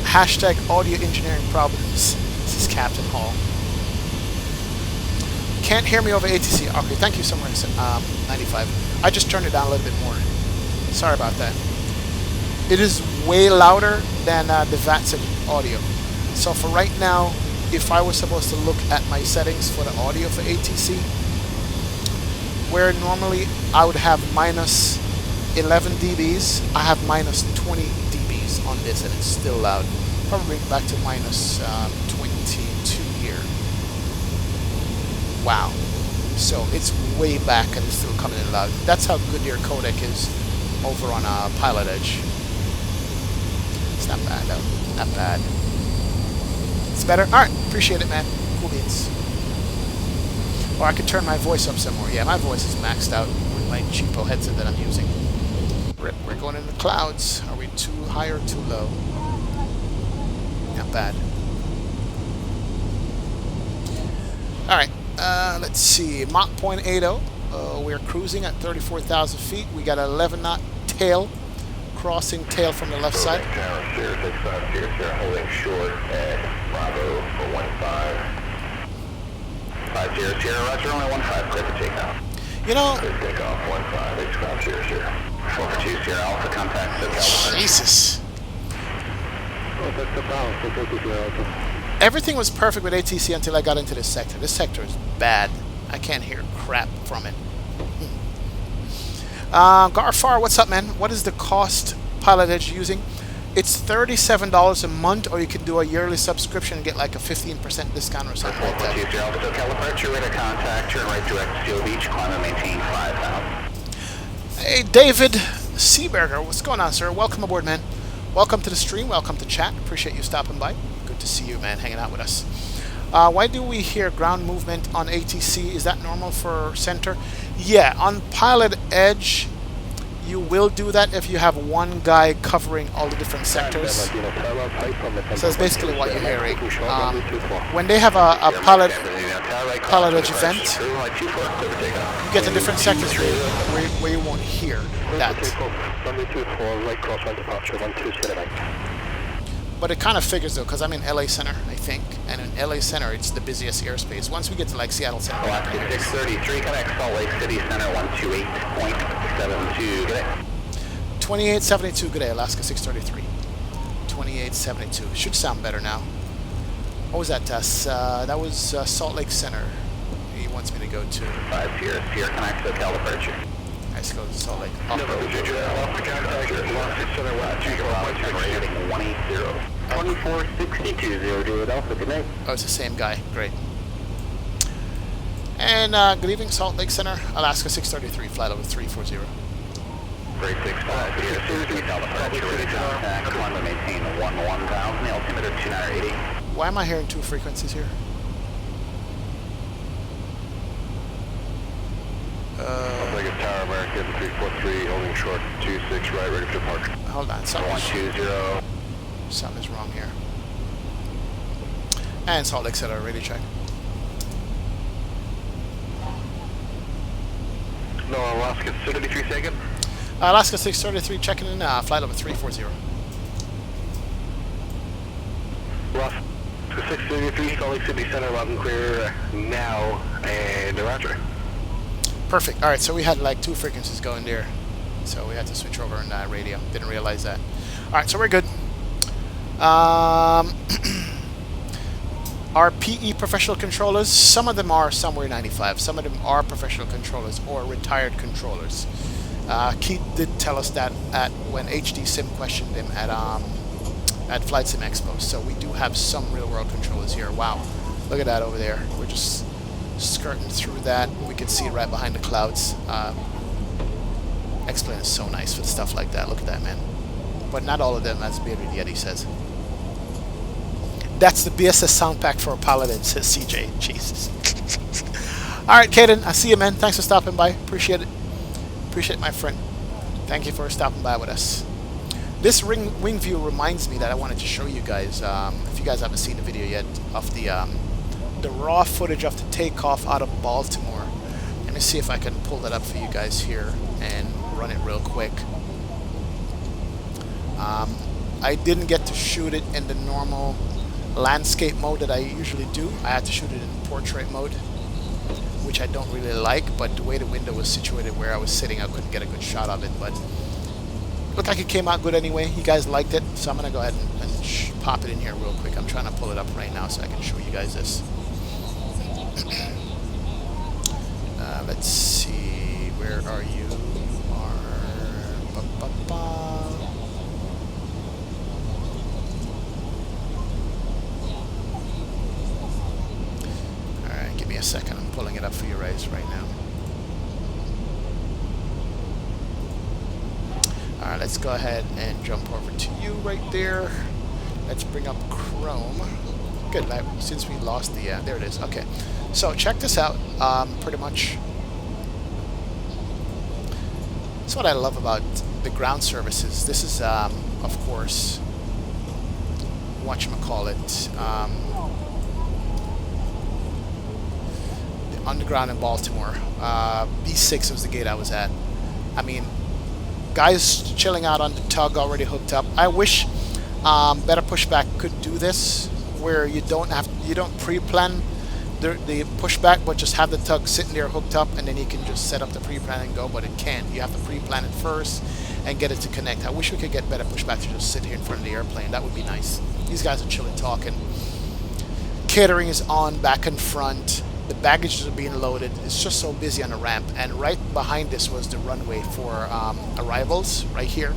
A: Hashtag audio engineering problems. This is Captain Hall. Can't hear me over ATC. Okay, thank you so much, 95. I just turned it down a little bit more. Sorry about that. It is way louder than the VATSIM audio. So for right now, if I was supposed to look at my settings for the audio for ATC, where normally I would have minus 11 dBs, I have minus 20 dBs on this, and it's still loud. Probably back to minus 22 here. Wow. So it's way back and it's still coming in loud. That's how good your codec is over on Pilotedge. It's not bad though. Not bad. It's better? Alright, appreciate it, man. Cool beans. Or I could turn my voice up some more. Yeah, my voice is maxed out with my cheapo headset that I'm using. We're going in the clouds. Are we too high or too low? Not bad. Alright, let's see. Mach 0.80. We're cruising at 34,000 feet. We got an 11 knot tail. Crossing tail from the left side. Holding short at Bravo for 15. 50 Sierra, Roger, only 15, clear for takeoff. You know, takeoff 15, X-Ground Sierra, Sierra. 42 Sierra Alpha, contact SoCal. Jesus. Everything was perfect with ATC until I got into this sector. This sector is bad. I can't hear crap from it. Garfar, what's up, man? What is the cost Pilotedge using? It's $37 a month, or you can do a yearly subscription and get like a 15% discount or something like that. Hey, David Seaberger, what's going on, sir? Welcome aboard, man. Welcome to the stream. Welcome to chat. Appreciate you stopping by. Good to see you, man, hanging out with us. Why do we hear ground movement on ATC? Is that normal for center? Yeah, on Pilotedge, you will do that if you have one guy covering all the different sectors. So that's basically what you're hearing. When they have a Pilotedge event, you get the different sectors where you won't hear that. But it kind of figures though, because I'm in LA Center, I think, and in LA Center it's the busiest airspace. Once we get to like Seattle Center,
C: Alaska 633, connect Salt Lake City Center 128.72. Good day.
A: 2872. Good day, Alaska 633. 2872. Should sound better now. What was that, Tess? That was Salt Lake Center. He wants me to go to.
C: 5 Sierra connect to Cal departure.
A: Let's go to Salt Lake.
B: No, Alaska contact Center
C: 180. 2462 Alpha, good night.
A: Oh, it's the same guy. Great. And good evening, Salt Lake Center, Alaska 633, flight level 340.
C: 365, Sierra 63, Cal departure, ready to contact, climb to maintain 1000, altimeter 2980.
A: Why am I hearing two frequencies here?
B: Looks like a Tower American 343, holding short 26 right, ready for departure.
A: Hold on,
C: 120.
A: something is wrong here. And Salt Lake Center, radio check.
B: No, Alaska 73 second.
A: Alaska 633, checking in, flight level 340.
B: Alaska 633, Salt Lake City Center, loud and clear now, and roger.
A: Perfect. Alright, so we had like two frequencies going there. So we had to switch over on radio. Didn't realize that. Alright, so we're good. Our PE professional controllers, some of them are somewhere 95. Some of them are professional controllers or retired controllers. Keith did tell us that when HD Sim questioned him at Flight Sim Expo. So we do have some real world controllers here. Wow. Look at that over there. We're just skirting through that. We can see it right behind the clouds. X-Plane is so nice for stuff like that. Look at that, man. But not all of them, as Bearded Yeti says. That's the BSS sound pack for a Paladin, says CJ. Jesus. Alright, Kaden, I see you, man. Thanks for stopping by. Appreciate it. Appreciate it, my friend. Thank you for stopping by with us. This wing view reminds me that I wanted to show you guys, if you guys haven't seen the video yet, of the raw footage of the takeoff out of Baltimore. Let me see if I can pull that up for you guys here and run it real quick. I didn't get to shoot it in the normal landscape mode that I usually do. I had to shoot it in portrait mode, which I don't really like, but the way the window was situated where I was sitting, I couldn't get a good shot of it, but it looked like it came out good anyway. You guys liked it, so I'm going to go ahead and pop it in here real quick. I'm trying to pull it up right now so I can show you guys this. Let's see, where are you? Alright, give me a second. I'm pulling it up for you guys right now. Alright, let's go ahead and jump over to you right there. Let's bring up Chrome. Good, since we lost the, there it is, okay. So check this out, pretty much. That's what I love about the ground services. This is, of course, whatchamacallit, the underground in Baltimore. B6 was the gate I was at. I mean, guys chilling out on the tug already hooked up. I wish Better Pushback could do this, where you don't pre-plan the pushback, but just have the tug sitting there hooked up, and then you can just set up the pre-plan and go. But it can't. You have to pre-plan it first and get it to connect. I wish we could get Better Pushback to just sit here in front of the airplane. That would be nice. These guys are chilling, talking. Catering is on back and front. The baggages are being loaded. It's just so busy on the ramp. And right behind this was the runway for arrivals, right here.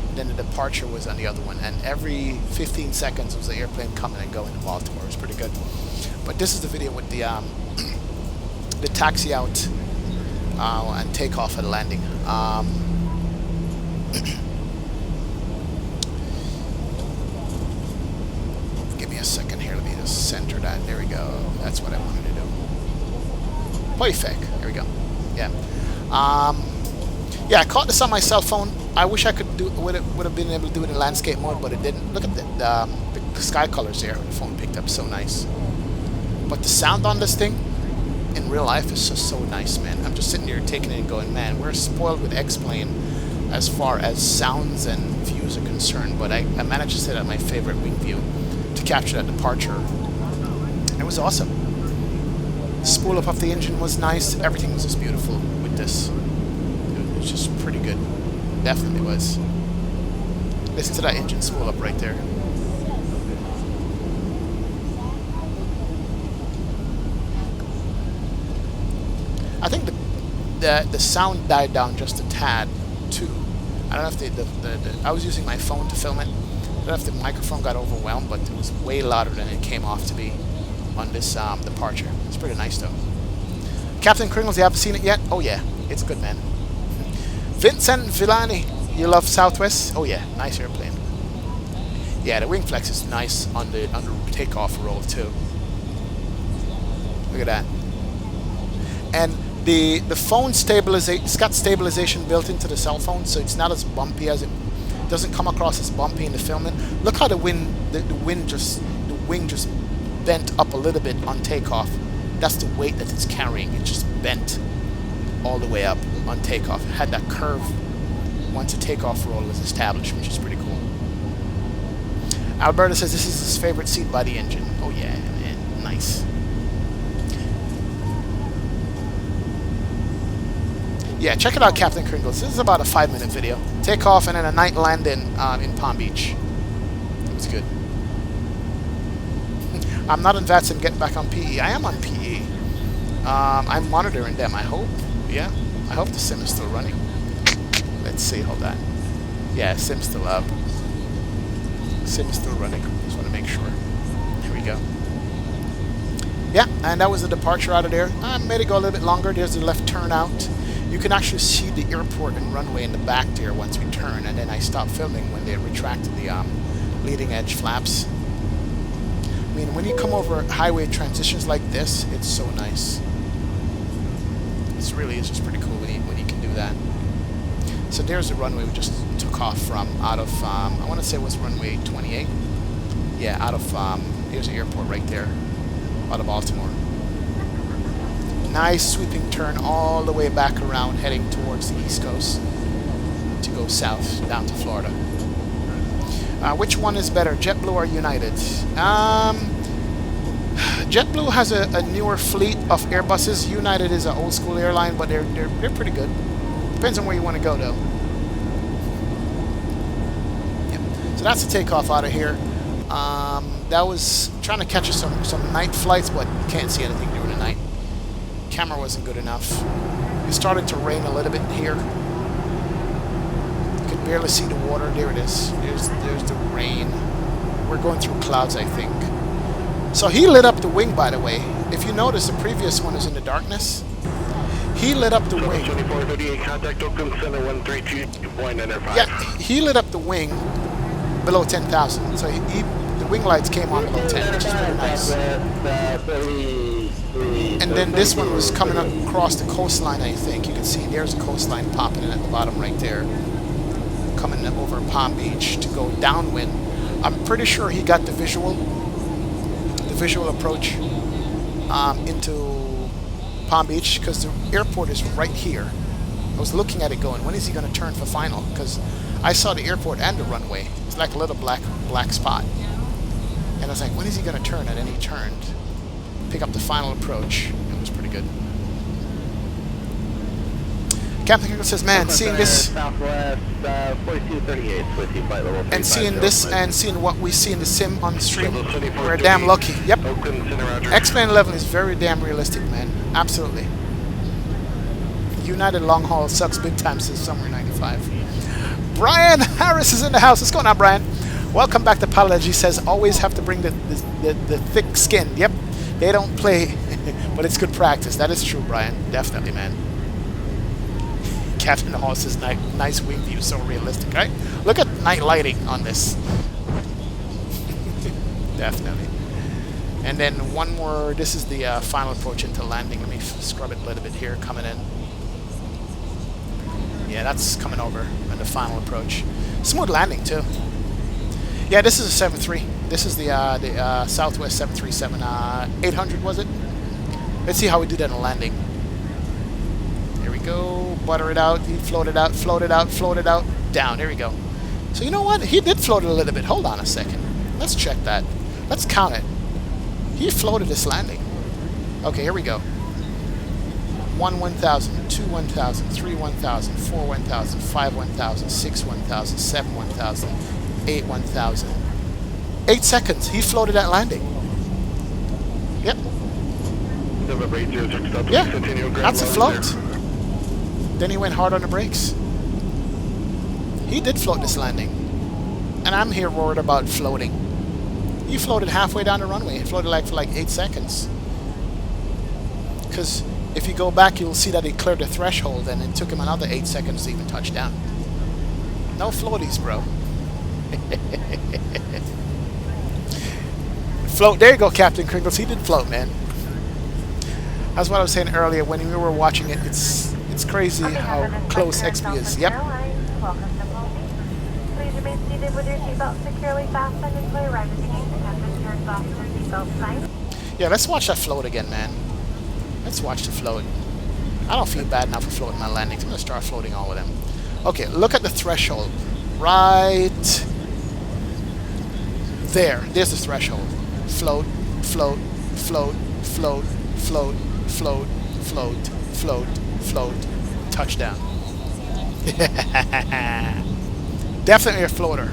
A: And then the departure was on the other one. And every 15 seconds was the airplane coming and going to Baltimore. It was pretty good. But this is the video with the taxi out and takeoff and landing. Give me a second here. Let me just center that. There we go. That's what I wanted to do. Perfect. There we go. Yeah. Yeah, I caught this on my cell phone. I wish I could do would have been able to do it in landscape mode, but it didn't. Look at the sky colors there. The phone picked up so nice. But the sound on this thing in real life is just so nice, man. I'm just sitting here taking it and going, man, we're spoiled with X-Plane as far as sounds and views are concerned, but I managed to set up my favorite wing view to capture that departure. It was awesome. The spool up of the engine was nice. Everything was just beautiful with this. It was just pretty good. Definitely was. Listen to that engine spool up right there. I think the sound died down just a tad too. I don't know if I was using my phone to film it. I don't know if the microphone got overwhelmed, but it was way louder than it came off to be on this departure. It's pretty nice though. Captain Kringles, you haven't seen it yet? Oh yeah, it's good, man. Vincent Villani, you love Southwest? Oh yeah, nice airplane. Yeah, the wing flex is nice on the takeoff roll too. Look at that. And the phone stabilization, it's got stabilization built into the cell phone, so it's not as bumpy as it doesn't come across as bumpy in the filming. Look how the wing just bent up a little bit on takeoff. That's the weight that it's carrying. It just bent all the way up on takeoff. It had that curve once a takeoff roll is established, which is pretty cool. Alberta says this is his favorite seat by the engine. Oh yeah, man, nice. Yeah, check it out, Captain Kringles. This is about a 5-minute video. Takeoff and then a night landing in Palm Beach. It was good. I'm not in VATS and getting back on PE. I am on PE. I'm monitoring them, I hope. Yeah, I hope the sim is still running. Let's see, hold on. Yeah, sim's still up. Sim is still running. Just want to make sure. Here we go. Yeah, and that was the departure out of there. I made it go a little bit longer. There's the left turnout. You can actually see the airport and runway in the back there once we turn, and then I stopped filming when they retracted the leading edge flaps. I mean, when you come over highway transitions like this, it's so nice. It really is just pretty cool when you can do that. So there's the runway we just took off from, out of, I want to say it was runway 28. Yeah, out of, here's the airport right there, out of Baltimore. Nice sweeping turn all the way back around, heading towards the East Coast to go south down to Florida. Which one is better, JetBlue or United? JetBlue has a newer fleet of Airbuses. United is an old school airline, but they're pretty good. Depends on where you want to go, though. Yep. So that's the takeoff out of here. That was trying to catch some night flights, but can't see anything during the night. Camera wasn't good enough. It started to rain a little bit here. You could barely see the water. There it is. There's the rain. We're going through clouds, I think. So he lit up the wing, by the way. If you notice, the previous one is in the darkness. He lit up the wing. Yeah, he lit up the wing below 10,000. So the wing lights came on below 10, which is very nice. And then this one was coming up across the coastline, I think. You can see there's a coastline popping in at the bottom right there. Coming over Palm Beach to go downwind. I'm pretty sure he got the visual approach into Palm Beach, because the airport is right here. I was looking at it going, when is he going to turn for final? Because I saw the airport and the runway. It's like a little black spot. And I was like, when is he going to turn? And then he turned. Pick up the final approach. It was pretty good. Captain Kingle says, man, seeing this
C: Southwest 4238 with you, flight level
A: and seeing this and seeing what we see in the sim on the stream, we're damn lucky. Yep. X-Plane 11 is very damn realistic, man. Absolutely. United long haul sucks big time since summer 95. Brian Harris is in the house. What's going on, Brian? Welcome back to Pilotedge. He says, always have to bring the thick skin. Yep. They don't play, but it's good practice. That is true, Brian. Definitely, man. Captain Hall says, nice wing view, so realistic, right? Look at night lighting on this. Definitely. And then one more. This is the final approach into landing. Let me scrub it a little bit here, coming in. Yeah, that's coming over on the final approach. Smooth landing too. Yeah, this is a 7.3. This is the Southwest 737 800, was it? Let's see how we do that on landing. Here we go. Butter it out. He floated out, floated out, floated out. Down. There we go. So you know what? He did float it a little bit. Hold on a second. Let's check that. Let's count it. He floated this landing. Okay, here we go. 1 1,000, 2 1,000, 3 1,000, 4 1,000, 5 1,000, 6 1,000, 7 1,000, 8 1,000. 8 seconds. He floated that landing. Yep. Yeah, that's a float. Then he went hard on the brakes. He did float this landing. And I'm here worried about floating. He floated halfway down the runway. He floated for like 8 seconds. Because if you go back, you'll see that he cleared the threshold and it took him another 8 seconds to even touch down. No floaties, bro. Float. There you go, Captain Kringles. He did float, man. That's what I was saying earlier when we were watching it. It's crazy how close XP is. Yep.
K: Please remain seated with your seatbelt securely fastened until you arrive at the gate. Attend your exhaust or seatbelt sign.
A: Yeah, let's watch that float again, man. Let's watch the float. I don't feel bad now for floating my landings. I'm going to start floating all of them. Okay, look at the threshold. Right there. There's the threshold. Float, float, float, float, float, float, float, float, float, touchdown. Definitely a floater.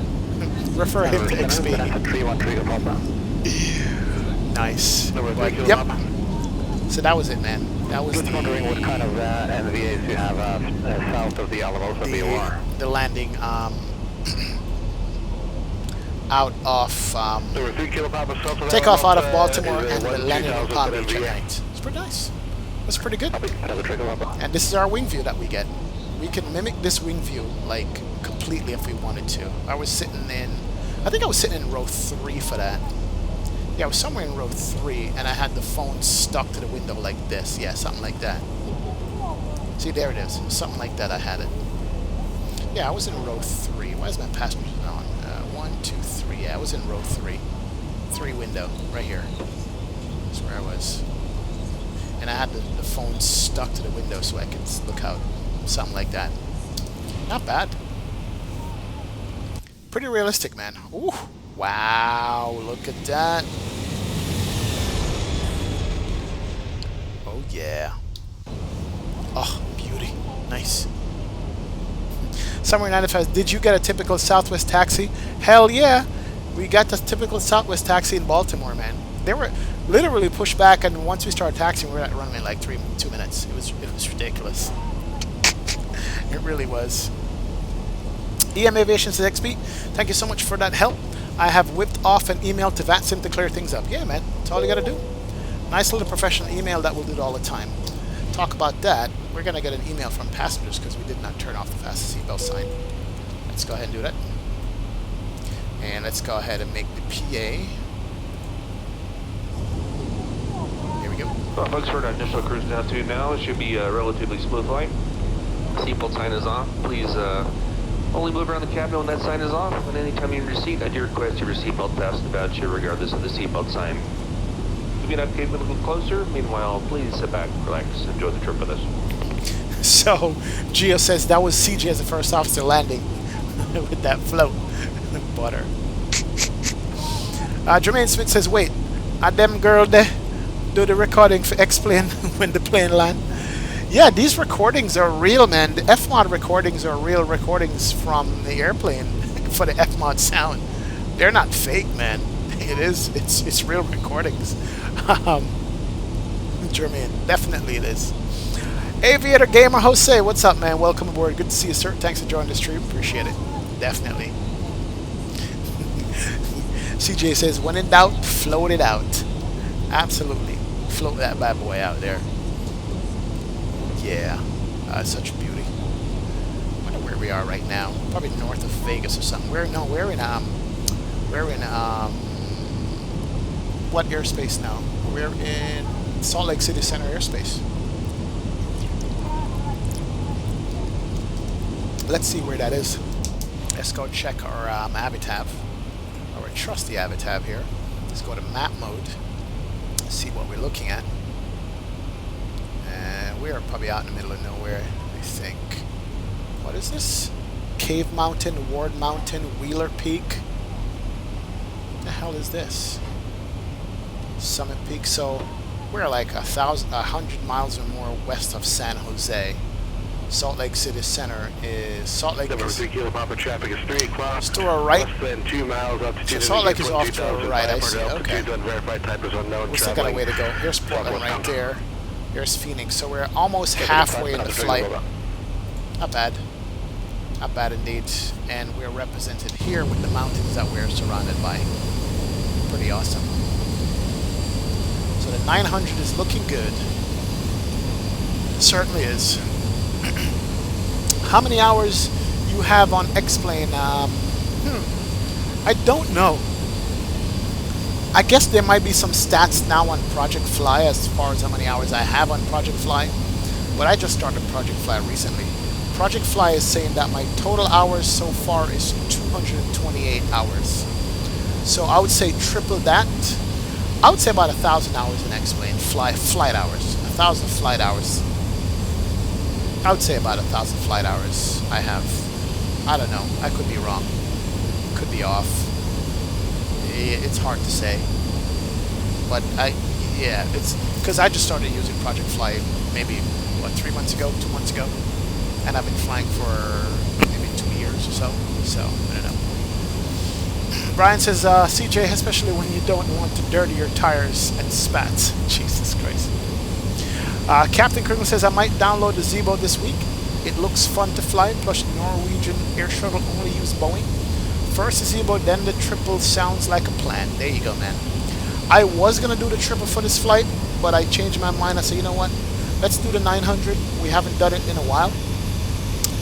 A: Refer him to XP. Nice. But, yep. So that was it, man. That was
C: Just wondering what kind of NVAs you have south of the Alamos and BOR.
A: The landing out of takeoff out of Baltimore and the landing in Palm Beach at night. It's pretty nice. It's pretty good. And this is our wing view that we get. We can mimic this wing view like completely if we wanted to. I think I was sitting in row 3 for that. Yeah, I was somewhere in row 3 and I had the phone stuck to the window like this. Yeah, something like that. See, there it is. Something like that I had it. Yeah, I was in row 3. Why is my passenger on? 1, 2, 3. Yeah, I was in row 3. 3 window, right here. That's where I was. And I had the phone stuck to the window so I could look out. Something like that. Not bad. Pretty realistic, man. Ooh, wow, look at that. Oh, yeah. Oh, beauty. Nice. Summer 95, did you get a typical Southwest taxi? Hell yeah. We got the typical Southwest taxi in Baltimore, man. They were literally pushed back, and once we started taxiing, we were at runway in like 2 minutes. It was ridiculous. It really was. EM Aviation says, XP, thank you so much for that help. I have whipped off an email to VATSIM to clear things up. Yeah, man. That's all you got to do. Nice little professional email that will do it all the time. Talk about that. We're going to get an email from passengers because we did not turn off the fast seatbelt sign. Let's go ahead and do that. And let's go ahead and make the PA. Here we go.
L: Well, folks, for our initial cruise altitude now, it should be a relatively smooth flight. Seatbelt sign is off. Please only move around the cabin when that sign is off. And anytime you're in your seat, I do request your seatbelt fastened about you regardless of the seatbelt sign. If you're not getting a little closer, meanwhile, please sit back, relax, enjoy the trip with us.
A: So, Gio says that was CJ as the first officer landing with that float. Butter. Jermaine Smith says, wait, are them girl there do the recording for X-Plane when the plane land? Yeah, these recordings are real, man. The F-Mod recordings are real recordings from the airplane for the F-Mod sound. They're not fake, man. It's real recordings. Jermaine, definitely it is. Aviator Gamer Jose, what's up, man? Welcome aboard. Good to see you, sir. Thanks for joining the stream. Appreciate it. Definitely. CJ says, when in doubt, float it out. Absolutely. Float that bad boy out there. Yeah. Such beauty. I wonder where we are right now. Probably north of Vegas or something. We're in what airspace now? We're in Salt Lake City Center airspace. Let's see where that is. Let's go check our Avitab, our trusty Avitab here. Let's go to map mode, see what we're looking at. And we're probably out in the middle of nowhere, I think. What is this? Cave Mountain, Ward Mountain, Wheeler Peak. What the hell is this? Summit Peak. So we're like 100 miles or more west of San Jose. Salt Lake City Center is Salt Lake.
B: Number 3 Kilo Papa traffic is 3 o'clock.
A: To our right.
B: Less than 2 miles altitude.
A: So Salt Lake is off to our right. I see. Okay.
B: Unverified type is unknown.
A: We still got a way to go. Here's Portland right there. Here's Phoenix. So we're almost halfway in the flight. Not bad. Not bad indeed. And we're represented here with the mountains that we're surrounded by. Pretty awesome. So the 900 is looking good. Certainly is. How many hours you have on X-Plane? I don't know. I guess there might be some stats now on Project Fly as far as how many hours I have on Project Fly. But I just started Project Fly recently. Project Fly is saying that my total hours so far is 228 hours. So I would say triple that. I would say about 1,000 hours in X-Plane flight hours. 1,000 flight hours. I would say about 1,000 flight hours I have. I don't know. I could be wrong. Could be off. It's hard to say. But yeah, it's because I just started using Project Fly maybe, what, 3 months ago, 2 months ago? And I've been flying for maybe 2 years or so. So, I don't know. Brian says, CJ, especially when you don't want to dirty your tires and spats. Jesus Christ. Captain Kringle says, I might download the Zebo this week. It looks fun to fly, plus Norwegian Air Shuttle only use Boeing. First the Zebo, then the triple sounds like a plan. There you go, man. I was going to do the triple for this flight, but I changed my mind. I said, you know what? Let's do the 900. We haven't done it in a while.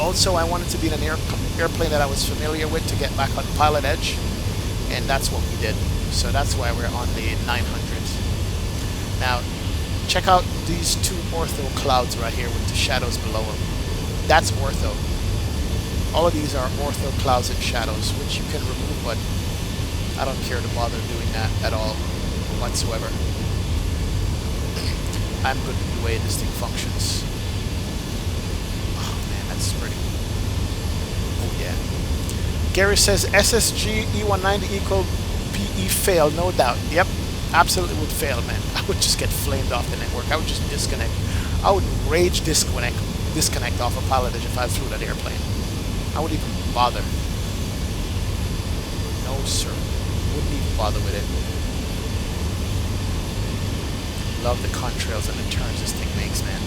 A: Also, I wanted to be in an airplane that I was familiar with to get back on Pilotedge, and that's what we did. So that's why we're on the 900. Now, check out these two ortho clouds right here with the shadows below them. That's ortho. All of these are ortho clouds and shadows, which you can remove, but I don't care to bother doing that at all whatsoever. I'm good with the way this thing functions. Oh man, that's pretty. Oh yeah. Gary says SSG E190 equal PE fail, no doubt. Yep. Absolutely would fail, man. I would just get flamed off the network. I would just disconnect. I would rage disconnect off a Pilotedge if I flew that airplane. I wouldn't even bother. No, sir. Wouldn't even bother with it. Love the contrails and the turns this thing makes, man.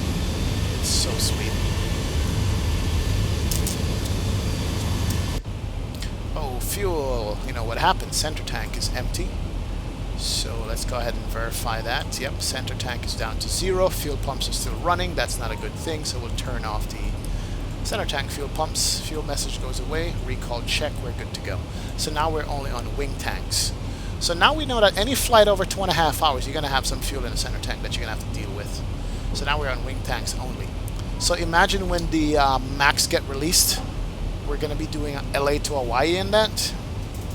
A: It's so sweet. Oh, fuel. You know what happened? Center tank is empty. So let's go ahead and verify that. Yep, center tank is down to 0. Fuel pumps are still running. That's not a good thing, so we'll turn off the center tank fuel pumps. Fuel message goes away. Recall check. We're good to go. So now we're only on wing tanks. So now we know that any flight over 2.5 hours, you're going to have some fuel in the center tank that you're going to have to deal with. So now we're on wing tanks only. So imagine when the MAX get released, we're going to be doing LA to Hawaii in that.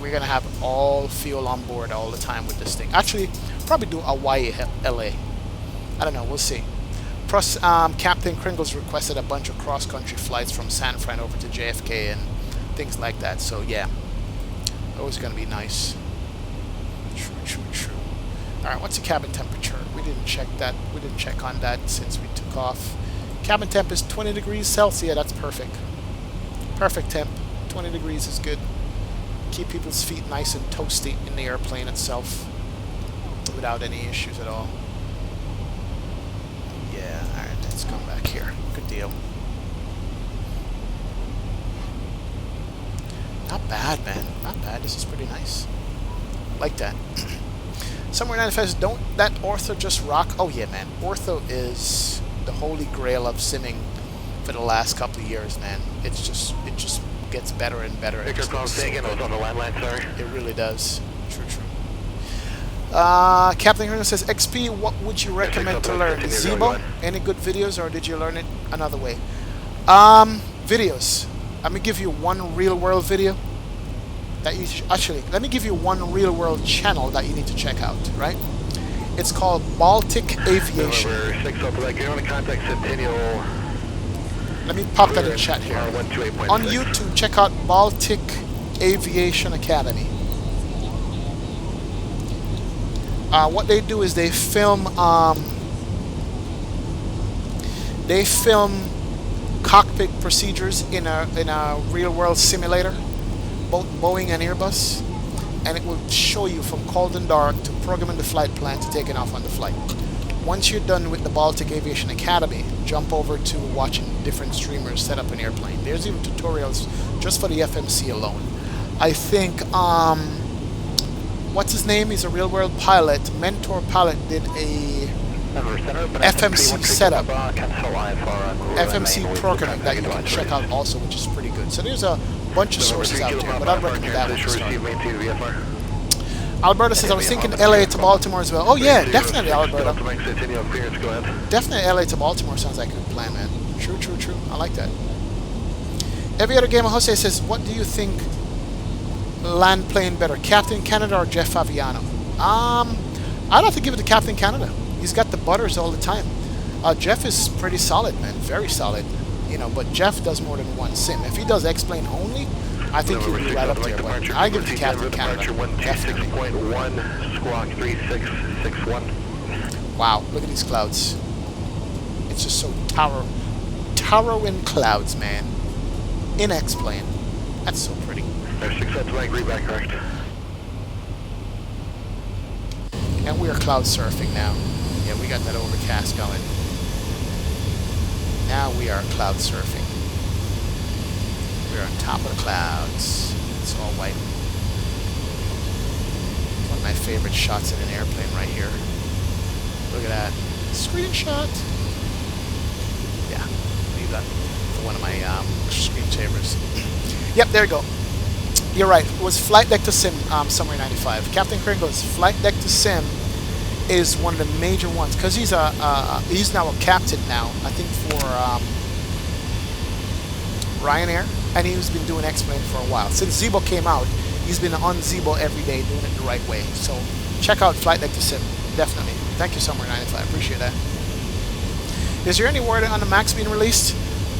A: We're going to have all fuel on board all the time with this thing. Actually, probably do Hawaii, LA. I don't know. We'll see. Plus, Captain Kringle's requested a bunch of cross-country flights from San Fran over to JFK and things like that. So, yeah. Those are going to be nice. True. Alright, what's the cabin temperature? We didn't check that. We didn't check on that since we took off. Cabin temp is 20 degrees Celsius. That's perfect. Perfect temp. 20 degrees is good. Keep people's feet nice and toasty in the airplane itself without any issues at all. Yeah, alright, let's come back here. Good deal. Not bad, man. Not bad. This is pretty nice. Like that. Somewhere 95 says, don't that ortho just rock? Oh yeah, man. Ortho is the holy grail of simming for the last couple of years, man. It just gets better and better. It just looks so good.
B: On the landline, sorry.
A: It really does. True. Captain Hernan says, XP, what would you recommend to learn? Zebo? Any good videos, or did you learn it another way? Videos. Let me give you one real-world video that you actually, let me give you one real-world channel that you need to check out, right? It's called Baltic Aviation. Let me pop that in chat here. On YouTube, check out Baltic Aviation Academy. What they do is they film cockpit procedures in a real-world simulator, both Boeing and Airbus, and it will show you from cold and dark to programming the flight plan to taking off on the flight. Once you're done with the Baltic Aviation Academy, jump over to watching different streamers set up an airplane. There's even tutorials just for the FMC alone. I think what's his name? He's a real-world pilot. Mentor Pilot did a FMC setup, FMC programming that you can check out also, which is pretty good. So there's a bunch of sources out there, but I'd recommend that one to start. Alberta says, I was thinking LA to Baltimore as well. Oh yeah, definitely Alberta. Definitely LA to Baltimore sounds like a good plan, man. True, true, true. I like that. Every other gamer, Jose says, what do you think land plane better, Captain Canada or Jeff Favignano? I'd have to give it to Captain Canada. He's got the butters all the time. Jeff is pretty solid, man. Very solid. You know, but Jeff does more than one sim. If he does X-Plane only, I think he'll be right up there. But I give it to Captain Canada. Definitely. Wow, look at these clouds. It's just so towering clouds, man. In X-Plane. That's so pretty. And we are cloud surfing now. Yeah, we got that overcast going. Now we are cloud surfing. We're on top of the clouds. It's all white. One of my favorite shots in an airplane right here. Look at that. Screenshot. Yeah, leave that for one of my screensavers. Yep, there you go. You're right. It was Flight Deck to Sim, Summer 95. Captain Kringle's Flight Deck to Sim is one of the major ones because he's now a captain now. I think for Ryanair, and he's been doing X-Plane for a while. Since Zebo came out, he's been on Zebo every day doing it the right way. So check out Flight Deck to Sim, definitely. Thank you, Summer 95. Appreciate that. Is there any word on the Max being released?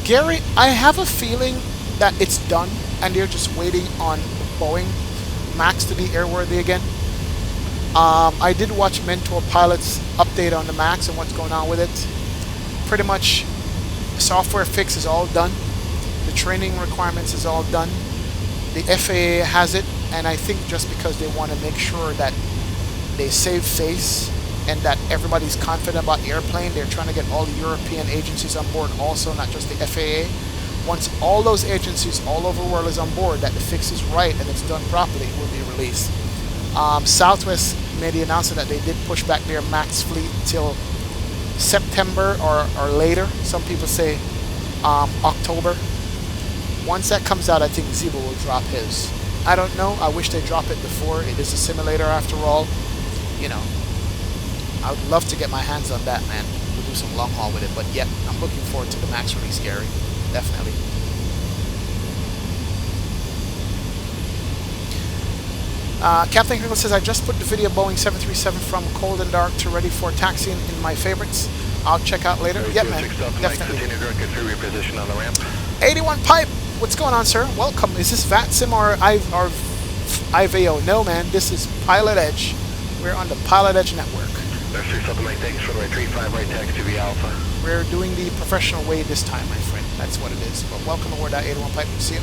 A: Gary, I have a feeling that it's done, and they're just waiting on Boeing Max to be airworthy again. I did watch Mentor Pilot's update on the Max and what's going on with it. Pretty much, the software fix is all done. The training requirements is all done. The FAA has it, and I think just because they want to make sure that they save face and that everybody's confident about the airplane, they're trying to get all the European agencies on board also, not just the FAA. Once all those agencies all over the world is on board that the fix is right and it's done properly, it will be released. Southwest made the announcement that they did push back their MAX fleet till September or later. Some people say October. Once that comes out, I think Zebo will drop his. I don't know. I wish they drop it before. It is a simulator after all. You know, I would love to get my hands on that, man. We'll do some long haul with it. But yeah, I'm looking forward to the MAX release, Gary. Definitely. Captain Kringle says, I just put the video Boeing 737 from cold and dark to ready for taxiing in my favorites. I'll check out later. Yeah, man. Definitely. 81 Pipe. What's going on, sir? Welcome. Is this VATSIM or IVO? No, man. This is Pilotedge. We're on the Pilotedge network. We're doing the professional way this time, my friend. That's what it is. But welcome aboard that 81 Pipe. See you.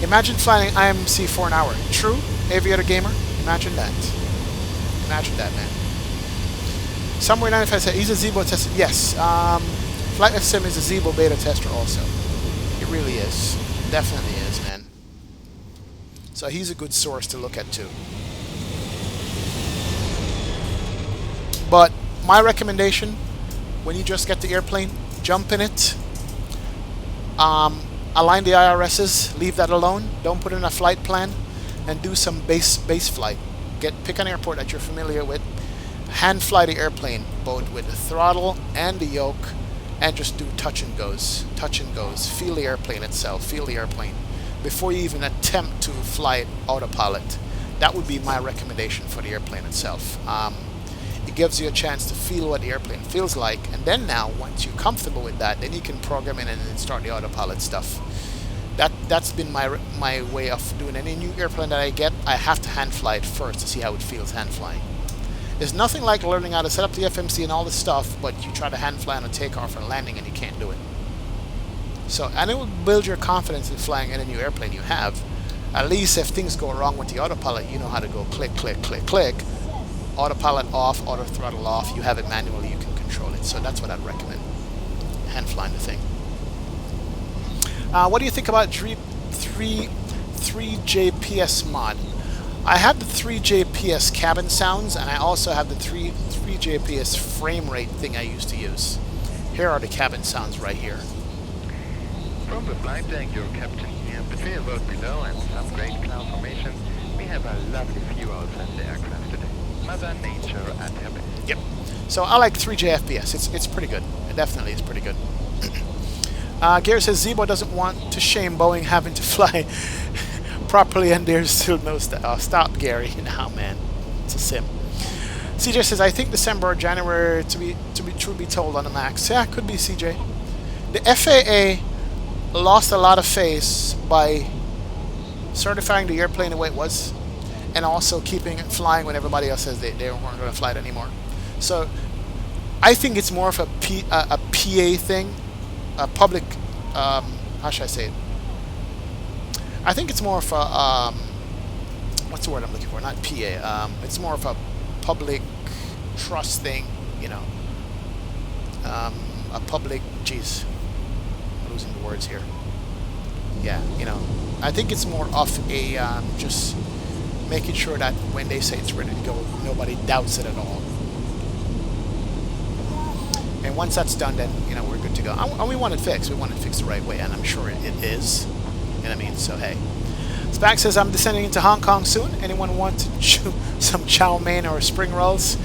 A: Imagine flying IMC for an hour. True, Aviator Gamer? Imagine that. Imagine that, man. Somewhere 95 said, he's a Zebo tester. Yes. Flight Sim is a Zebo beta tester also. It really is. Definitely is, man. So he's a good source to look at, too. But my recommendation, when you just get the airplane, jump in it. Align the IRSs, leave that alone. Don't put in a flight plan, and do some base flight. pick an airport that you're familiar with, hand fly the airplane both with the throttle and the yoke, and just do touch and goes, feel the airplane itself, feel the airplane before you even attempt to fly it autopilot. That would be my recommendation for the airplane itself. It gives you a chance to feel what the airplane feels like, and then now once you're comfortable with that, then you can program in and then start the autopilot stuff. That's been my way of doing any new airplane that I get. I have to hand fly it first to see how it feels hand flying. There's nothing like learning how to set up the FMC and all this stuff, but you try to hand fly on a takeoff and landing and you can't do it. So, and it will build your confidence in flying any new airplane you have. At least if things go wrong with the autopilot, you know how to go click, click, click, click. Autopilot off, auto throttle off. You have it manually, you can control it. So that's what I'd recommend. Hand flying the thing. What do you think about 3JPS mod? I have the 3JPS cabin sounds, and I also have the 3JPS frame rate thing I used to use. Here are the cabin sounds right here.
M: From the flight deck, your captain here. Between the road below and some great cloud formation, we have a lovely view outside the aircraft today. Mother Nature at her best.
A: Yep. So I like 3JFPS. It's pretty good. It definitely is pretty good. Gary says Zebo doesn't want to shame Boeing having to fly properly, and there's still no stop, Gary. Now, man, it's a sim. CJ says I think December or January to be truth be told on the max. Yeah, could be CJ. The FAA lost a lot of face by certifying the airplane the way it was, and also keeping it flying when everybody else says they weren't going to fly it anymore. So I think it's more of a PA thing, a public, how should I say it? I think it's more of a, what's the word I'm looking for? Not PA. It's more of a public trust thing, you know. A public, geez, I'm losing the words here. Yeah, you know, I think it's more of a, just making sure that when they say it's ready to go, nobody doubts it at all. And once that's done, then, you know, we're good to go. And we want it fixed. We want it fixed the right way, and I'm sure it is. You know what I mean? So, hey. Spag says, I'm descending into Hong Kong soon. Anyone want to chew some chow mein or spring rolls?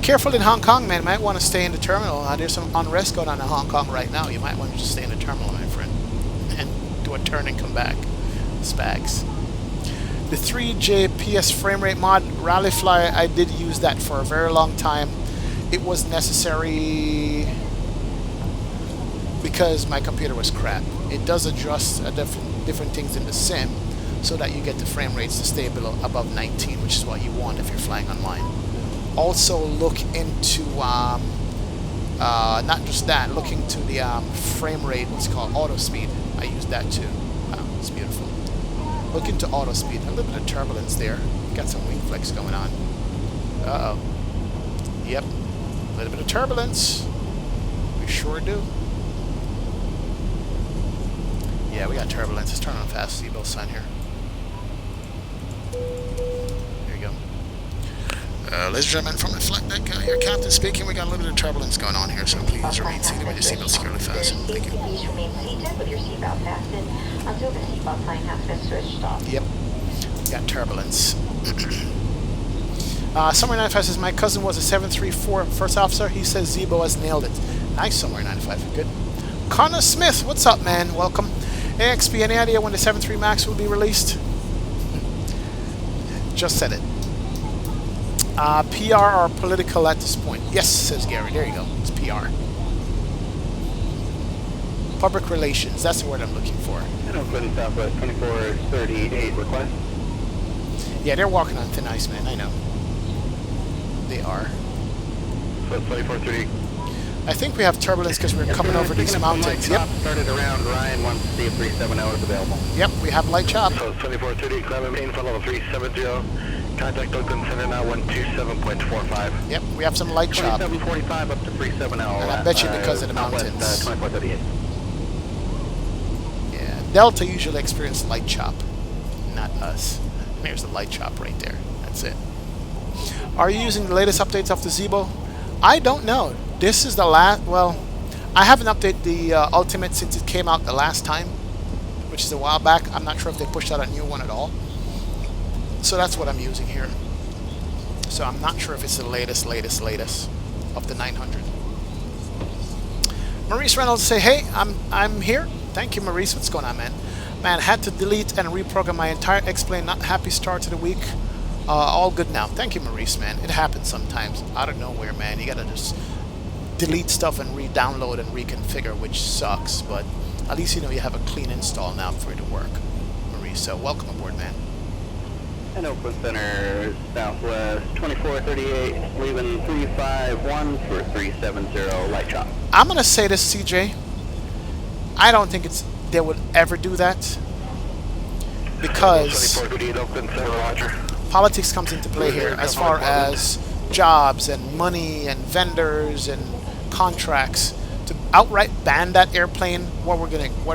A: Careful in Hong Kong, man. Might want to stay in the terminal. There's some unrest going on in Hong Kong right now. You might want to just stay in the terminal, my friend, and do a turn and come back. Spags. The 3JPS frame rate mod, Rally Fly, I did use that for a very long time. It was necessary because my computer was crap. It does adjust different things in the sim so that you get the frame rates to stay above 19, which is what you want if you're flying online. Also look into, not just that, look into the frame rate, what's called auto speed. I use that too. Wow, it's beautiful. Look into auto speed. A little bit of turbulence there. Got some wing flex going on. Uh-oh. Yep. A little bit of turbulence. We sure do. Yeah, we got turbulence. Let's turn on fast seatbelt sign here. There you go. Ladies and gentlemen, from the flight deck, your captain speaking. We got a little bit of turbulence going on here, so please remain seated with your seatbelt securely fastened. Thank you.
I: Please remain seated with your seatbelt fastened until the seatbelt sign has been switched off.
A: Yep. We got turbulence. Summer 95 says, my cousin was a 734 first officer. He says Zebo has nailed it. Nice, Summer 95. Good. Connor Smith, what's up, man? Welcome. AXP, any idea when the 73 Max will be released? Just said it. PR or political at this point? Yes, says Gary. There you go. It's PR. Public relations. That's the word I'm looking for.
B: Oakland Southwest 2438 request.
A: Yeah, they're walking on thin ice, man. I know. They are.
B: So 2430.
A: I think we have turbulence because we're coming over these mountains. Yep.
B: Started around Ryan, wants to see if 37 hours available.
A: Yep, we have light chop.
B: So 2430, climb and main for level 370. Contact Oakland Center now 127.45.
A: Yep, we have some light chop.
B: 2745 up to 37 hours.
A: And I bet you because of the mountains.
B: 2438.
A: Yeah, Delta usually experience light chop, not us. There's the light chop right there. That's it. Are you using the latest updates of the Zebo? I don't know. This is the last, well, I haven't updated the Ultimate since it came out the last time, which is a while back. I'm not sure if they pushed out a new one at all. So that's what I'm using here. So I'm not sure if it's the latest of the 900. Maurice Reynolds say, hey, I'm here. Thank you, Maurice. What's going on, man? Man, had to delete and reprogram my entire X-Plane. Not happy start to the week. All good now. Thank you, Maurice, man. It happens sometimes out of nowhere, man. You gotta just delete stuff and re-download and reconfigure, which sucks. But at least you know you have a clean install now for it to work, Maurice. So welcome aboard, man.
C: And Oakland Center, Southwest 2438, leaving 351 for 370 light chop.
A: I'm gonna say this, CJ. I don't think they would ever do that because politics comes into play here as far as jobs and money and vendors and contracts. To outright ban that airplane, what are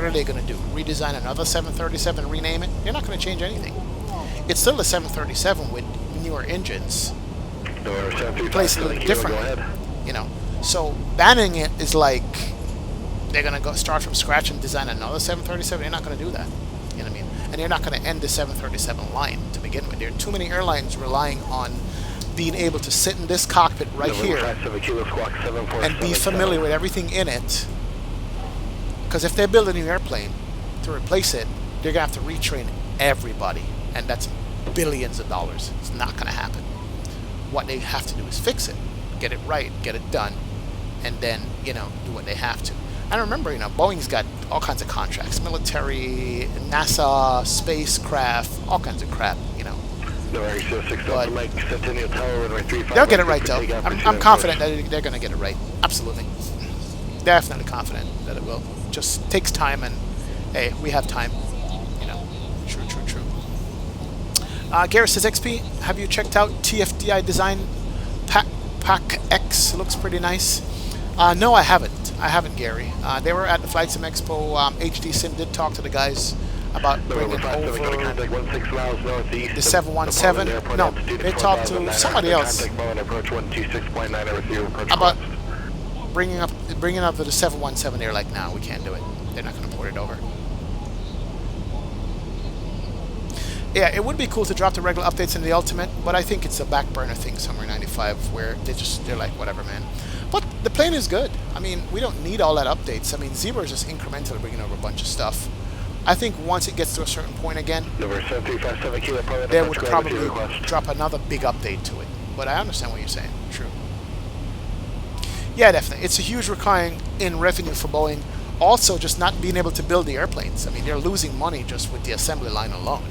A: they gonna do? Redesign another 737 and rename it? They're not gonna change anything. It's still a 737 with newer engines, placed a little differently, you know. So banning it is like they're gonna go start from scratch and design another 737. They're not gonna do that, you know what I mean? And they're not gonna end the 737 line to begin with. There are too many airlines relying on being able to sit in this cockpit right here and be familiar with everything in it. Because if they build a new airplane to replace it, they're gonna have to retrain everybody. And that's billions of dollars. It's not going to happen. What they have to do is fix it, get it right, get it done, and then, you know, do what they have to. And remember, you know, Boeing's got all kinds of contracts, military, NASA, spacecraft, all kinds of crap, you know. But they'll get it right, though. I'm confident that they're going to get it right. Absolutely. Definitely confident that it will. Just takes time, and hey, we have time. You know, true. Gareth says, XP, have you checked out TFDI Design Pack X? Looks pretty nice. No, I haven't, Gary. They were at the Flight Sim Expo. HD Sim did talk to the guys about bringing over the 717. No, they talked to somebody else about bringing up the 717. They're like, nah, we can't do it. They're not going to port it over. Yeah, it would be cool to drop the regular updates in the Ultimate, but I think it's a back burner thing somewhere 95 where they're like, whatever, man. But the plane is good. I mean, we don't need all that updates. I mean, Zebra is just incrementally bringing over a bunch of stuff. I think once it gets to a certain point again, they would probably drop another big update to it. But I understand what you're saying. True. Yeah, definitely. It's a huge recurring in revenue for Boeing. Also, just not being able to build the airplanes. I mean, they're losing money just with the assembly line alone.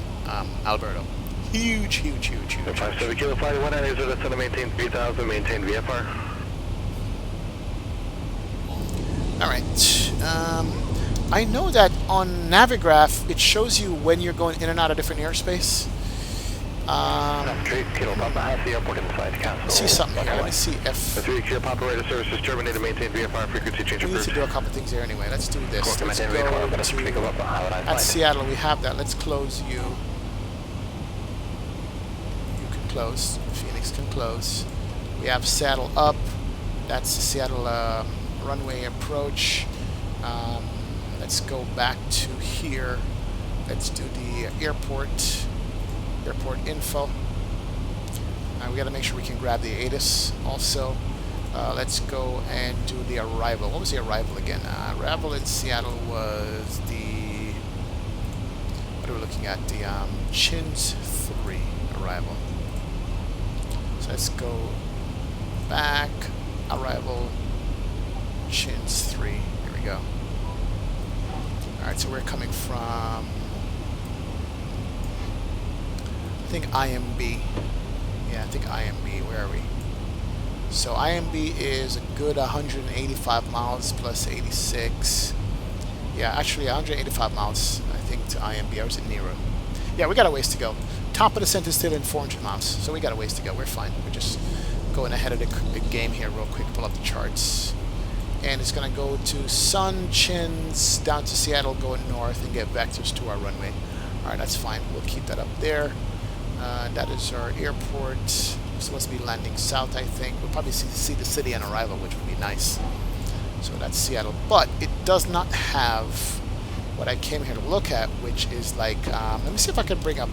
A: Alberto. Huge.
B: 57 Kilo Flight 190 to maintain 3000, maintain VFR.
A: Alright. I know that on Navigraph it shows you when you're going in and out of different airspace. See something here. Let me see if...
B: The 3 Kilo operator services terminated, maintain VFR frequency change.
A: We need to do a couple things here anyway. Let's do this. Let's go to... At Seattle we have that. Let's close you. Close. Phoenix can close. We have Saddle up. That's the Seattle runway approach. Let's go back to here. Let's do the airport info. We got to make sure we can grab the ATIS also. Let's go and do the arrival. What was the arrival again? Arrival in Seattle was the... What are we looking at? The Chins 3 arrival. So let's go back. Arrival Chins 3. Here we go. Alright, so we're coming from... I think IMB. Yeah, I think IMB. Where are we? So IMB is a good 185 miles plus 86. Yeah, actually 185 miles, I think, to IMB. I was in Nero. Yeah, we got a ways to go. Top of descent is still in 400 miles, so we got a ways to go. We're fine. We're just going ahead of the game here real quick. Pull up the charts. And it's going to go to Sun, Chins, down to Seattle, going north, and get vectors to our runway. Alright, that's fine. We'll keep that up there. That is our airport. We're supposed to be landing south, I think. We'll probably see the city on arrival, which would be nice. So that's Seattle. But it does not have what I came here to look at, which is like... let me see if I can bring up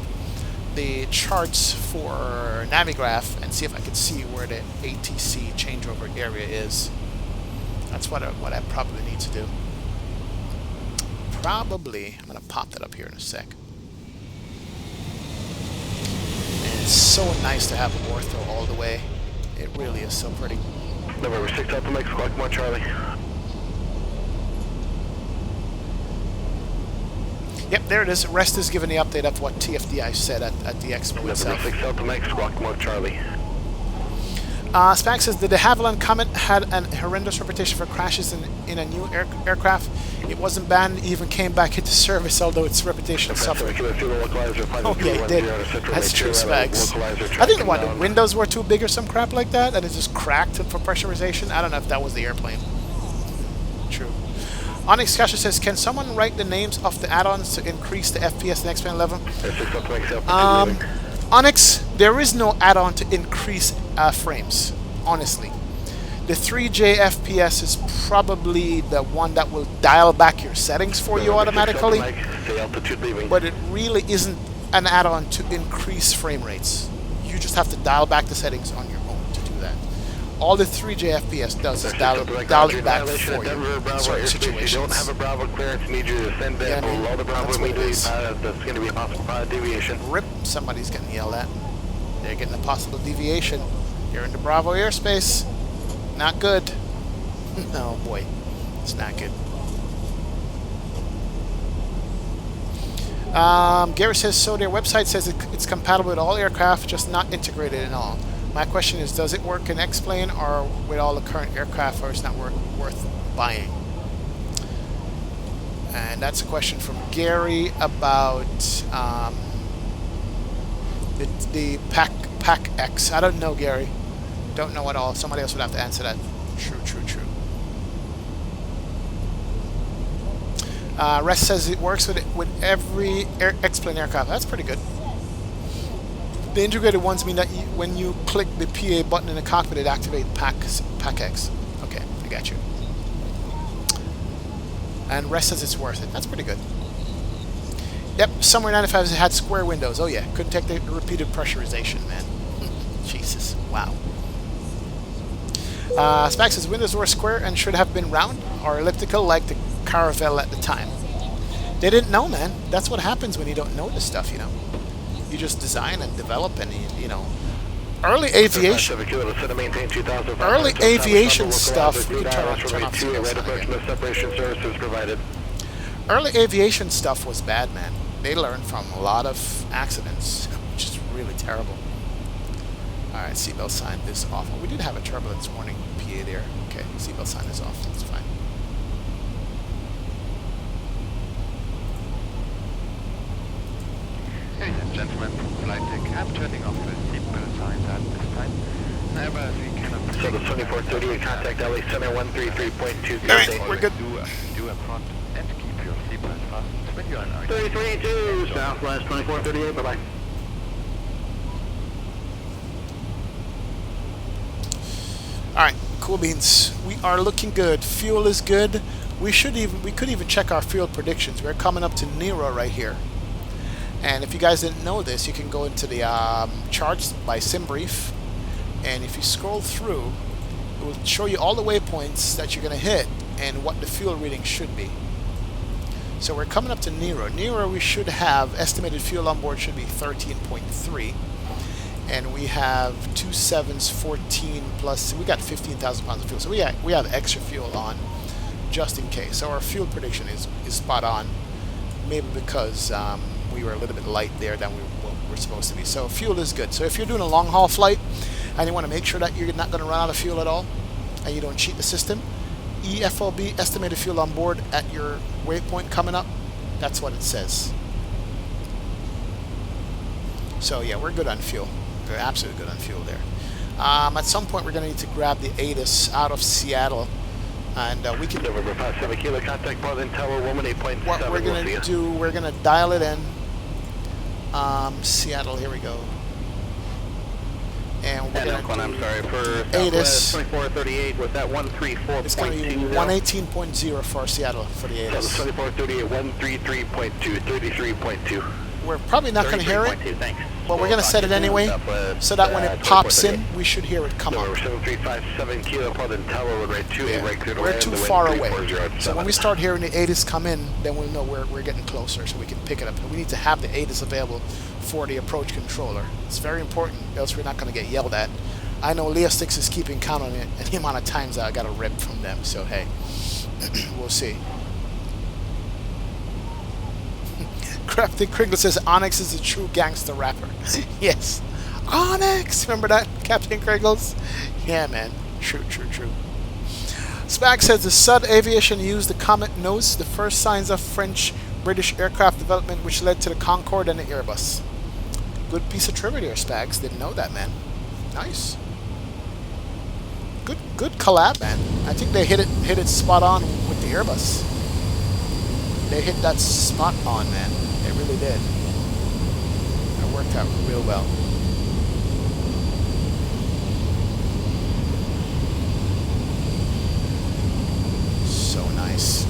A: the charts for Navigraph and see if I can see where the ATC changeover area is. That's what I probably need to do. Probably, I'm going to pop that up here in a sec. And it's so nice to have ortho all the way. It really is so pretty.
B: November 6 Alpha Mike, squawk 1 Charlie.
A: Yep, there it is. Rest is giving the update of what TFDI said at the expo itself.
B: November 6 Alpha Mike, squawk 1 Charlie.
A: Spack says, did the Havilland Comet had a horrendous reputation for crashes in a new aircraft? It wasn't banned, even came back into service, although its reputation suffered. Oh yeah, it did. That's true, Spags. I think the windows were too big or some crap like that, and it just cracked for pressurization. I don't know if that was the airplane. True. Onyx Kasha says, can someone write the names of the add-ons to increase the FPS and expand level? Onyx, there is no add-on to increase frames, honestly. The 3J FPS is probably the one that will dial back your settings for you automatically, but it really isn't an add-on to increase frame rates. You just have to dial back the settings on your own to do that. All the 3J FPS does is dial it back for you in certain situations.
B: You don't have a Bravo clearance, need you to send that below the Bravo immediately. That's going to be a possible deviation.
A: RIP, somebody's getting yelled at. They're getting a possible deviation. You're in the Bravo airspace. Not good. Oh boy, it's not good. Gary says, so their website says it's compatible with all aircraft, just not integrated in all. My question is, does it work in X-Plane or with all the current aircraft, or is it not worth buying? And that's a question from Gary about the Pack X. I don't know, Gary. Don't know at all. Somebody else would have to answer that. True. Rest says it works with every X-Plane aircraft. That's pretty good. The integrated ones mean that when you click the PA button in the cockpit, it activates Pack X. Okay, I got you. And Rest says it's worth it. That's pretty good. Yep, somewhere 95 had square windows. Oh yeah, couldn't take the repeated pressurization, man. Jesus, wow. Spack says windows were square and should have been round or elliptical like the Caravelle at the time. They didn't know, man. That's what happens when you don't know this stuff, you know. You just design and develop, and you know, early aviation stuff. We can turn off Early aviation stuff was bad, man. They learned from a lot of accidents, which is really terrible. All right, seatbelt sign is off. We did have a turbulence warning PA there. Okay, seatbelt sign is off. That's fine.
M: Ladies and gentlemen, flight deck, I'm turning off the seatbelt signs at this time. However, we cannot...
B: So the 2438, contact LA 7133.2.
A: Alright, we're good.
M: Do a front and keep your seatbelt fastened when you're on our...
B: 3382, Southwest 2438, bye-bye.
A: Alright, cool beans. We are looking good. Fuel is good. We could even check our fuel predictions. We're coming up to Nero right here. And if you guys didn't know this, you can go into the charts by SimBrief, and if you scroll through, it will show you all the waypoints that you're going to hit and what the fuel reading should be. So we're coming up to Nero. Nero, we should have estimated fuel on board should be 13.3, and we have 2 7s, 14 plus. We got 15,000 pounds of fuel, so we have extra fuel on just in case. So our fuel prediction is spot on. Maybe because we were a little bit light there than we were supposed to be. So fuel is good. So if you're doing a long haul flight and you want to make sure that you're not going to run out of fuel at all and you don't cheat the system, EFOB, estimated fuel on board at your waypoint coming up, that's what it says. So yeah, we're good on fuel. We're absolutely good on fuel there. At some point we're going to need to grab the ATIS out of Seattle, and we can...
B: November 57 Kilo, contact more than Tower Woman 8.7.
A: What we're going to do, we're going to dial it in. Seattle, here we go. And we're going to do
B: I'm sorry, for
A: ATIS.
B: 2438 with that 134.2.
A: It's going to be 118.0 for Seattle for the ATIS.
B: So the 2438, 133.2, 33.2.
A: We're probably not going to hear it,
C: 33.2, thanks.
A: but we're going to set it anyway, so that when it pops in, we should hear it come up.
B: Number 7357 Kilo, Pleasant Tower, road right 28, right clear to
A: We're
B: land,
A: too
B: the wind
A: far away.
B: 3407.
A: So when we start hearing the 80s come in, then we'll know we're getting closer, so we can pick it up. And we need to have the 80s available for the approach controller. It's very important, else we're not going to get yelled at. I know Leo Sticks is keeping count on it, and the amount of times I got a rip from them. So hey, we'll see. Crafty Kringle says Onyx is a true gangster rapper. Yes, Onyx. Remember that, Captain Kringles? Yeah, man. True. Spag says the Sud Aviation used the Comet Nose, the first signs of French-British aircraft development, which led to the Concorde and the Airbus. Good piece of trivia there, Spags. Didn't know that, man. Nice. Good collab, man. I think they hit it spot on with the Airbus. They hit that spot on, man. They really did. It worked out real well. So nice.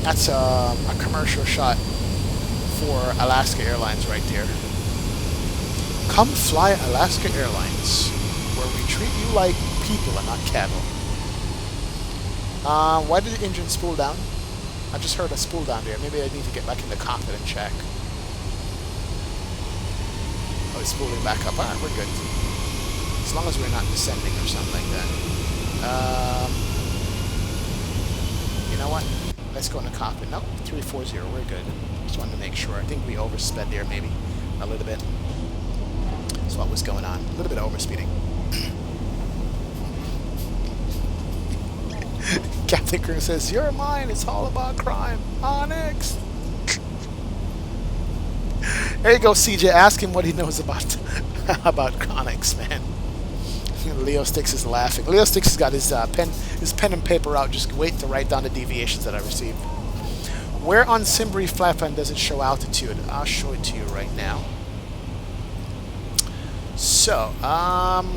A: That's a commercial shot for Alaska Airlines right there. Come fly Alaska Airlines, where we treat you like people and not cattle. Why did the engine spool down? I just heard a spool down there. Maybe I need to get back in the cockpit and check. Oh, it's spooling back up. Alright, we're good. As long as we're not descending or something like that. You know what? Let's go in the cockpit. Nope, 340. We're good. Just wanted to make sure. I think we oversped there maybe a little bit. That's what was going on. A little bit of overspeeding. Captain Crew says, "You're mine. It's all about crime. Onyx." There you go, CJ. Ask him what he knows about Onyx, man. Leo Sticks is laughing. Leo Sticks has got his pen and paper out, just waiting to write down the deviations that I received. Where on SimBrief flight plan does it show altitude? I'll show it to you right now. So,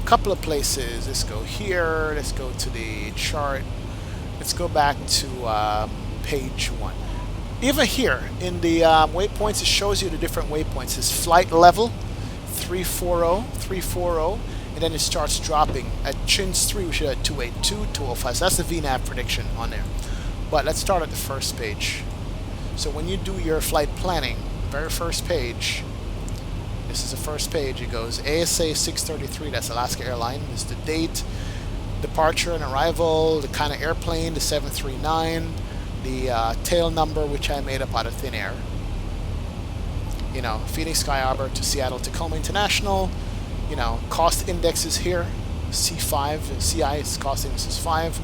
A: couple of places. Let's go here. Let's go to the chart. Let's go back to page 1. Even here, in the waypoints, it shows you the different waypoints. It's flight level, 340, and then it starts dropping. At Chins 3, we should have 282, 205. So that's the VNAV prediction on there. But let's start at the first page. So when you do your flight planning, very first page, this is the first page. It goes ASA 633, that's Alaska Airlines. This is the date, departure and arrival, the kind of airplane, the 739, the tail number, which I made up out of thin air. You know, Phoenix Sky Harbor to Seattle Tacoma International. You know, cost index is here, C5, CI cost index is 5.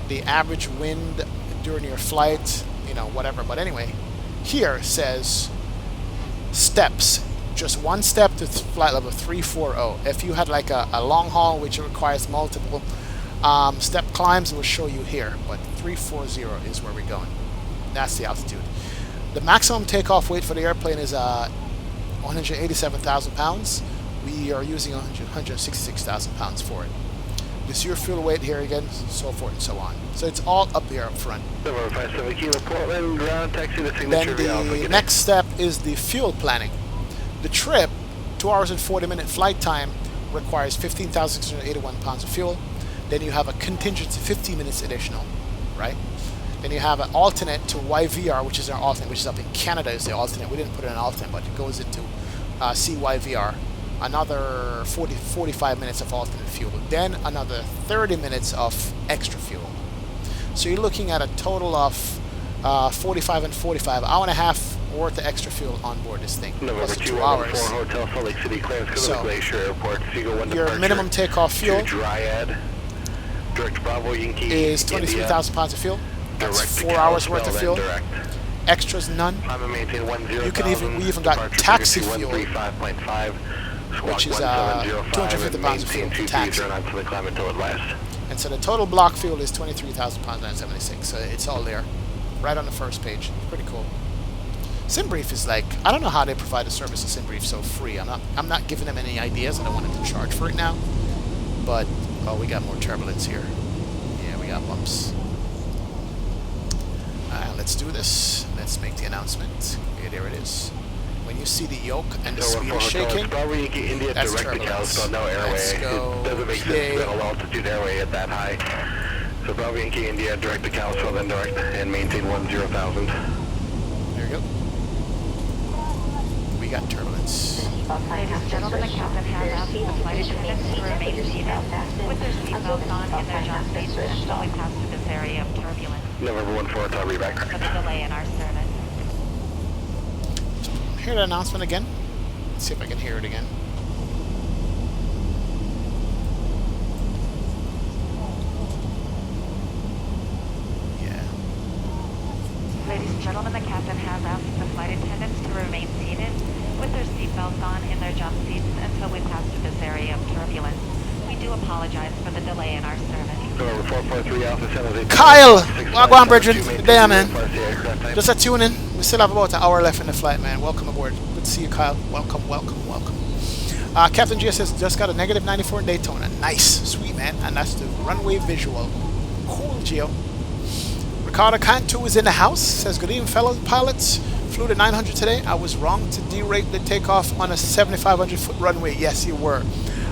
A: The average wind during your flight, you know, whatever. But anyway, here says steps. Just one step to flight level 340. If you had like a long haul, which requires multiple step climbs, it will show you here. But 340 is where we're going. That's the altitude. The maximum takeoff weight for the airplane is 187,000 pounds. We are using 166,000 pounds for it. This is your fuel weight here again, so forth and so on. So it's all up here up front. Then the next step is the fuel planning. The trip, 2 hours and 40-minute flight time, requires 15,681 pounds of fuel. Then you have a contingency 15 minutes additional, right? Then you have an alternate to YVR, which is our alternate, which is up in Canada is the alternate. We didn't put it in an alternate, but it goes into CYVR. Another 45 minutes of alternate fuel. Then another 30 minutes of extra fuel. So you're looking at a total of 45 and 45, hour and a half worth of extra fuel on board this thing.
B: November
A: 2 hours.
B: Hotel, Salt Lake City, clearance,
A: so
B: Glacier Airport, Seagull 1
A: your
B: departure,
A: minimum takeoff fuel
B: Dryad, direct Bravo, Yankee,
A: is 23,000 pounds of fuel. That's 4 hours worth of fuel. Extras none. You can we even got taxi fuel, which is 250 pounds of fuel for taxi. And so the total block fuel is 23,000 pounds 976. So it's all there, right on the first page. Pretty cool. SimBrief is like, I don't know how they provide a service to SimBrief so free. I'm not giving them any ideas. I don't want them to charge for it now. But oh, we got more turbulence here. Yeah, we got bumps. let's do this. Let's make the announcement. Okay, there it is. When you see the yoke and the speed is shaking,
B: Probably India
A: that's
B: direct to Cal,
A: turbulence.
B: so no airway.
A: Let's go.
B: It doesn't make sense to low altitude airway at that high. So Bravo Yankee India direct to Cal, so then direct and maintain 10,000.
A: There you go. We got turbulence.
F: Ladies and gentlemen, the captain has asked the flight attendants to remain seated with their seatbelts on in their jump seats until we pass through this area of turbulence.
B: November 14, I'll be back.
F: For the delay in our service.
A: Hear the announcement again? Let's see if I can hear it again. Yeah.
F: Ladies and gentlemen, the captain has asked the flight attendants to remain seated with their seatbelts on in their jump seats until we pass through this area of turbulence. We do apologize for the delay in our service.
B: November 443 Alpha 78.
A: Kyle! Wagwan Bridget. Damn, man. Just a tune in. We still have about an hour left in the flight, man. Welcome aboard. Good to see you, Kyle. Welcome, welcome, welcome. Captain G says, just got a negative 94 in Daytona. Nice. Sweet, man. And that's the runway visual. Cool, Gio. Ricardo Cantu is in the house. Says, good evening, fellow pilots. Flew the 900 today. I was wrong to derate the takeoff on a 7,500 foot runway. Yes, you were.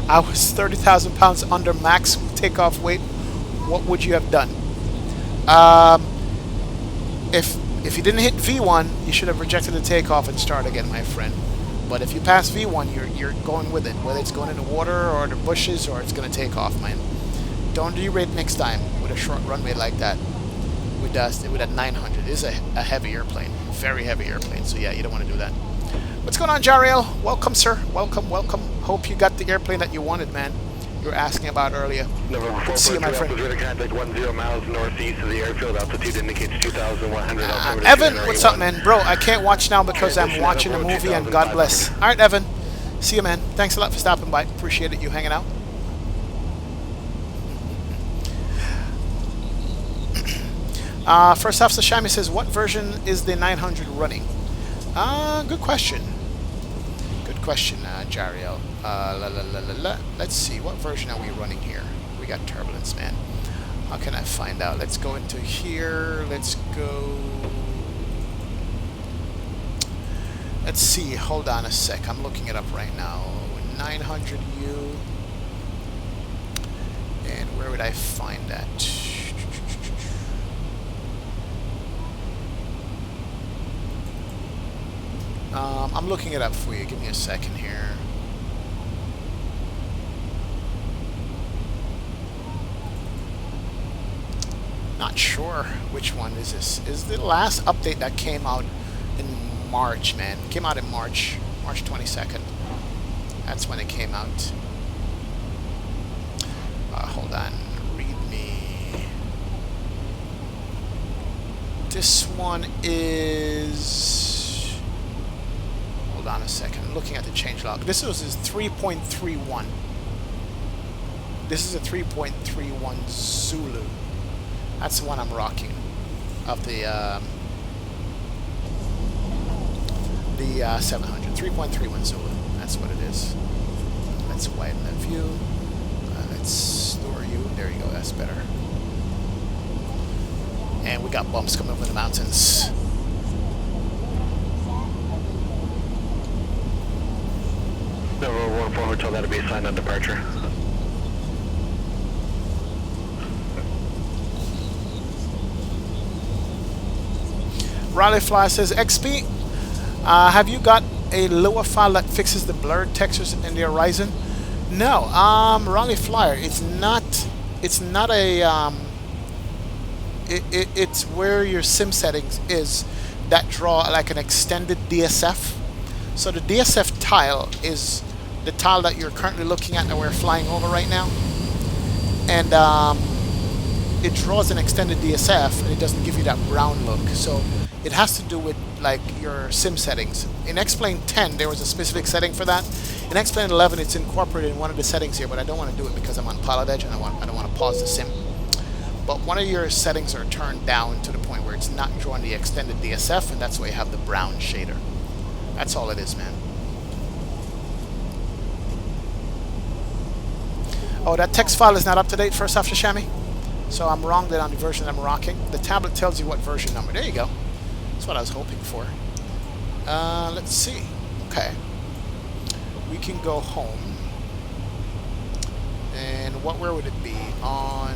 A: I was 30,000 pounds under max takeoff weight. What would you have done? If you didn't hit V1, you should have rejected the takeoff and start again, my friend. But if you pass V1, you're going with it, whether it's going in the water or the bushes or it's going to take off, man. Don't derate next time with a short runway like that. With a 900, it is a heavy airplane, very heavy airplane. So yeah, you don't want to do that. What's going on, Jariel? Welcome, sir. Welcome, welcome. Hope you got the airplane that you wanted, man. You were asking about earlier.
B: November 443
A: see you, my friend.
B: Contact 10 miles northeast of the airfield. Altitude indicates 2,100.
A: Evan, what's up, man? Bro, I can't watch now because I'm watching a movie, and God bless. All right, Evan. See you, man. Thanks a lot for stopping by. Appreciate it, you hanging out. First off, Sashami says, what version is the 900 running? Good question. Good question, Jariel. Let's see, what version are we running here? We got turbulence, man. How can I find out? Let's go into here. Let's go. Let's see. Hold on a sec. I'm looking it up right now. 900U. And where would I find that? I'm looking it up for you. Give me a second here. Not sure which one is this. Is the last update that came out in March, man. It came out in March 22nd. That's when it came out. Hold on. Read me. This one is... Hold on a second. I'm looking at the changelog. This is 3.31. This is a 3.31 Zulu. That's the one I'm rocking. Of the 700. 3.31 Zulu. That's what it is. Let's widen the view. Let's store you. There you go. That's better. And we got bumps coming over the mountains.
B: November 14 Hotel, that'll be assigned on departure.
A: Raleigh Fly says, XP, have you got a lower file that fixes the blurred textures in the horizon? No, Raleigh Flyer, it's not a, it's where your sim settings is that draw like an extended DSF. So the DSF tile is the tile that you're currently looking at that we're flying over right now. And it draws an extended DSF and it doesn't give you that brown look. So it has to do with like your sim settings. In X-Plane 10 there was a specific setting for that. In X-Plane 11 it's incorporated in one of the settings here, but I don't want to do it because I'm on Pilotedge and I don't want to pause the sim. But one of your settings are turned down to the point where it's not drawing the extended DSF, and that's why you have the brown shader. That's all it is, man. Oh, that text file is not up to date, first off, Shashami. So I'm wrong then on the version I'm rocking. The tablet tells you what version number. There you go. That's what I was hoping for. Let's see. Okay. We can go home. And where would it be? On...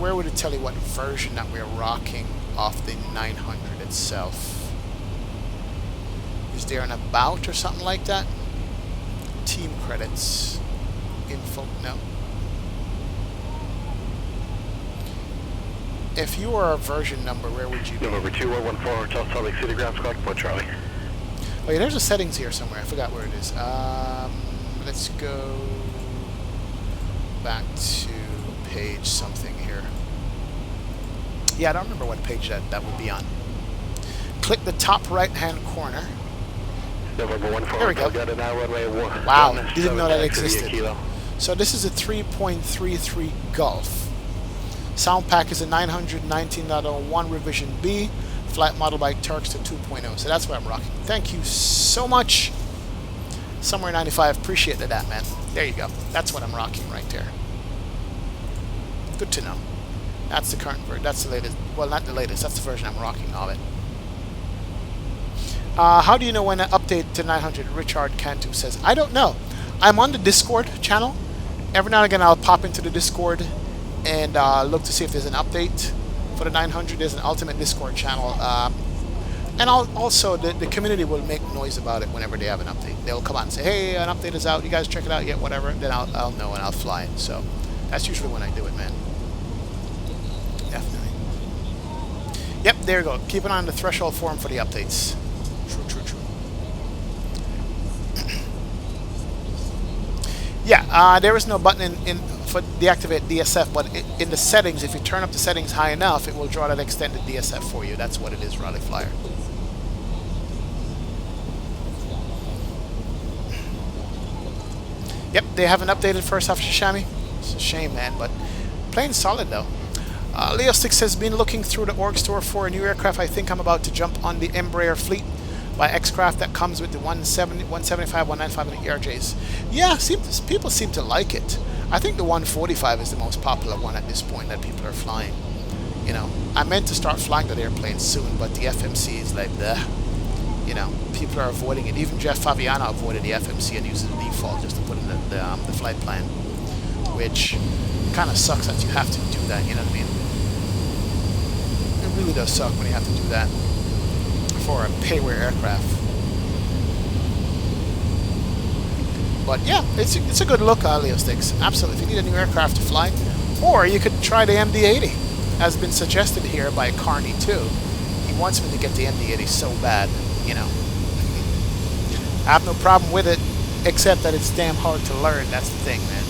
A: where would it tell you what version that we're rocking off the 900 itself? Is there an about or something like that? Team credits. Info, no. If you are a version number, where would you be?
B: November 2114, Hotel Salt Lake City, ground squad, Point Charlie.
A: Oh yeah, there's a settings here somewhere. I forgot where it is. Let's go back to page something here. Yeah, I don't remember what page that would be on. Click the top right-hand corner.
B: November 14,
A: there we go.
B: Got an hour runway 1.
A: Wow, didn't know that existed.
B: Kilo.
A: So this is a 3.33 Gulf. Sound pack is a 919.01 revision B. Flight model by Turks to 2.0. So that's what I'm rocking. Thank you so much. Somewhere 95. Appreciate that, man. There you go. That's what I'm rocking right there. Good to know. That's the current version. That's the latest. Well, not the latest. That's the version I'm rocking of it. How do you know when an update to 900? Richard Cantu says, I don't know. I'm on the Discord channel. Every now and again, I'll pop into the Discord and look to see if there's an update for the 900. There's an ultimate Discord channel. And also, the community will make noise about it whenever they have an update. They'll come out and say, hey, an update is out. You guys check it out yet? Whatever. Then I'll know and I'll fly it. So that's usually when I do it, man. Definitely. Yep, there you go. Keep an eye on the threshold forum for the updates. True. Yeah, there is no button in for deactivate DSF, but in the settings, if you turn up the settings high enough, it will draw that extended DSF for you. That's what it is, Raleigh Flyer. Yep, they haven't updated first off Shishami. It's a shame, man, but playing solid though. Leo 6 has been looking through the org store for a new aircraft. I think I'm about to jump on the Embraer fleet by X-Craft that comes with the 170, 175, 195 and the ERJs. Yeah, people seem to like it. I think the 145 is the most popular one at this point that people are flying. You know, I meant to start flying that airplane soon, but the FMC is like, bleh. You know, people are avoiding it. Even Jeff Fabiano avoided the FMC and uses the default just to put in the flight plan, which kind of sucks that you have to do that, you know what I mean? It really does suck when you have to do that for a payware aircraft. But yeah, it's a good look, Leo Sticks. Absolutely. If you need a new aircraft to fly, or you could try the MD-80, as been suggested here by Carney too. He wants me to get the MD-80 so bad, you know. I have no problem with it, except that it's damn hard to learn. That's the thing, man.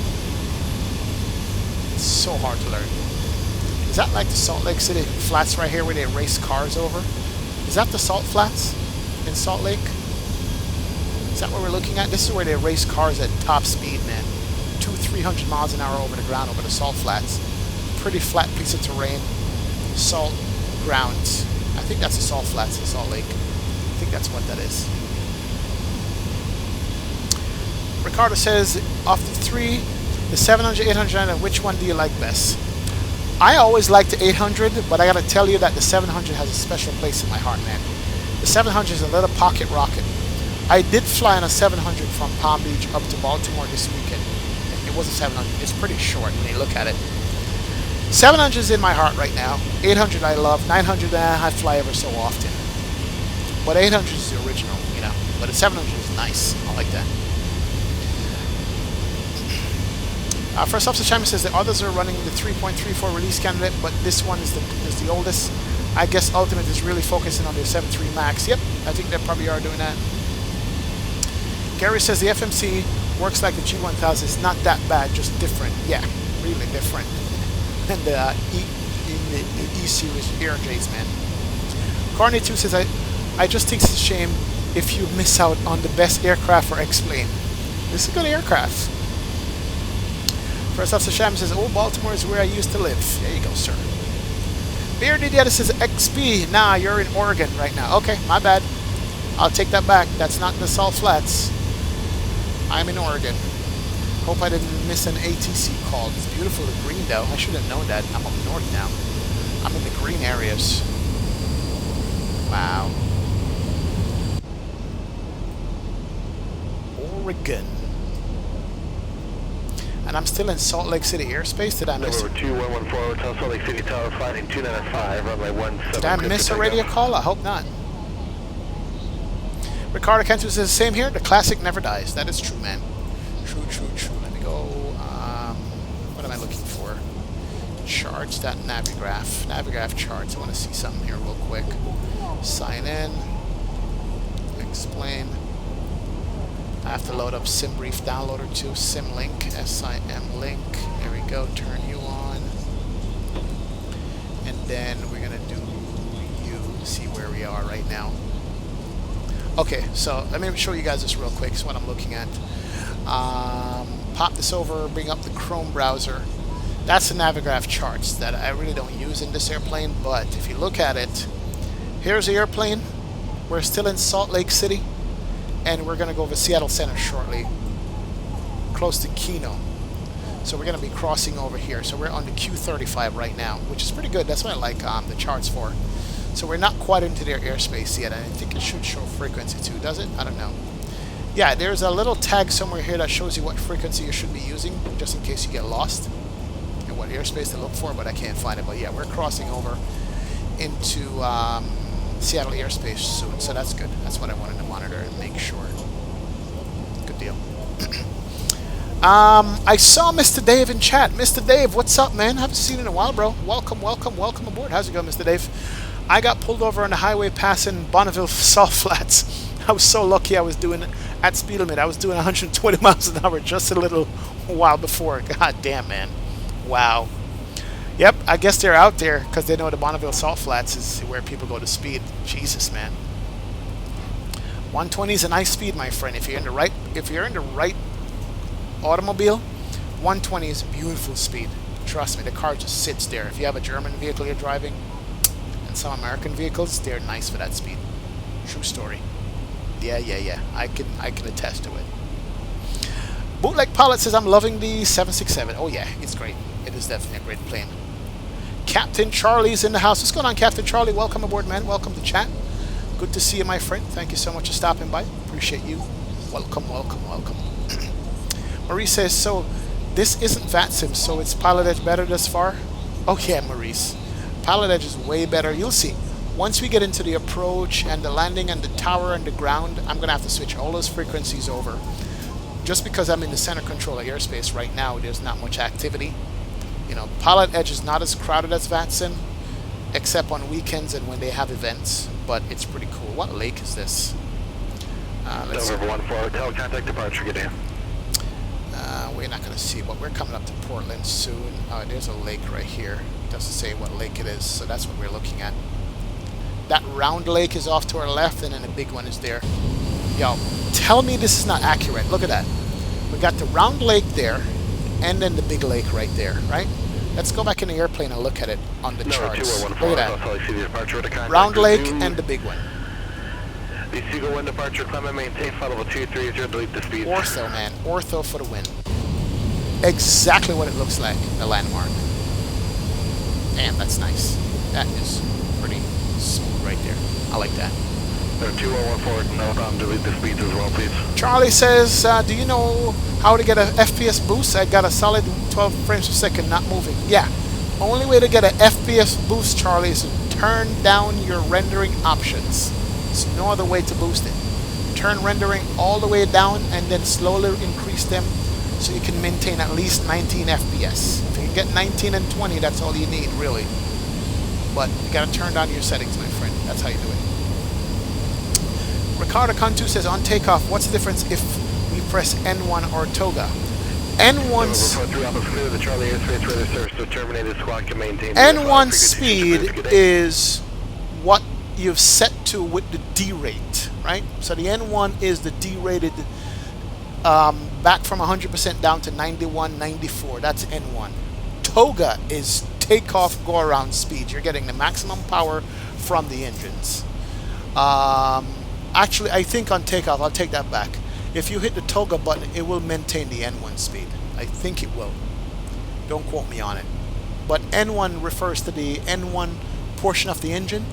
A: It's so hard to learn. Is that like the Salt Lake City flats right here where they race cars over? Is that the Salt Flats in Salt Lake? Is that what we're looking at? This is where they race cars at top speed, man. 200-300 miles an hour over the ground, over the Salt Flats. Pretty flat piece of terrain. Salt ground. I think that's the Salt Flats in Salt Lake. I think that's what that is. Ricardo says, of the three, the 700, 800, and which one do you like best? I always liked the 800, but I gotta tell you that the 700 has a special place in my heart, man. The 700 is a little pocket rocket. I did fly on a 700 from Palm Beach up to Baltimore this weekend. It was a 700. It's pretty short when you look at it. 700 is in my heart right now. 800 I love. 900 I fly ever so often. But 800 is the original, you know. But the 700 is nice. I like that. First Officer Chime says the others are running the 3.34 release candidate, but this one is the oldest. I guess Ultimate is really focusing on the 7.3 Max. Yep, I think they probably are doing that. Gary says the FMC works like the G1000. It's not that bad, just different. Yeah, really different. And the E-Series ERJs, man. Carney 2 says, I just think it's a shame if you miss out on the best aircraft for X-Plane. This is a good aircraft. First Officer Sham says, oh, Baltimore is where I used to live. There you go, sir. Bearded Yetta says, XP. Nah, you're in Oregon right now. Okay, my bad. I'll take that back. That's not the Salt Flats. I'm in Oregon. Hope I didn't miss an ATC call. It's beautiful and green though. I should have known that. I'm up north now. I'm in the green areas. Wow. Oregon. And I'm still in Salt Lake City airspace. Did I miss?
B: Number 2114, Hotel Salt Lake City Tower, flight 295, runway 17.
A: Did I miss a radio call? I hope not. Ricardo Cantu says the same here. The classic never dies. That is true, man. True, true, true. Let me go. What am I looking for? Charts that Navigraph. Navigraph charts. I want to see something here real quick. Sign in. Explain. I have to load up SimBrief Downloader too. SimLink. SIM link. There we go. Turn you on. And then we're going to do you. See where we are right now. Okay, so let me show you guys this real quick. It's what I'm looking at. Pop this over, bring up the Chrome browser. That's the Navigraph charts that I really don't use in this airplane, but if you look at it, here's the airplane. We're still in Salt Lake City, and we're going to go over Seattle Center shortly, close to Keno. So we're going to be crossing over here. So we're on the Q35 right now, which is pretty good. That's what I like the charts for. So we're not quite into their airspace yet. I think it should show frequency too, does it? I don't know. Yeah, there's a little tag somewhere here that shows you what frequency you should be using, just in case you get lost, and what airspace to look for, but I can't find it. But yeah, we're crossing over into Seattle airspace soon, so that's good. That's what I wanted to monitor and make sure. Good deal. I saw Mr. Dave in chat. Mr. Dave, what's up, man? Haven't seen you in a while, bro. Welcome, welcome, welcome aboard. How's it going, Mr. Dave? I got pulled over on the highway passing Bonneville Salt Flats. I was so lucky I was doing at speed limit. I was doing 120 miles an hour just a little while before. God damn, man. Wow. Yep, I guess they're out there because they know the Bonneville Salt Flats is where people go to speed. Jesus, man. 120 is a nice speed, my friend. If you're in the right automobile, 120 is a beautiful speed. Trust me, the car just sits there. If you have a German vehicle you're driving, some American vehicles, they're nice for that speed. True story. Yeah. I can attest to it. Bootleg Pilot says, I'm loving the 767. Oh yeah, it's great. It is definitely a great plane. Captain Charlie's in the house. What's going on, Captain Charlie? Welcome aboard, man. Welcome to chat. Good to see you, my friend. Thank you so much for stopping by. Appreciate you. Welcome, welcome, welcome. Maurice says, so this isn't VATSIM, so it's Pilotedge better thus far? Oh yeah, Maurice. Pilotedge is way better. You'll see. Once we get into the approach and the landing and the tower and the ground, I'm going to have to switch all those frequencies over. Just because I'm in the center control of airspace right now, there's not much activity. You know, Pilotedge is not as crowded as VATSIM, except on weekends and when they have events, but it's pretty cool. What lake is this? Let's
B: Dover 14, Hotel, contact departure, get in.
A: We're not going to see, but we're coming up to Portland soon. There's a lake right here. It doesn't say what lake it is, so that's what we're looking at. That round lake is off to our left, and then the big one is there. Yo, tell me this is not accurate. Look at that. We got the round lake there, and then the big lake right there, right? Let's go back in the airplane and look at it on the charts. Look at that. Round lake and the big one.
B: The Seagull 1 departure, climb and maintain, flight level 230, delete the speed.
A: Ortho, man. Ortho for the win. Exactly what it looks like, the landmark. Damn, that's nice. That is pretty smooth right there. I like that.
B: 2114, no problem, delete the speeds as well, please.
A: Charlie says, do you know how to get a FPS boost? I got a solid 12 frames per second, not moving. Yeah. Only way to get an FPS boost, Charlie, is to turn down your rendering options. There's no other way to boost it. Turn rendering all the way down and then slowly increase them so you can maintain at least 19 FPS. If you can get 19 and 20, that's all you need, really. But you gotta turn down your settings, my friend. That's how you do it. Ricardo Cantu says, on takeoff, what's the difference if we press N1 or TOGA? N1 speed is what you've set to with the D rate, right? So the N1 is the D-rated, back from 100% down to 91, 94. That's N1. TOGA is takeoff, go around speed. You're getting the maximum power from the engines. Actually, I think on takeoff, I'll take that back. If you hit the toggle button, it will maintain the N1 speed. I think it will. Don't quote me on it. But N1 refers to the N1 portion of the engine,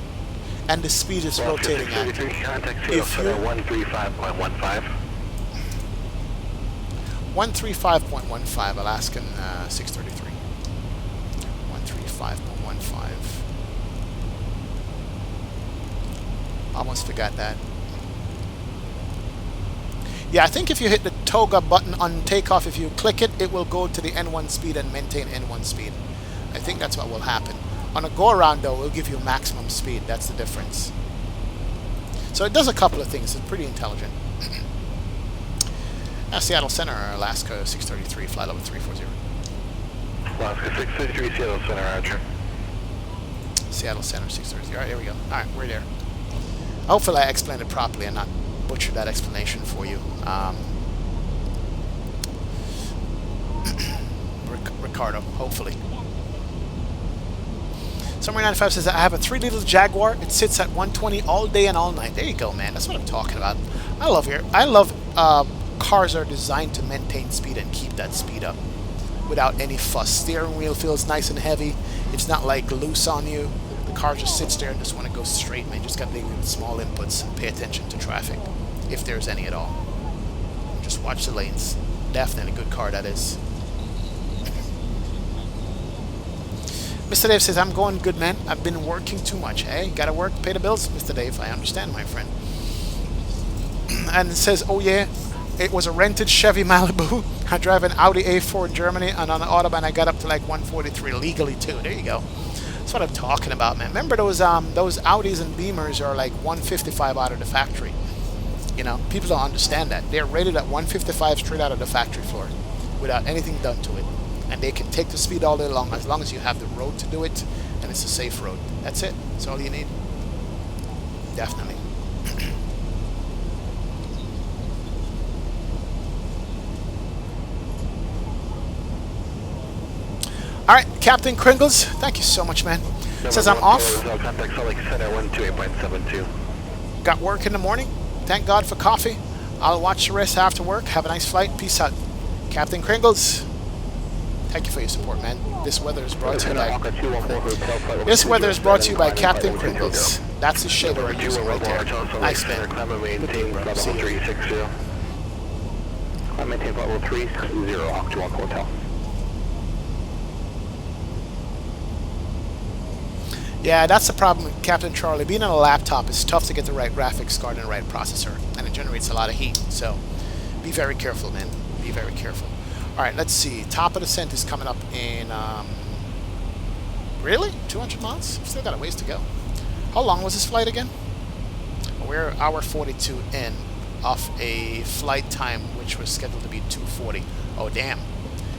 A: and the speed is rotating at. If you
B: 135.15.
A: 135.15, Alaskan 633. 135.15. Almost forgot that. Yeah, I think if you hit the toga button on takeoff, if you click it, it will go to the N1 speed and maintain N1 speed. I think that's what will happen. On a go-around, though, it will give you maximum speed. That's the difference. So it does a couple of things. It's pretty intelligent. Seattle Center, Alaska 633, flight level 340.
B: Alaska 633, Seattle Center, Archer.
A: Seattle Center 633. Alright, here we go. Alright, we're there. Hopefully I explained it properly and not butchered that explanation for you. Ricardo, hopefully. Summer 95 says, I have a 3-liter Jaguar. It sits at 120 all day and all night. There you go, man. That's what I'm talking about. I love cars are designed to maintain speed and keep that speed up without any fuss. Steering wheel feels nice and heavy. It's not like loose on you. The car just sits there and just want to go straight, man. Just got to make small inputs and pay attention to traffic, if there's any at all. Just watch the lanes. Definitely a good car, that is. Mr. Dave says, I'm going good, man. I've been working too much. Hey, gotta work, pay the bills, Mr. Dave. I understand, my friend. And it says, oh yeah, it was a rented Chevy Malibu. I drive an Audi A4 in Germany, and on the Autobahn I got up to like 143 legally too. There you go. That's what I'm talking about, man. Remember those Audis and Beamers are like 155 out of the factory. You know, people don't understand that. They're rated at 155 straight out of the factory floor without anything done to it. And they can take the speed all day long as you have the road to do it, and it's a safe road. That's it. That's all you need. Definitely. Alright, Captain Kringles, thank you so much, man. Says I'm off. Got work in the morning. Thank God for coffee. I'll watch the rest after work. Have a nice flight. Peace out. Captain Kringles, thank you for your support, man. This weather is brought to you by Captain Kringles. That's the shader we're using right there. Nice, man. See you.
B: I maintain level 360 Octagon Hotel.
A: Yeah, that's the problem with Captain Charlie. Being on a laptop is tough to get the right graphics card and the right processor, and it generates a lot of heat. So be very careful, man. Be very careful. Alright, let's see. Top of descent is coming up in, really? 200 miles? Still got a ways to go. How long was this flight again? We're hour 42 in off a flight time which was scheduled to be 2:40. Oh, damn.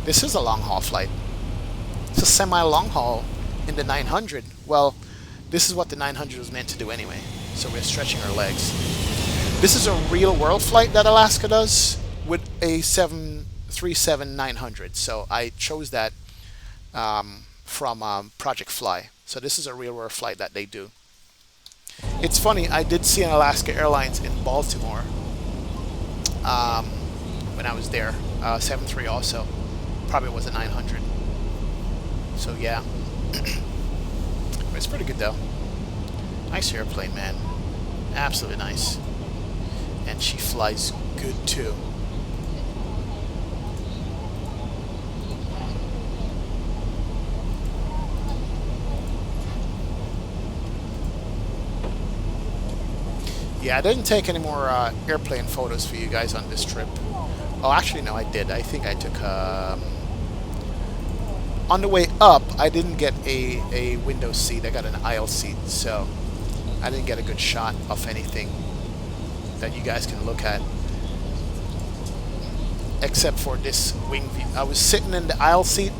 A: This is a long-haul flight. It's a semi-long haul in the 900. Well, this is what the 900 was meant to do anyway. So we're stretching our legs. This is a real-world flight that Alaska does with a 737-900. So I chose that from Project Fly. So this is a real-world flight that they do. It's funny, I did see an Alaska Airlines in Baltimore when I was there. 73 also. Probably was a 900. So yeah. It's pretty good though. Nice airplane, man. Absolutely nice. And she flies good too. Yeah, I didn't take any more airplane photos for you guys on this trip. Oh, actually, no, I did. I think I took... on the way up, I didn't get a window seat. I got an aisle seat, so I didn't get a good shot of anything that you guys can look at. Except for this wing view. I was sitting in the aisle seat,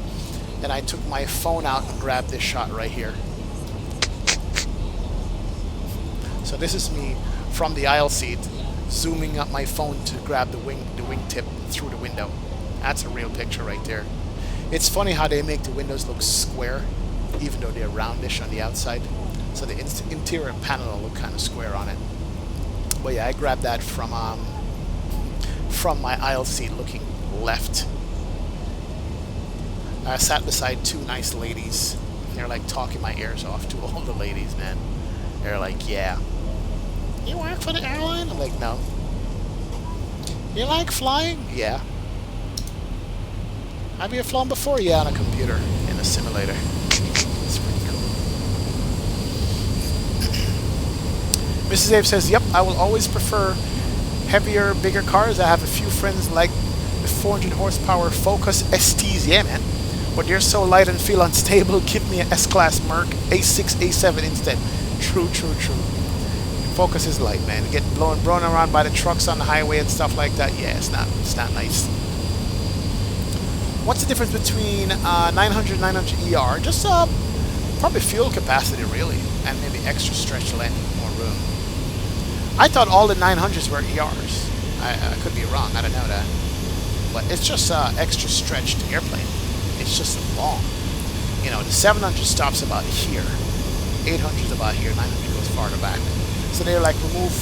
A: and I took my phone out and grabbed this shot right here. So this is me from the aisle seat, zooming up my phone to grab the wingtip through the window. That's a real picture right there. It's funny how they make the windows look square, even though they're roundish on the outside. So the interior panel will look kind of square on it. But yeah, I grabbed that from from my aisle seat looking left. I sat beside two nice ladies. They're like talking my ears off. Two older ladies, man. They're like, yeah. You work for the airline? I'm like, no. You like flying? Yeah. Have you flown before? Yeah, on a computer, in a simulator. It's pretty cool. Mrs. Abe says, yep, I will always prefer heavier, bigger cars. I have a few friends like the 400 horsepower Focus STs. Yeah, man. But they're so light and feel unstable. Give me an S-Class Merc A6, A7 instead. True, true, true. Focus is light, man. Get blown around by the trucks on the highway and stuff like that. Yeah, it's not nice. What's the difference between 900 900 ER? Just probably fuel capacity, really, and maybe extra stretch length, more room. I thought all the 900s were ERs. I could be wrong. I don't know that, but it's just extra stretched airplane. It's just long. You know, the 700 stops about here, 800 is about here, 900 goes farther back. So they like remove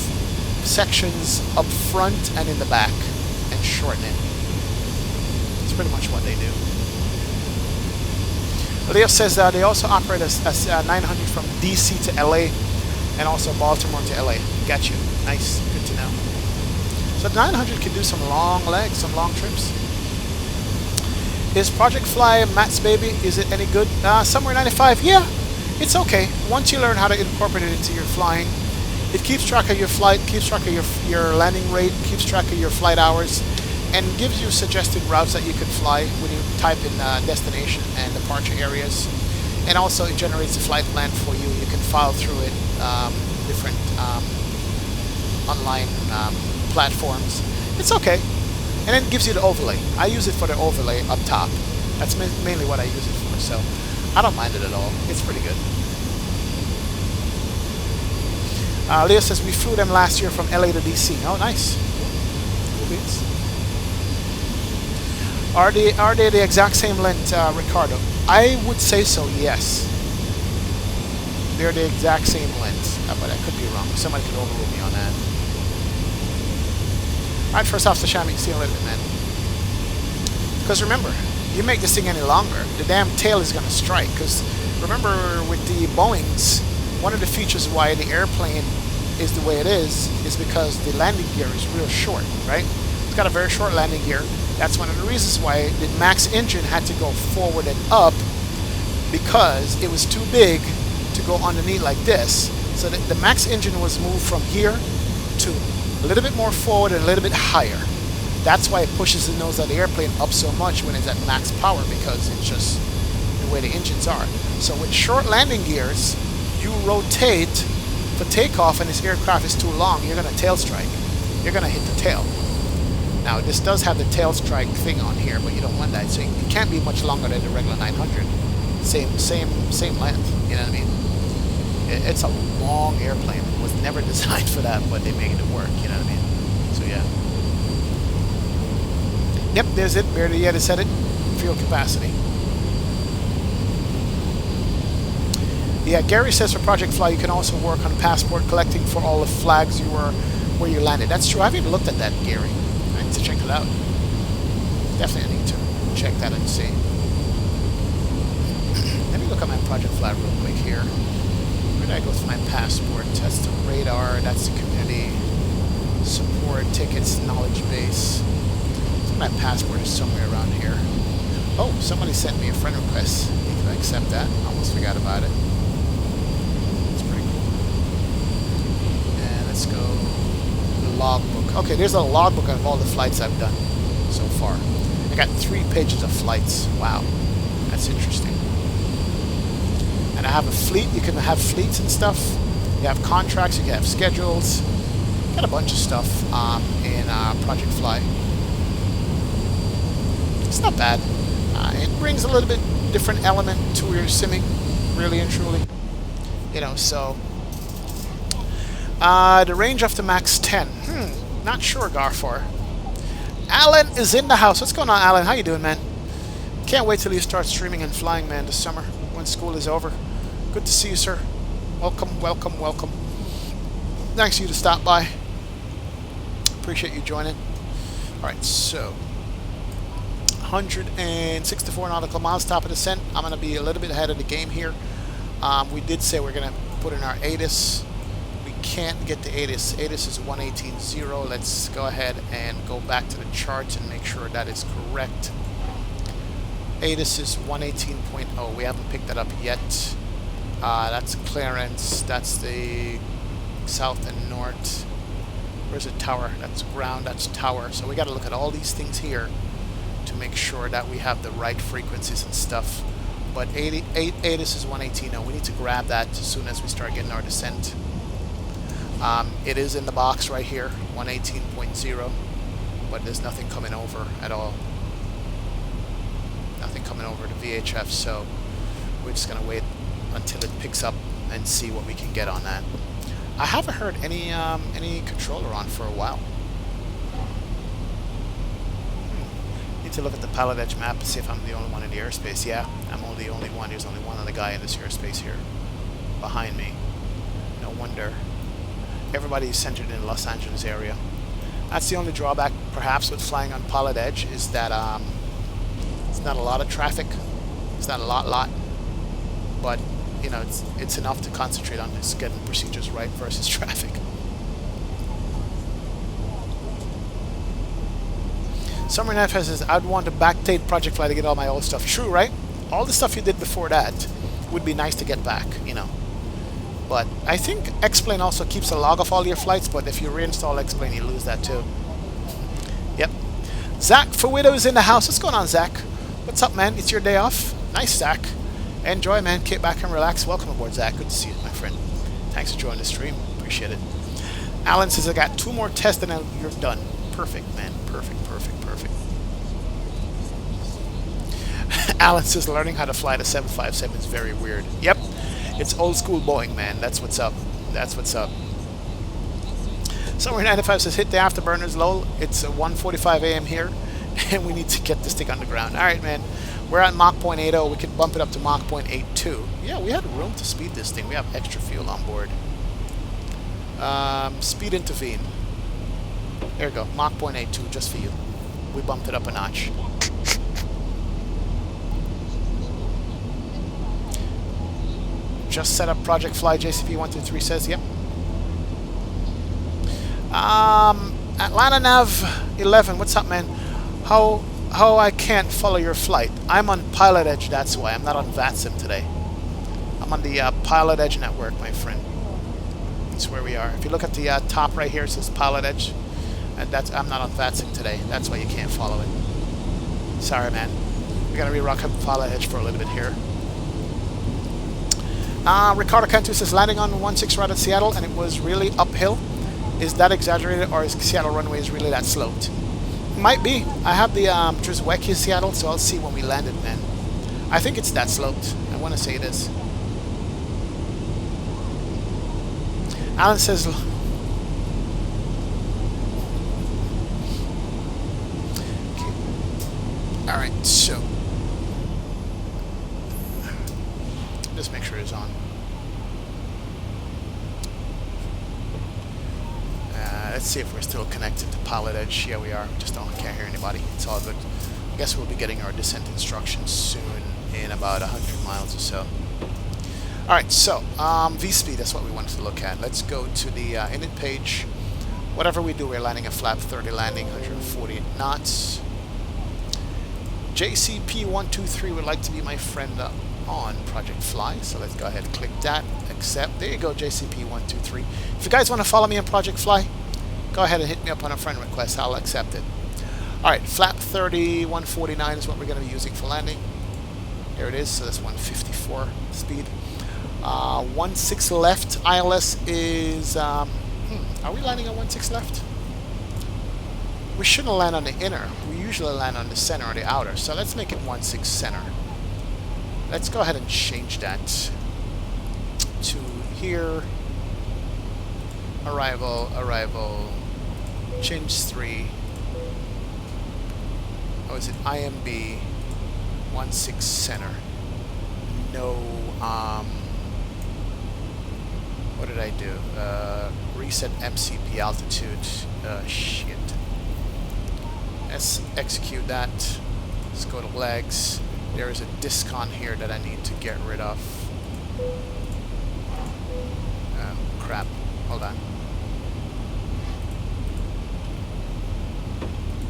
A: sections up front and in the back and shorten it. It's pretty much what they do. Leo says they also operate as 900 from DC to LA and also Baltimore to LA. Got you. Nice. Good to know. So the 900 can do some long legs, some long trips. Is Project Fly Matt's baby? Is it any good? Somewhere 95? Yeah, it's okay. Once you learn how to incorporate it into your flying, it keeps track of your flight, keeps track of your landing rate, keeps track of your flight hours, and gives you suggested routes that you can fly when you type in destination and departure areas. And also it generates a flight plan for you. You can file through it, different online platforms. It's okay. And then it gives you the overlay. I use it for the overlay up top. That's mainly what I use it for, so I don't mind it at all. It's pretty good. Leo says we flew them last year from LA to DC. Oh, nice. Cool beans. Are they the exact same length, Ricardo? I would say so, yes. They're the exact same length, but I could be wrong. Somebody could overrule me on that. Alright, first off, Sashami, see you later, man. Because remember, you make this thing any longer, the damn tail is going to strike. Because remember, with the Boeings, one of the features why the airplane is the way it is because the landing gear is real short, right? It's got a very short landing gear. That's one of the reasons why the MAX engine had to go forward and up, because it was too big to go underneath like this. So the MAX engine was moved from here to a little bit more forward and a little bit higher. That's why it pushes the nose of the airplane up so much when it's at max power, because it's just the way the engines are. So with short landing gears, you rotate for takeoff and this aircraft is too long, you're going to tail strike. You're going to hit the tail. Now this does have the tail strike thing on here, but you don't want that. So it can't be much longer than the regular 900. Same length, you know what I mean? It's a long airplane. It was never designed for that, but they made it work, you know what I mean? So yeah. Yep, there's it. Barely yet said it. Fuel capacity. Yeah, Gary says for Project Fly you can also work on passport collecting for all the flags you were where you landed. That's true. I haven't even looked at that, Gary. I need to check it out. Definitely need to check that and see. Let me look at my Project Fly real quick here. Where did I go with my passport? That's the radar. That's the community support, tickets, knowledge base. My passport is somewhere around here. Oh, somebody sent me a friend request. Need to accept that. Almost forgot about it. It's pretty cool. And let's go the logbook. Okay, there's a logbook of all the flights I've done so far. I got 3 pages of flights. Wow, that's interesting. And I have a fleet. You can have fleets and stuff. You have contracts. You can have schedules. Got a bunch of stuff in Project Fly. It's not bad. It brings a little bit different element to your simming, really and truly. You know, so the range of the Max 10. Not sure, Garfor. Alan is in the house. What's going on, Alan? How you doing, man? Can't wait till you start streaming and flying, man, this summer when school is over. Good to see you, sir. Welcome, welcome, welcome. Thanks for you to stop by. Appreciate you joining. Alright, so 164 nautical miles, top of descent. I'm going to be a little bit ahead of the game here. We did say we're going to put in our ATIS. We can't get the ATIS. ATIS is 118.0. Let's go ahead and go back to the charts and make sure that is correct. ATIS is 118.0. We haven't picked that up yet. That's clearance. That's the south and north. Where's the tower? That's ground. That's tower. So we got to look at all these things here to make sure that we have the right frequencies and stuff. But ATIS is 118.0. We need to grab that as soon as we start getting our descent. It is in the box right here, 118.0, but there's nothing coming over at all. Nothing coming over to VHF, so we're just gonna wait until it picks up and see what we can get on that. I haven't heard any controller on for a while. Need to look at the Pilotedge map to see if I'm the only one in the airspace. Yeah, I'm only the only one. There's only one other guy in this airspace here, behind me. No wonder. Everybody is centered in the Los Angeles area. That's the only drawback, perhaps, with flying on Pilotedge is that it's not a lot of traffic. It's not a lot, but you know, it's enough to concentrate on just getting procedures right versus traffic. Summer Knife says, I'd want to backdate Project Fly to get all my old stuff. True, right? All the stuff you did before that would be nice to get back, you know. But I think X-Plane also keeps a log of all your flights, but if you reinstall X-Plane, you lose that too. Yep. Zach for Widows in the house. What's going on, Zach? What's up, man? It's your day off. Nice, Zach. Enjoy, man. Kick back and relax. Welcome aboard, Zach. Good to see you, my friend. Thanks for joining the stream. Appreciate it. Alan says, I got 2 more tests and then you're done. Perfect, man. Perfect. Alan says, learning how to fly the 757 is very weird. Yep. It's old school Boeing, man. That's what's up. That's what's up. Summer 95 says, hit the afterburners, lol. It's 1:45 a.m. here, and we need to get this thing on the ground. All right, man. We're at Mach 0.80. We could bump it up to Mach 0.82. Yeah, we had room to speed this thing. We have extra fuel on board. Speed intervene. There you go. Mach 0.82 just for you. We bumped it up a notch. Just set up Project Fly, JCP123 says, yep. Atlanta Nav 11, what's up, man? How I can't follow your flight? I'm on Pilotedge, that's why. I'm not on VATSIM today. I'm on the Pilotedge network, my friend. That's where we are. If you look at the top right here, it says Pilotedge. And I'm not on VATSIM today. That's why you can't follow it. Sorry, man. We're gonna re-rock up Pilotedge for a little bit here. Ricardo Cantu says, landing on 16 right at Seattle and it was really uphill. Is that exaggerated, or is Seattle runway is really that sloped? Might be. I have the Drizwecki Seattle, so I'll see when we landed, man. I think it's that sloped. I want to say it is. Alan says, alright, so just make sure it's on. Let's see if we're still connected to Pilotedge. Yeah, we are. We just can't hear anybody. It's all good. I guess we'll be getting our descent instructions soon, in about 100 miles or so. Alright, so V-speed, that's what we wanted to look at. Let's go to the init page. Whatever we do, we're landing a flap 30 landing, 148 knots. JCP123 would like to be my friend on Project Fly, so let's go ahead and click that, accept. There you go, JCP123. If you guys want to follow me on Project Fly, go ahead and hit me up on a friend request. I'll accept it. Alright, flap 30, 149 is what we're going to be using for landing. There it is, so that's 154 speed. 16 left. ILS is... are we landing on 16 left? We shouldn't land on the inner. We usually land on the center or the outer. So let's make it 16 center. Let's go ahead and change that to here. Arrival. Change 3. Oh, is it IMB 16 center? No, what did I do? Reset MCP altitude. Shit. let's execute that. Let's go to legs. There is a disc on here that I need to get rid of. Oh, crap. Hold on.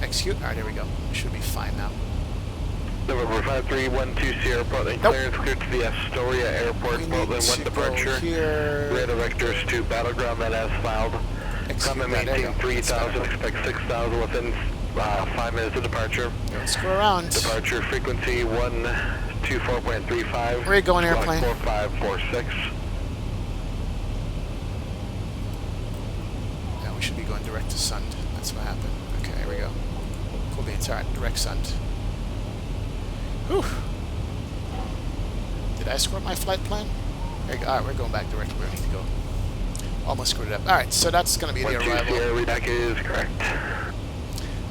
A: Execute. Alright, there we go. Should be fine now.
M: November 5312 Sierra, Portland clearance, clear to the Astoria Airport, Portland 1 departure. Radar vectors to Battleground that has filed. Comment maintain 3,000, expect 6,000 within 5 minutes of departure.
A: Let's go around.
M: Departure frequency 124.35.
A: Where are you going, airplane?
M: 4546.
A: Yeah, we should be going direct to Sund. That's what happened. Okay, here we go. Cool beans. Alright, direct Sund. Whew. Did I screw up my flight plan? Alright, we're going back direct where we need to go. Almost screwed it up. Alright, so that's going to be the arrival.
M: Redac is correct.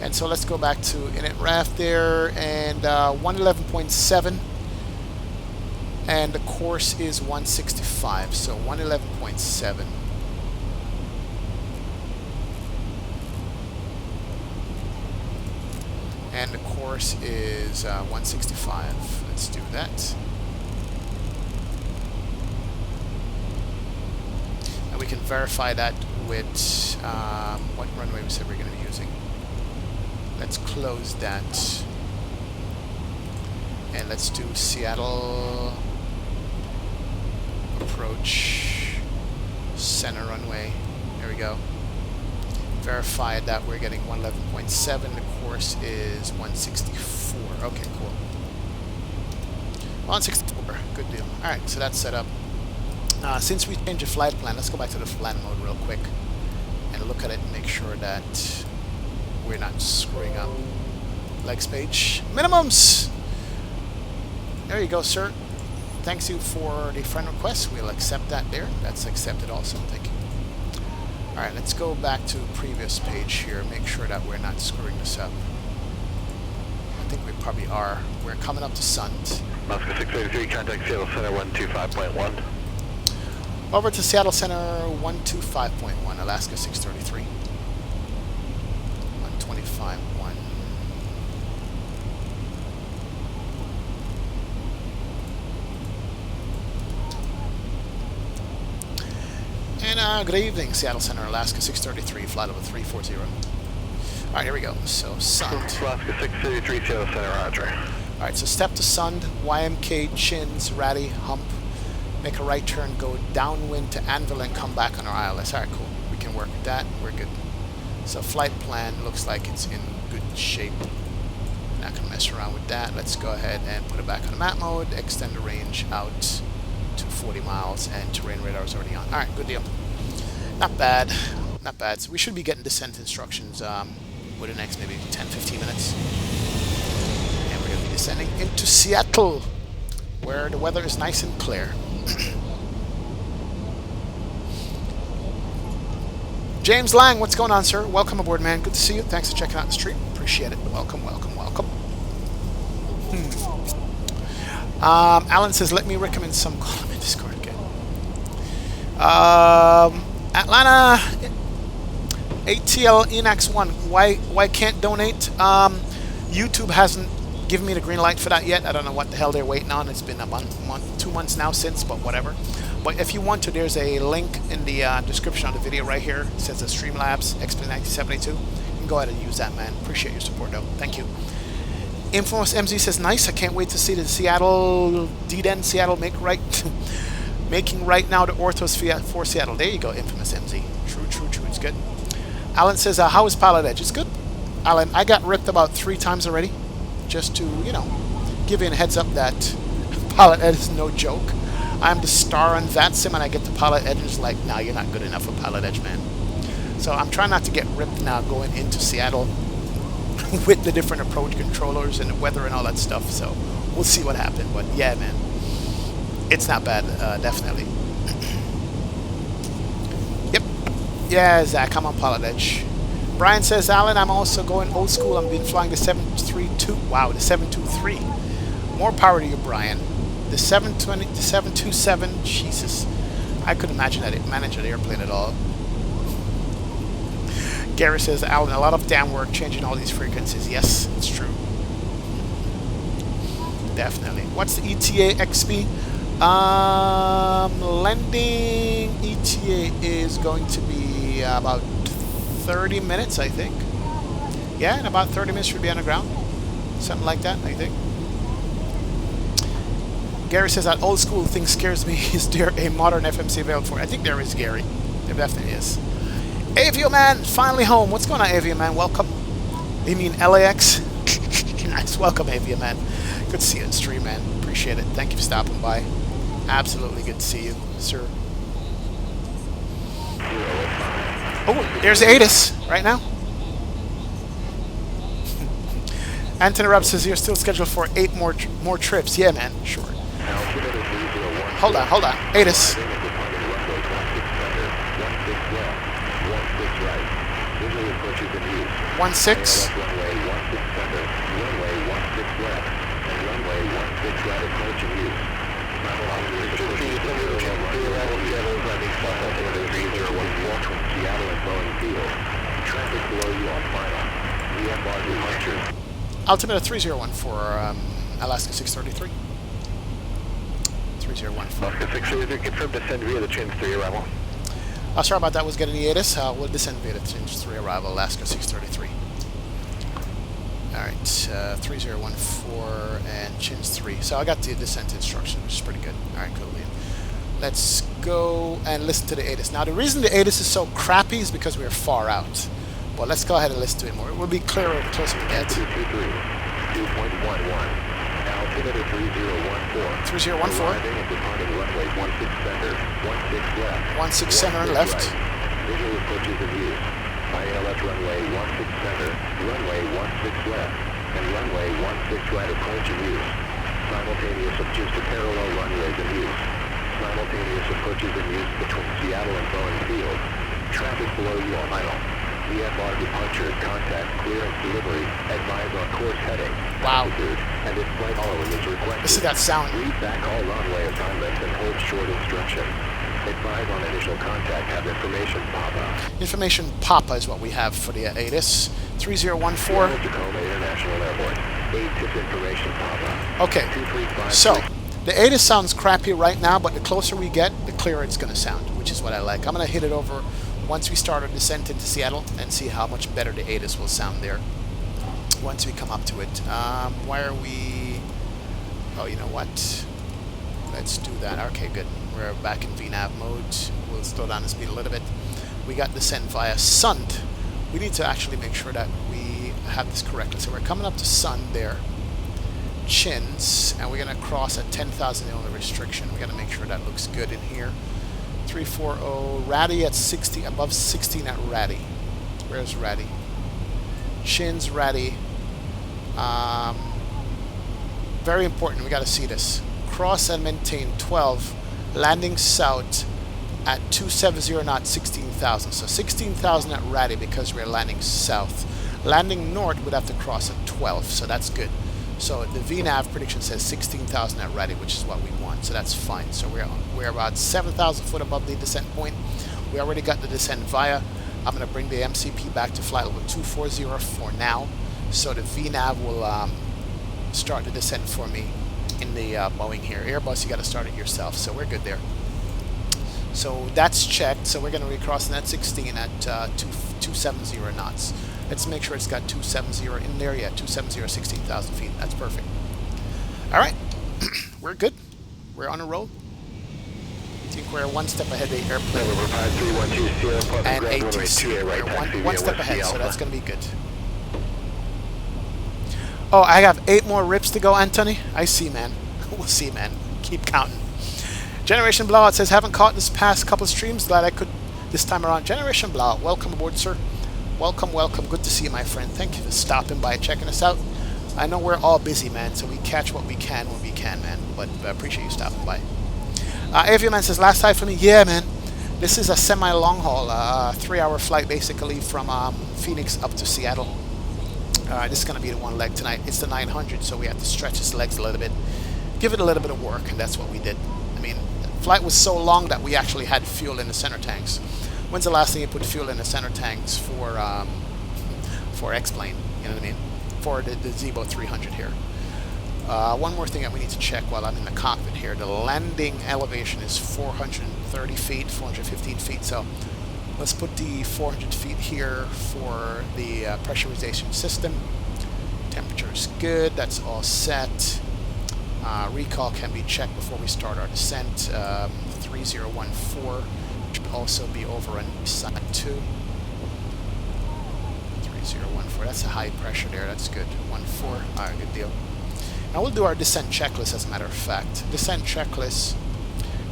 A: And so let's go back to init RAF there, and 111.7. And the course is 165, so 111.7. And the course is 165. Let's do that. And we can verify that with what runway we said we're going to be using. Let's close that. And let's do Seattle approach center runway. There we go. Verified that we're getting 111.7. The course is 164. Okay, cool. 164. Good deal. Alright, so that's set up. Since we changed the flight plan, let's go back to the flight mode real quick and look at it and make sure that we're not screwing up. Legs page. Minimums! There you go, sir. Thanks you for the friend request. We'll accept that there. That's accepted also. Thank you. Alright, let's go back to previous page here. Make sure that we're not screwing this up. I think we probably are. We're coming up to Sund.
M: Alaska 633, contact Seattle Center 125.1.
A: Over to Seattle Center 125.1, Alaska 633. 125.1. And good evening, Seattle Center, Alaska 633, flight level 340. Alright, here we go. So, Sund.
M: Alaska 633, Seattle Center, roger.
A: Alright, so step to Sund, YMK, chins, ratty, hump. Make a right turn, go downwind to Anvil and come back on our ILS. Alright, cool. We can work with that. We're good. So flight plan looks like it's in good shape. Not going to mess around with that. Let's go ahead and put it back on the map mode. Extend the range out to 40 miles and terrain radar is already on. Alright, good deal. Not bad. Not bad. So we should be getting descent instructions within the next maybe 10-15 minutes. And we're going to be descending into Seattle, where the weather is nice and clear. James Lang, what's going on, sir? Welcome aboard, man. Good to see you. Thanks for checking out the stream. Appreciate it. Welcome, welcome, welcome. Alan says, let me recommend some column in Discord. Good. Atlanta ATL Enax1. Why can't donate? YouTube hasn't given me the green light for that yet. I don't know what the hell they're waiting on. It's been a month, 2 months now since, but whatever. But if you want to, there's a link in the description of the video right here. It says the Streamlabs XP1972. You can go ahead and use that, man. Appreciate your support, though. Thank you. Infamous MZ says, nice. I can't wait to see the Seattle D-Den Seattle making right now the Orthos for Seattle. There you go, Infamous MZ. True, true, true. It's good. Alan says, how is Pilotedge? It's good. Alan, I got ripped about 3 times already. Just to, you know, give you a heads up that Pilotedge is no joke. I'm the star on VATSIM and I get the Pilotedge and it's like, nah, you're not good enough for Pilotedge, man. So I'm trying not to get ripped now going into Seattle with the different approach controllers and the weather and all that stuff. So we'll see what happens. But yeah, man, it's not bad, definitely. Yep. Yeah, Zach, I'm on Pilotedge. Brian says, Alan, I'm also going old school. I've been flying the 732. Wow, the 723. More power to you, Brian. The 720, the 727. Jesus, I couldn't imagine that it managed an airplane at all. Gary says, Alan, a lot of damn work changing all these frequencies. Yes, it's true. Definitely. What's the ETA XP? Landing ETA is going to be about 30 minutes, I think. Yeah, in about 30 minutes should be on the ground. Something like that, I think. Gary says that old school thing scares me. Is there a modern FMC available for it? I think there is, Gary. There definitely is. Avio Man, finally home. What's going on, Avio Man? Welcome. You mean LAX? Nice. Welcome, Avio Man. Good to see you in stream, man. Appreciate it. Thank you for stopping by. Absolutely good to see you, sir. Oh, there's the ATIS right now. Anthony Robb says you're still scheduled for 8 more trips. Yeah, man. Sure. Hold on. ATIS. 16. Altimeter 301 for Alaska 633. 301 for
M: Alaska 633, confirm descend via the Chins 3 arrival.
A: Sorry about that, was getting the ATIS. We'll descend via the Chins 3 arrival, Alaska 633. Alright, 3014 and Chins 3. So I got the descent instruction, which is pretty good. Alright, cool. Let's go and listen to the ATIS. Now, the reason the ATIS is so crappy is because we're far out. But let's go ahead and listen to it more. It will be clearer the closer we get.
B: 2.11. Altimeter 3014.
A: 3014.
B: Arriving and departing runway 16 center. 16 left.
A: 16 center and left.
B: Right. Visual approaches in use. ILS runway 16 center. Runway 16 left. And runway 16 right approach in use. Simultaneous approaches to parallel runways in use. Simultaneous approaches in use between Seattle and Boeing Field. Traffic below you on idle. VFR departure, contact, clearance, delivery, advise on course heading.
A: Wow.
B: And if flight following is requested.
A: Listen to that sound.
B: Read back all runway assignments and hold short instruction. Advise on initial contact, have information pop up.
A: Information papa is what we have for the ATIS. 3014.
B: Tacoma International Airport. ATIS information pop up.
A: Okay, so the ATIS sounds crappy right now, but the closer we get, the clearer it's going to sound, which is what I like. I'm going to hit it over once we start our descent into Seattle and see how much better the ATIS will sound there once we come up to it. Why are we... Oh, you know what? Let's do that. Okay, good. We're back in VNAV mode. We'll slow down the speed a little bit. We got descent via Sund. We need to actually make sure that we have this correctly. So we're coming up to Sund there. Chins, and we're going to cross at 10,000 the only restriction. We got to make sure that looks good in here. 340 Ratty at 60, above 16 at Ratty. Where's Ratty? Chins, Ratty. Very important, we got to see this. Cross and maintain 12, landing south at 270 knots, 16,000. So 16,000 at Ratty because we're landing south. Landing north, we'd have to cross at 12, so that's good. So the VNAV prediction says 16,000 at Ratty, which is what we want, so that's fine. So we're about 7,000 foot above the descent point. We already got the descent via. I'm going to bring the MCP back to flight level 240 for now. So the VNAV will start the descent for me in the Boeing here. Airbus, you got to start it yourself, so we're good there. So that's checked. So we're going to be crossing that 16 at 270 knots. Let's make sure it's got 270 in there. Yeah, 270, 16,000 feet. That's perfect. All right, we're good. We're on a roll. I think we're one step ahead of the airplane. And ATC. We're one step ahead, so that's going to be good. Oh, I have 8 more rips to go, Anthony. I see, man. We'll see, man. Keep counting. Generation Blowout says, haven't caught this past couple streams. Glad I could this time around. Generation Blowout, welcome aboard, sir. Welcome, welcome. Good to see you, my friend. Thank you for stopping by and checking us out. I know we're all busy, man, so we catch what we can when we can, man. But I appreciate you stopping by. Aviaman says, last flight for me. Yeah, man. This is a semi-long haul, 3-hour flight, basically, from Phoenix up to Seattle. This is going to be the one leg tonight. It's the 900, so we have to stretch his legs a little bit. Give it a little bit of work, and that's what we did. I mean, the flight was so long that we actually had fuel in the center tanks. When's the last time you put fuel in the center tanks for X-Plane? You know what I mean? For the Zebo 300 here. One more thing that we need to check while I'm in the cockpit here. The landing elevation is 430 feet, 415 feet. So let's put the 400 feet here for the pressurization system. Temperature is good. That's all set. Recall can be checked before we start our descent. 3014, which will also be over on side 2. 3014, that's a high pressure there, that's good. 14, alright, good deal. Now we'll do our descent checklist as a matter of fact. Descent checklist,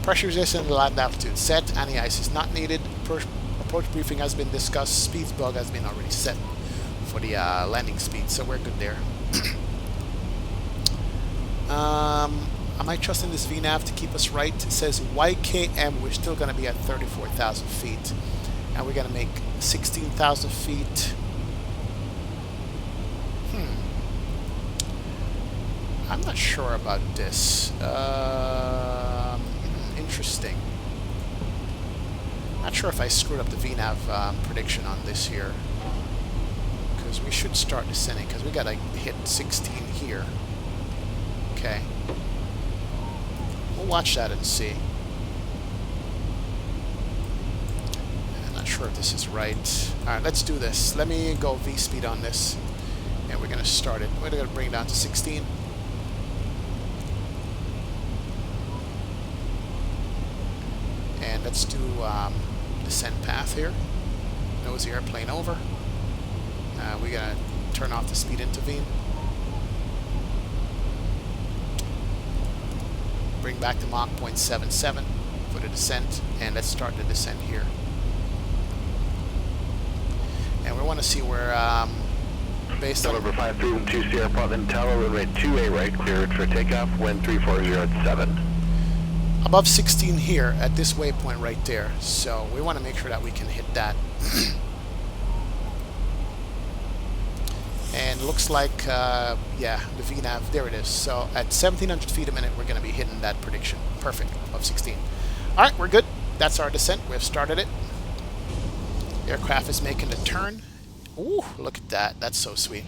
A: pressurization and land altitude set, anti-ice is not needed, approach briefing has been discussed, speed bug has been already set for the landing speed, so we're good there. Am I trusting this VNAV to keep us right? It says YKM, we're still going to be at 34,000 feet. And we're going to make 16,000 feet. I'm not sure about this. Interesting. Not sure if I screwed up the VNAV prediction on this here. Because we should start descending, because we got to hit 16 here. Okay. We'll watch that and see. I'm not sure if this is right. Alright, let's do this. Let me go V-speed on this. And we're going to start it. We're going to bring it down to 16. And let's do descent path here. Nose the airplane over. We're going to turn off the speed intervene. Bring back to Mach 0.77 for the descent, and let's start the descent here. And we want to see where, based on...
B: November 5312 Sierra Portland Tower, runway 2A right, cleared for takeoff, wind 340 at 7.
A: Above 16 here at this waypoint right there, so we want to make sure that we can hit that. And looks like, yeah, the VNAV, there it is. So at 1,700 feet a minute, we're going to be hitting that prediction. Perfect, of 16. All right, we're good. That's our descent. We've started it. The aircraft is making the turn. Ooh, look at that. That's so sweet.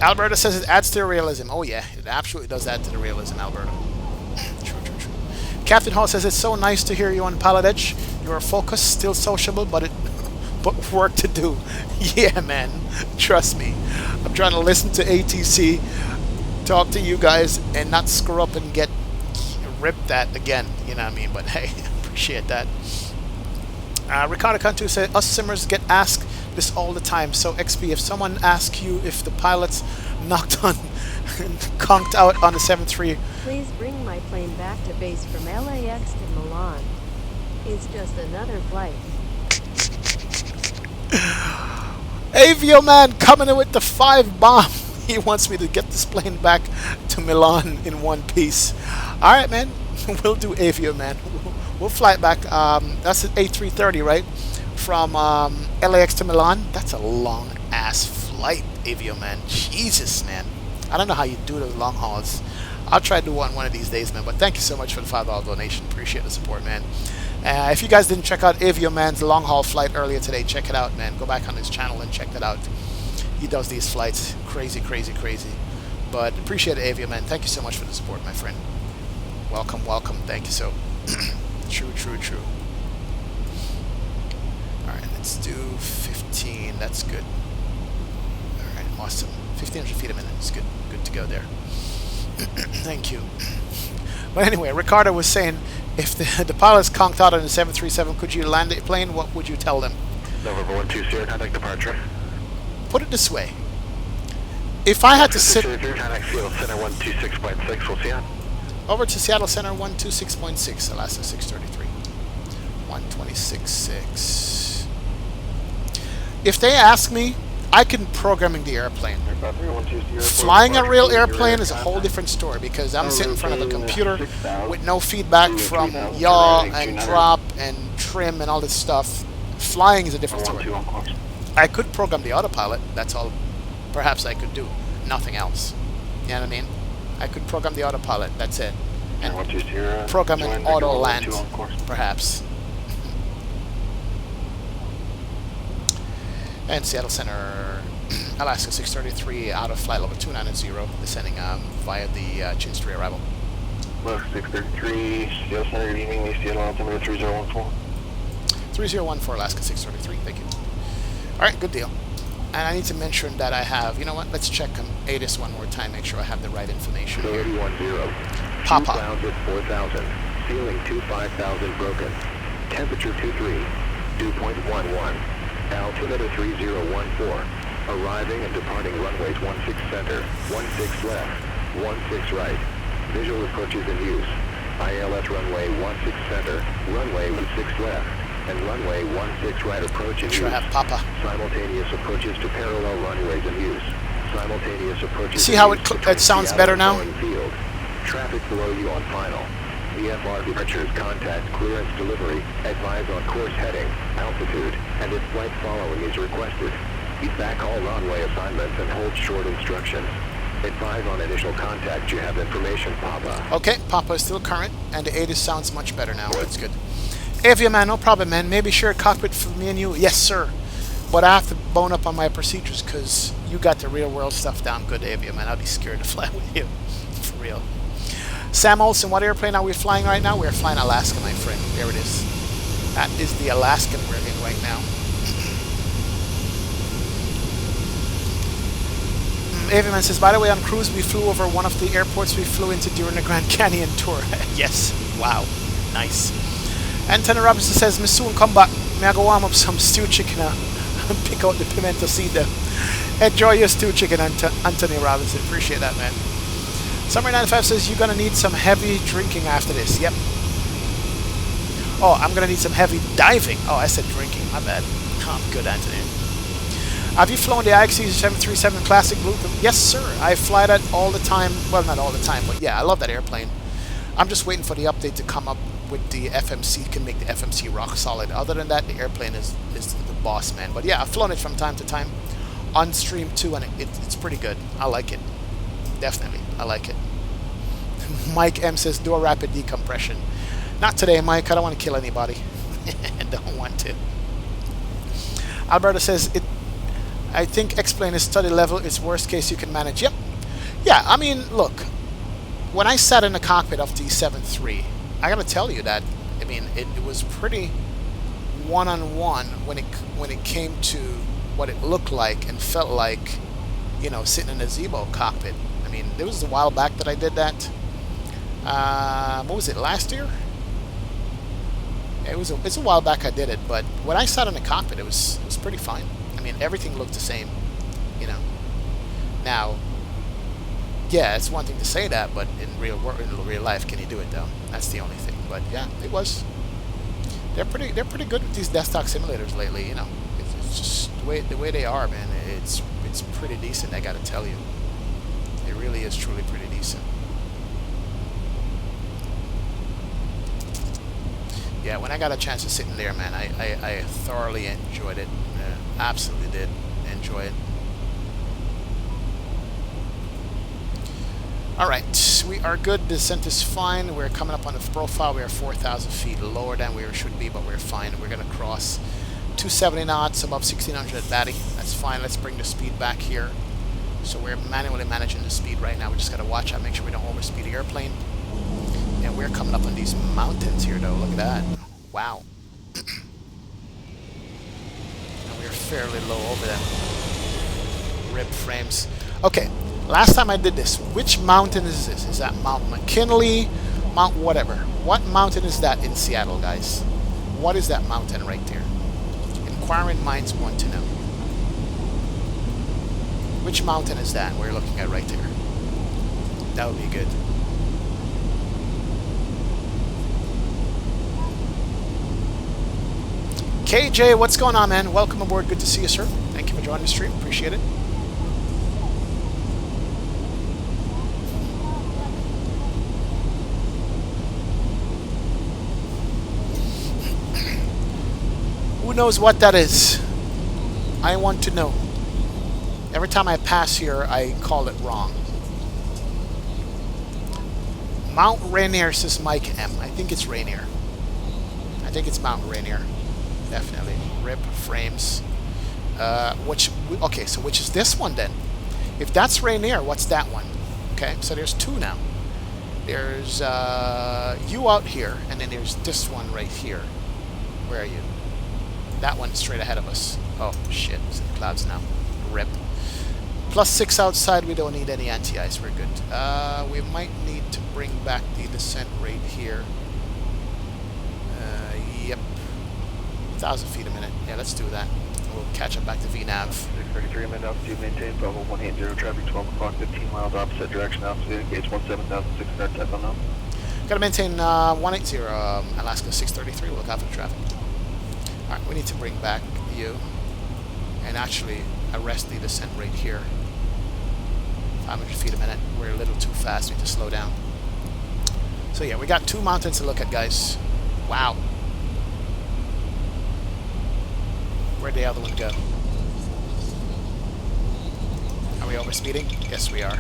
A: Alberta says it adds to the realism. Oh, yeah, it absolutely does add to the realism, Alberta. True, true, true. Captain Hall says it's so nice to hear you on Pilotedge. You are focused, still sociable, but work to do. Yeah, man. Trust me. I'm trying to listen to ATC, talk to you guys, and not screw up and get ripped at again. You know what I mean? But hey, appreciate that. Ricardo Cantu said, us simmers get asked this all the time. So XP, if someone asks you if the pilots knocked on conked out on the 7-3,
J: please bring my plane back to base from LAX to Milan. It's just another flight.
A: Avio man coming in with the 5 bomb. He wants me to get this plane back to Milan in one piece. All right, man. We'll do Avio man. We'll fly it back. That's an A330, right? From LAX to Milan. That's a long ass flight, Avio man. Jesus, man. I don't know how you do those long hauls. I'll try to do one of these days, man. But thank you so much for the $5 donation. Appreciate the support, man. If you guys didn't check out Avio Man's long haul flight earlier today, check it out, man. Go back on his channel and check that out. He does these flights. Crazy, crazy, crazy. But appreciate it, Avio Man. Thank you so much for the support, my friend. Welcome, welcome. Thank you so. True, true, true. Alright, let's do 15. That's good. Alright, awesome. 1,500 feet a minute. It's good. Good to go there. Thank you. But anyway, Ricardo was saying, if the pilots conked out on the 737, could you land the plane? What would you tell them?
B: November 12 Sierra, contact departure.
A: Put it this way. If I had to sit...
B: Contact Seattle Center 126.6, we'll see you.
A: Over to Seattle Center 126.6, Alaska 633. 126.6. If they ask me, I can programming the airplane. Flying a real airplane is a whole different story because I'm sitting in front of a computer with no feedback from yaw and drop and trim and all this stuff. Flying is a different story. I could program the autopilot. That's all perhaps I could do. Nothing else. You know what I mean? I could program the autopilot. That's it. and program an auto land, perhaps. And Seattle Center, Alaska 633 out of flight level 290, descending via the Chin-Street arrival.
M: Alaska 633, Seattle Center, good evening, Lee Seattle altimeter 3014.
A: 3014 Alaska 633, thank you. Alright, good deal. And I need to mention that I have, you know what, let's check ATIS one more time, make sure I have the right information here.
B: 3010.
A: Papa.
B: Clouds at 4,000. Ceiling 25,000 broken. Temperature 23. Dew point 11. Altimeter 3014. Arriving and departing runways 16 center, 16 left, 16 right. Visual approaches in use. ILS runway 16 center, runway 16 left, and runway 16 right approach in use.
A: Sure have Papa.
B: Simultaneous approaches to parallel runways in use. Simultaneous approaches.
A: See how it sounds better now?
B: Field. Traffic below you on final. VFR departures, contact, clearance, delivery, advise on course heading, altitude, and if flight following is requested. Back all runway assignments and hold short instructions. Advise on initial contact. You have information, Papa.
A: Okay, Papa is still current, and the ATIS sounds much better now. That's good. Avia, man, no problem, man. Maybe share a cockpit for me and you. Yes, sir. But I have to bone up on my procedures because you got the real world stuff down good, Avia, man. I'll be scared to fly with you. For real. Sam Olsen, what airplane are we flying right now? We're flying Alaska, my friend. There it is. That is the Alaskan we're in right now. Aviman says, by the way, on cruise, we flew over one of the airports we flew into during the Grand Canyon tour. Yes. Wow. Nice. Anthony Robinson says, Miss Soon, come back. May I go warm up some stewed chicken and pick out the pimento seed there. Enjoy your stewed chicken, Anthony Robinson. Appreciate that, man. Summer 95 says, you're going to need some heavy drinking after this. Yep. Oh, I'm going to need some heavy diving. Oh, I said drinking. My bad. Oh, I'm good, Anthony. Have you flown the IXC 737 Classic Blue? Yes, sir. I fly that all the time. Well, not all the time, but yeah, I love that airplane. I'm just waiting for the update to come up with the FMC, can make the FMC rock solid. Other than that, the airplane is the boss, man. But yeah, I've flown it from time to time on stream too, and it's pretty good. I like it. Definitely. I like it. Mike M says, do a rapid decompression. Not today, Mike. I don't want to kill anybody. I don't want to. Alberta says, I think X-plane is study level. It's worst case you can manage. Yep. Yeah, I mean, look. When I sat in the cockpit of the 7.3, I gotta tell you that, I mean, it was pretty one-on-one when it came to what it looked like and felt like, you know, sitting in a Zebo cockpit. I mean, there was a while back that I did that. What was it, last year? It's a while back I did it, but when I sat in the cockpit, it was pretty fine. I mean, everything looked the same, you know. Now, yeah, it's one thing to say that, but in real life, can you do it though? That's the only thing. But yeah, it was. They're pretty good with these desktop simulators lately, you know. It's just the way they are, man. It's pretty decent, I gotta tell you. It really is truly pretty decent. Yeah, when I got a chance to sit in there, man, I thoroughly enjoyed it. Absolutely did enjoy it. Alright, we are good. Descent is fine. We're coming up on the profile. We are 4,000 feet lower than we should be, but we're fine. We're going to cross 270 knots above 1600 at Batty. That's fine. Let's bring the speed back here. So we're manually managing the speed right now. We just got to watch out, make sure we don't overspeed the airplane. And we're coming up on these mountains here, though. Look at that. Wow. And we're fairly low over them. Rib frames. Okay. Last time I did this, which mountain is this? Is that Mount McKinley? Mount whatever. What mountain is that in Seattle, guys? What is that mountain right there? Inquiring minds want to know. Which mountain is that we're looking at right there? That would be good. KJ, what's going on, man? Welcome aboard. Good to see you, sir. Thank you for joining the stream. Appreciate it. Who knows what that is? I want to know. Every time I pass here, I call it wrong. Mount Rainier, says Mike M. I think it's Rainier. I think it's Mount Rainier. Definitely. RIP frames. Okay, so which is this one then? If that's Rainier, what's that one? Okay, so there's two now. There's you out here, and then there's this one right here. Where are you? That one straight ahead of us. Oh shit, it's in the clouds now. RIP. +6 outside, we don't need any anti-ice, we're good. We might need to bring back the descent rate here. Yep. 1,000 feet a minute. Yeah, let's do that. We'll catch up back to VNAV.
D: 633, min altitude maintained, level 180, traffic 12 o'clock, 15 miles opposite direction, altitude, gauge 17,610 unknown.
A: Gotta maintain 180, Alaska 633, we'll look out for the traffic. Alright, we need to bring back you and actually arrest the descent rate here. 500 feet a minute. We're a little too fast. We need to slow down. So yeah, we got 2 mountains to look at, guys. Wow. Where'd the other one go? Are we overspeeding? Yes, we are.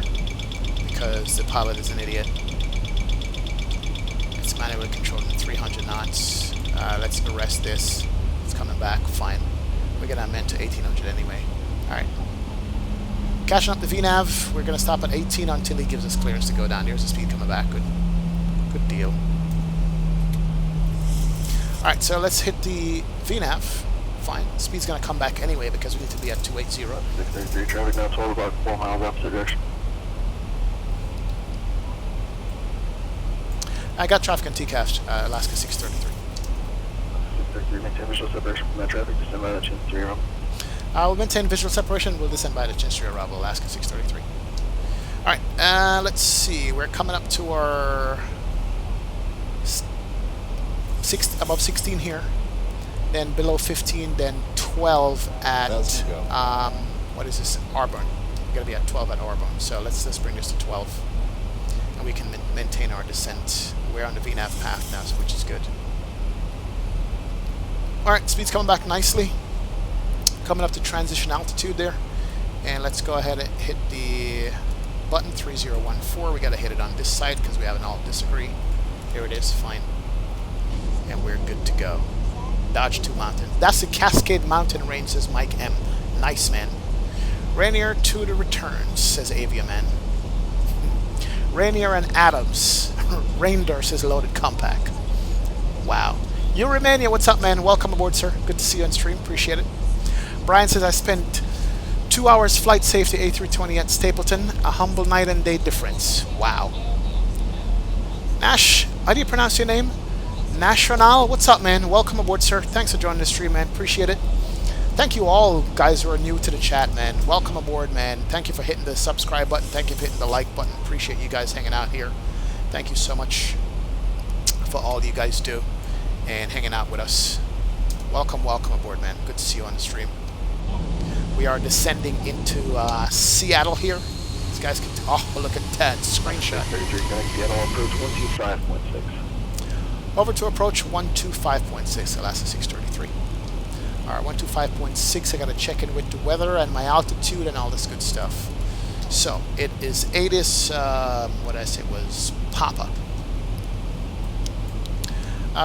A: Because the pilot is an idiot. It's manually controlled at 300 knots. Let's arrest this. It's coming back. Fine. We're gonna amend to 1800 anyway. Alright. Catching up the VNAV. We're gonna stop at 18 until he gives us clearance to go down. Here's the speed coming back. Good. Good deal. Alright, so let's hit the VNAV. Fine. Speed's gonna come back anyway because we need to be at 280.
D: 633, traffic now 12 about 4 miles opposite direction.
A: I got traffic on TCAF, Alaska 633.
D: 633, maintain visual separation from that traffic, descend by the Chin 3 rumble.
A: We'll maintain visual separation. We'll descend by the Chin 3 arrival, Alaska 633. Alright, let's see. We're coming up to our above 16 here. Then below 15, then 12 at what is this? Arbonne. We're gonna be at 12 at Arbonne. So let's bring this to 12, and we can maintain our descent. We're on the VNAV path now, so which is good. All right, speed's coming back nicely. Coming up to transition altitude there, and let's go ahead and hit the button 3014. We gotta hit it on this side because we have an all disagree. There it is. Fine, and we're good to go. Dodge 2 mountains. That's the Cascade Mountain Range, says Mike M. Nice, man. Rainier to the returns, says Avia Man. Rainier and Adams. Reindeer, says Loaded Compact. Wow. Euromania, what's up, man? Welcome aboard, sir. Good to see you on stream. Appreciate it. Brian says, I spent 2 hours flight safety A320 at Stapleton. A humble night and day difference. Wow. Nash, how do you pronounce your name? National, what's up, man? Welcome aboard, sir. Thanks for joining the stream, man. Appreciate it. Thank you all, guys who are new to the chat, man. Welcome aboard, man. Thank you for hitting the subscribe button. Thank you for hitting the like button. Appreciate you guys hanging out here. Thank you so much for all you guys do and hanging out with us. Welcome, welcome aboard, man. Good to see you on the stream. We are descending into Seattle here. These guys can... Oh, look at that screenshot.
D: 33, connect Seattle, approach 125.6.
A: Over to approach 125.6, Alaska 633. Alright, 125.6, I gotta check in with the weather and my altitude and all this good stuff. So, it is ATIS, what did I say, was Papa.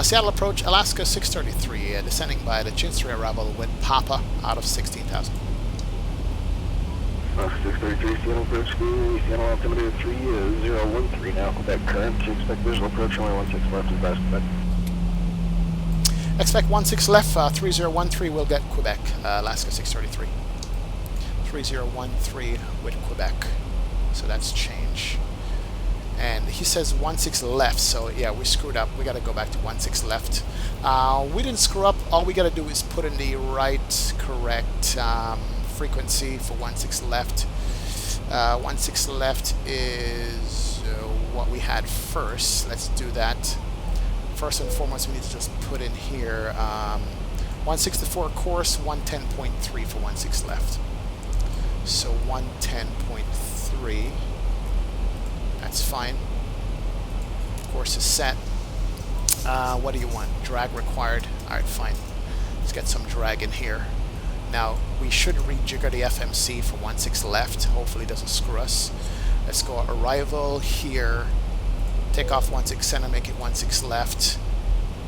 A: Seattle approach, Alaska 633, descending by the Chin 3 arrival with Papa out of 16,000.
D: 633, Seattle approach, Seattle altimeter 3013 now, Quebec current, expect visual approach, only 16 left is best, Quebec.
A: Expect 16 left, 3013 will get Quebec, Alaska 633. 3013 with Quebec, so that's change. And he says 16 left, so yeah, we screwed up. We gotta go back to 16 left. We didn't screw up. All we gotta do is put in the right, correct frequency for 16 left. 16 left is what we had first. Let's do that. First and foremost, we need to just put in here 164 course, 110.3 for 16 left. So 110.3. That's fine. Course is set. What do you want? Drag required. Alright, fine. Let's get some drag in here. Now, we should rejigger the FMC for 16 left. Hopefully it doesn't screw us. Let's go arrival here, Take off 16 center, make it 16 left.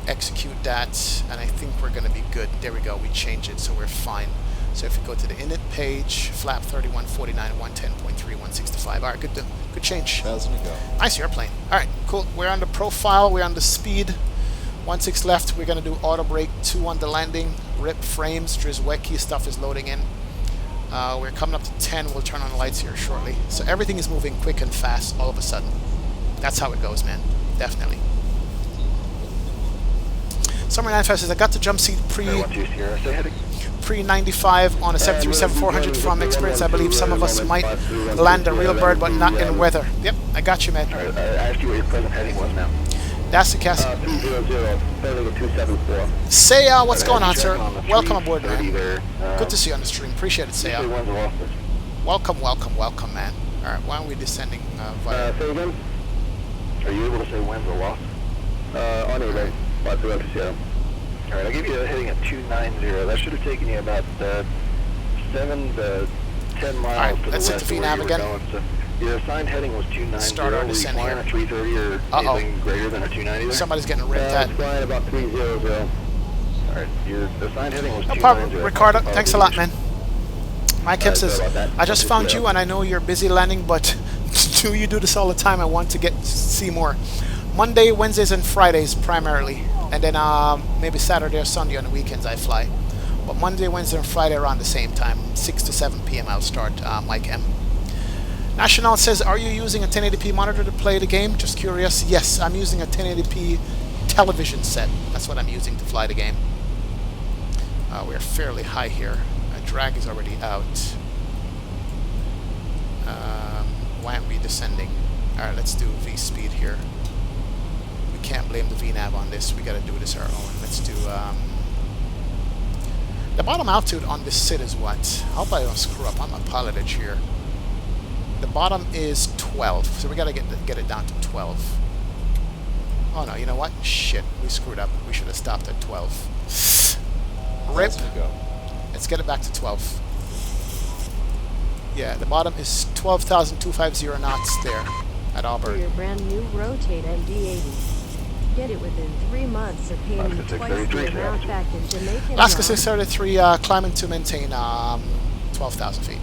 A: Execute that, and I think we're going to be good. There we go. We changed it, so we're fine. So if we go to the init page, flap 3149, 110.3, 165. All right, good change.
H: 1,000 to go.
A: Nice airplane. All right, cool. We're on the profile. We're on the speed. 16 left. We're going to do auto brake. 2 on the landing. Rip frames. Drizwecki stuff is loading in. We're coming up to 10. We'll turn on the lights here shortly. So everything is moving quick and fast all of a sudden. That's how it goes, man. Definitely. Summer 95 says, I got the jump seat pre-95 on a 737-400 from experience. I believe some of us might land a real bird, but not in weather. Yep, I got you, man.
D: I asked you what your present heading was now.
A: That's the cast.
D: 274.
A: Saya, what's going on, sir? Welcome aboard, man. Good to see you on the stream. Appreciate it, Saya. Welcome, welcome, welcome, man. All right, why aren't we descending via...
D: Say again? Are you able to say wins or loss? On a right. Alright, I'll give you a heading at 290. That should have taken you about 7 to 10 miles to the west.
A: Let's hit the VNAV again.
D: So your assigned heading was 290.
A: Start our descent here.
D: At 330 or anything greater than a 290 there?
A: Somebody's getting ripped at.
D: Flying about 300. Alright, your assigned heading was 290.
A: No problem, Ricardo. Thanks a lot, man. Mike Kemp says, I just found you and I know you're busy landing, but you do this all the time. I want to see more. Monday, Wednesdays, and Fridays primarily, and then maybe Saturday or Sunday on the weekends I fly. But Monday, Wednesday, and Friday around the same time, 6 to 7 p.m. I'll start. Mike M. National says, are you using a 1080p monitor to play the game? Just curious. Yes, I'm using a 1080p television set. That's what I'm using to fly the game. We're fairly high here. Drag is already out. Why aren't we descending? Alright, let's do V-speed here. Can't blame the VNAV on this. We gotta do this our own. Let's do the bottom altitude on this SID is what? I hope I don't screw up on my Pilotedge here. The bottom is 12, so we gotta get it down to 12. Oh no, you know what? Shit, we screwed up. We should have stopped at 12. Rip. Let's get it back to 12. Yeah, the bottom is 12,250 knots there at Auburn.
J: For your brand new Rotate MD-80. Get it within 3 months or pay me twice the amount back in Jamaican.
A: Alaska 633, climbing to maintain 12,000 feet.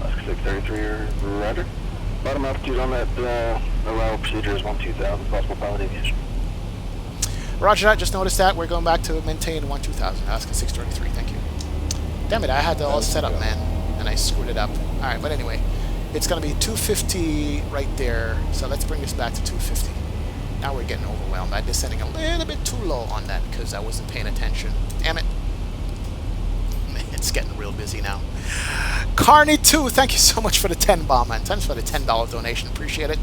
D: Alaska 633, roger. Bottom altitude on that arrival procedure is 12,000, possible pilot aviation.
A: Roger that, just noticed that. We're going back to maintain 12,000, Alaska 633, thank you. Damn it, I had it all set up, man, and I screwed it up. Alright, but anyway. It's going to be 250 right there, so let's bring this back to 250. Now we're getting overwhelmed. I'm descending a little bit too low on that because I wasn't paying attention. Damn it. It's getting real busy now. Carney2, thank you so much for the 10 bomb, man. Thanks for the $10 donation. Appreciate it.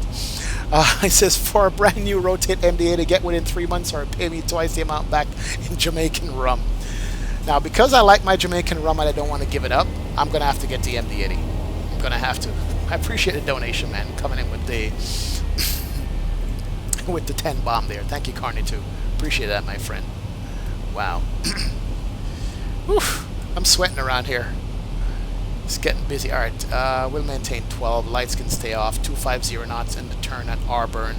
A: It says, for a brand new Rotate MD-80, get within 3 months or pay me twice the amount back in Jamaican rum. Now, because I like my Jamaican rum and I don't want to give it up, I'm going to have to get the MD-80. I'm going to have to. I appreciate the donation, man, coming in with the with the 10 bomb there. Thank you, Carney2. Appreciate that, my friend. Wow. Oof, I'm sweating around here. It's getting busy. All right, we'll maintain 12. Lights can stay off. 250 knots in the turn at Auburn,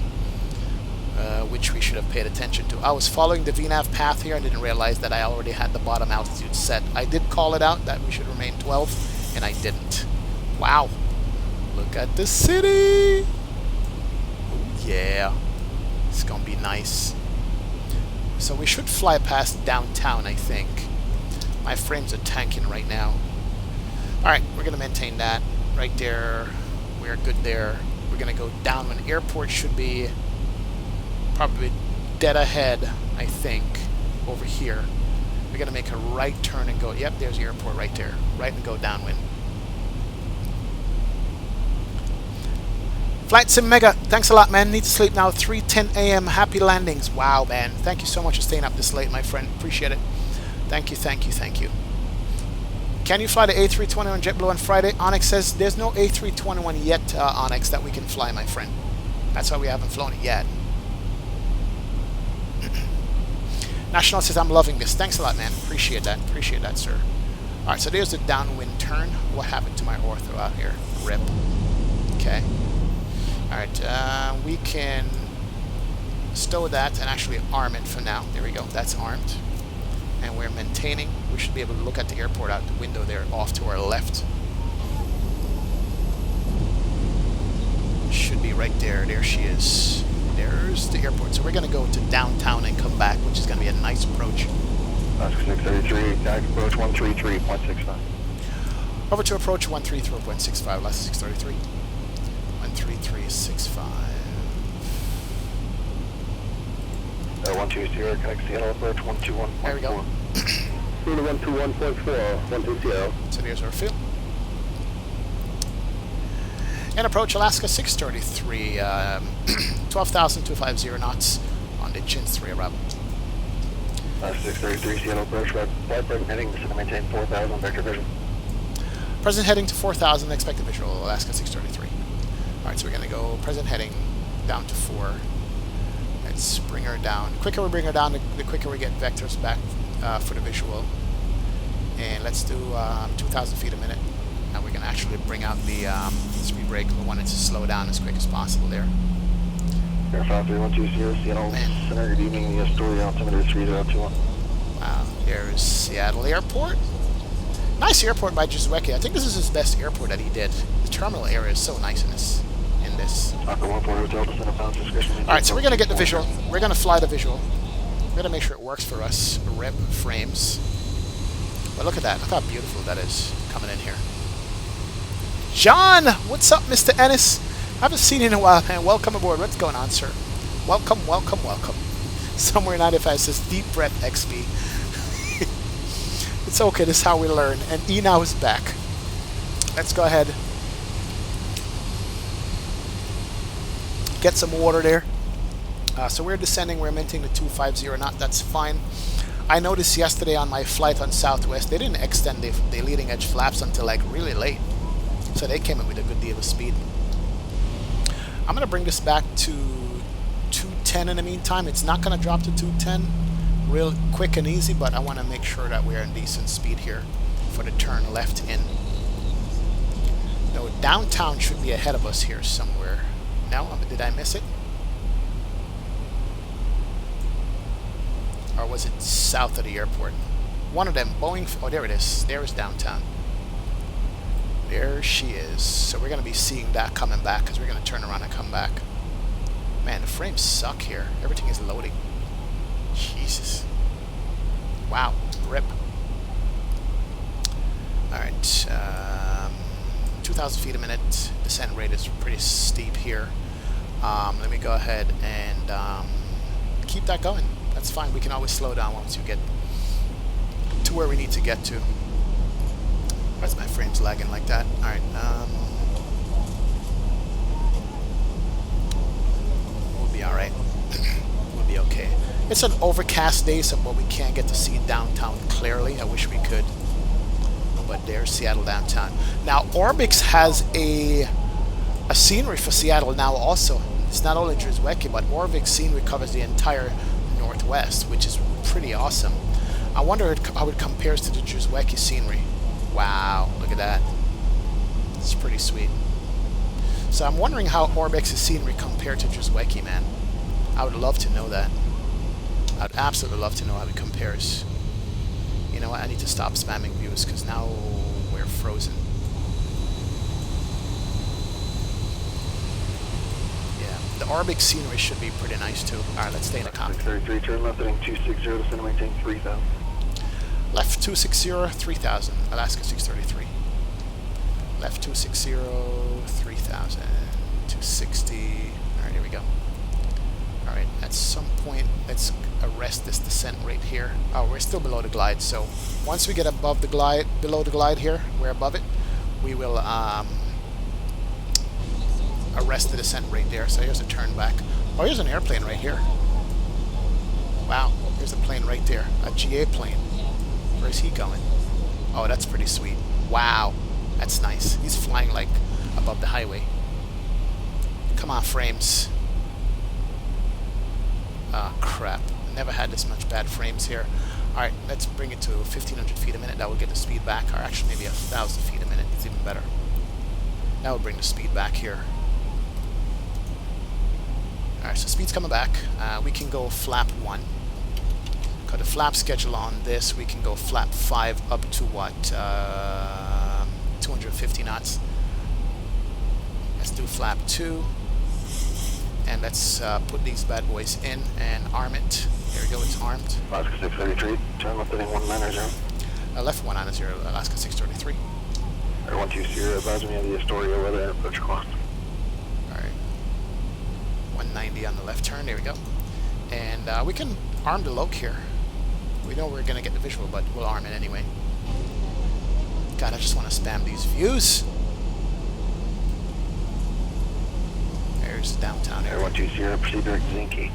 A: which we should have paid attention to. I was following the VNAV path here and didn't realize that I already had the bottom altitude set. I did call it out that we should remain 12, and I didn't. Wow. Look at the city! Oh yeah. It's gonna be nice. So we should fly past downtown, I think. My frames are tanking right now. Alright, we're gonna maintain that. Right there. We're good there. We're gonna go down when airport should be probably dead ahead, I think. Over here. We're gonna make a right turn and go. Yep, there's the airport right there. Right and go downwind. Flight Sim Mega, thanks a lot, man. Need to sleep now. 3:10 a.m. Happy landings. Wow, man. Thank you so much for staying up this late, my friend. Appreciate it. Thank you, thank you, thank you. Can you fly the A320 on JetBlue on Friday? Onyx says there's no A321 yet, Onyx, that we can fly, my friend. That's why we haven't flown it yet. National says I'm loving this. Thanks a lot, man. Appreciate that. Appreciate that, sir. All right, so there's the downwind turn. What happened to my ortho out here? Rip. Okay. All Alright, we can stow that and actually arm it for now. There we go, that's armed. And we're maintaining. We should be able to look at the airport out the window there off to our left. Should be right there. There she is. There's the airport. So we're going to go to downtown and come back, which is going to be a nice approach.
D: Alaska 633, tax approach 133.65.
A: Over to approach 133.65, Alaska 633. 133.65.
D: 120, connect Seattle approach 121.4.
A: There we go.
D: 121.4, 120.
A: So there's our field. And approach Alaska 633, 12,250 knots on the Chins 3 arrival.
D: 633, Seattle approach, flight break heading to maintain 4,000, vector vision.
A: Present heading to 4,000, expected visual, Alaska 633. Alright, so we're going to go present heading down to 4. Let's bring her down. The quicker we bring her down, the quicker we get vectors back for the visual. And let's do 2,000 feet a minute. Now we're going to actually bring out the speed brake. We want it to slow down as quick as possible there.
D: Air 53120, Seattle Center, good evening, the Astoria altimeter 3021.
A: Wow, there's Seattle Airport. Nice airport by Juzwecki. I think this is his best airport that he did. The terminal area is so nice in this. Alright, so we're going to get the visual. We're going to fly the visual. We're going to make sure it works for us. Rep frames. But look at that. Look how beautiful that is coming in here. John! What's up, Mr. Ennis? Haven't seen you in a while, man. Welcome aboard. What's going on, sir? Welcome, welcome, welcome. Somewhere 95 says deep breath XP. It's okay. This is how we learn. And E now is back. Let's go ahead. Get some water there. So we're descending. We're minting the 250 knot. That's fine. I noticed yesterday on my flight on Southwest, they didn't extend the leading edge flaps until like really late. So they came in with a good deal of speed. I'm going to bring this back to 210 in the meantime. It's not going to drop to 210 real quick and easy, but I want to make sure that we're in decent speed here for the turn left in. No, downtown should be ahead of us here somewhere. No? Did I miss it? Or was it south of the airport? One of them, Boeing. Oh, there it is. There is downtown. There she is. So we're going to be seeing that coming back because we're going to turn around and come back. Man, the frames suck here. Everything is loading. Jesus. Wow. Rip. Alright. 2,000 feet a minute. Descent rate is pretty steep here. Let me go ahead and keep that going. That's fine. We can always slow down once you get to where we need to get to. Why is my frames lagging like that? Alright. We'll be alright. We'll be okay. It's an overcast day, so we can't get to see downtown clearly. I wish we could. But there's Seattle downtown. Now, Orbix has a scenery for Seattle now also. It's not only Juzwecki, but Orbix scenery covers the entire Northwest, which is pretty awesome. I wonder how it compares to the Juzwecki scenery. Wow, look at that. It's pretty sweet. So I'm wondering how Orbix's scenery compared to Juzwecki, man. I would love to know that. I'd absolutely love to know how it compares. You know what, I need to stop spamming views because now we're frozen. Yeah, the Orbix scenery should be pretty nice too. Alright, let's stay in the cockpit.
D: 633, turn left heading 260, descend and maintain 3,000.
A: Left 260, 3,000, Alaska 633. Left 260, 3,000, 260. Alright, here we go. Alright, at some point, let's arrest this descent rate here. Oh, we're still below the glide, so once we get above the glide, below the glide here, we're above it, we will arrest the descent rate there. So here's a turn back. Oh, here's an airplane right here. Wow, there's a plane right there, a GA plane. Where's he going? Oh, that's pretty sweet. Wow, that's nice. He's flying like above the highway. Come on, frames. Ah, crap. Never had this much bad frames here. Alright, let's bring it to 1,500 feet a minute. That will get the speed back. Or actually, maybe 1,000 feet a minute. It's even better. That will bring the speed back here. Alright, so speed's coming back. We can go flap 1. Got a flap schedule on this. We can go flap 5 up to what? 250 knots. Let's do flap 2. And let's put these bad boys in and arm it. There we go, it's armed.
D: Alaska 633, turn left heading 190.
A: Left 190, Alaska 633.
D: Air 120, advise me of the Astoria weather and approach cost.
A: Alright. 190 on the left turn, there we go. And we can arm the Loke here. We know we're going to get the visual, but we'll arm it anyway. God, I just want to spam these views. There's downtown
D: Air
A: area.
D: 120, proceed direct to Zinke.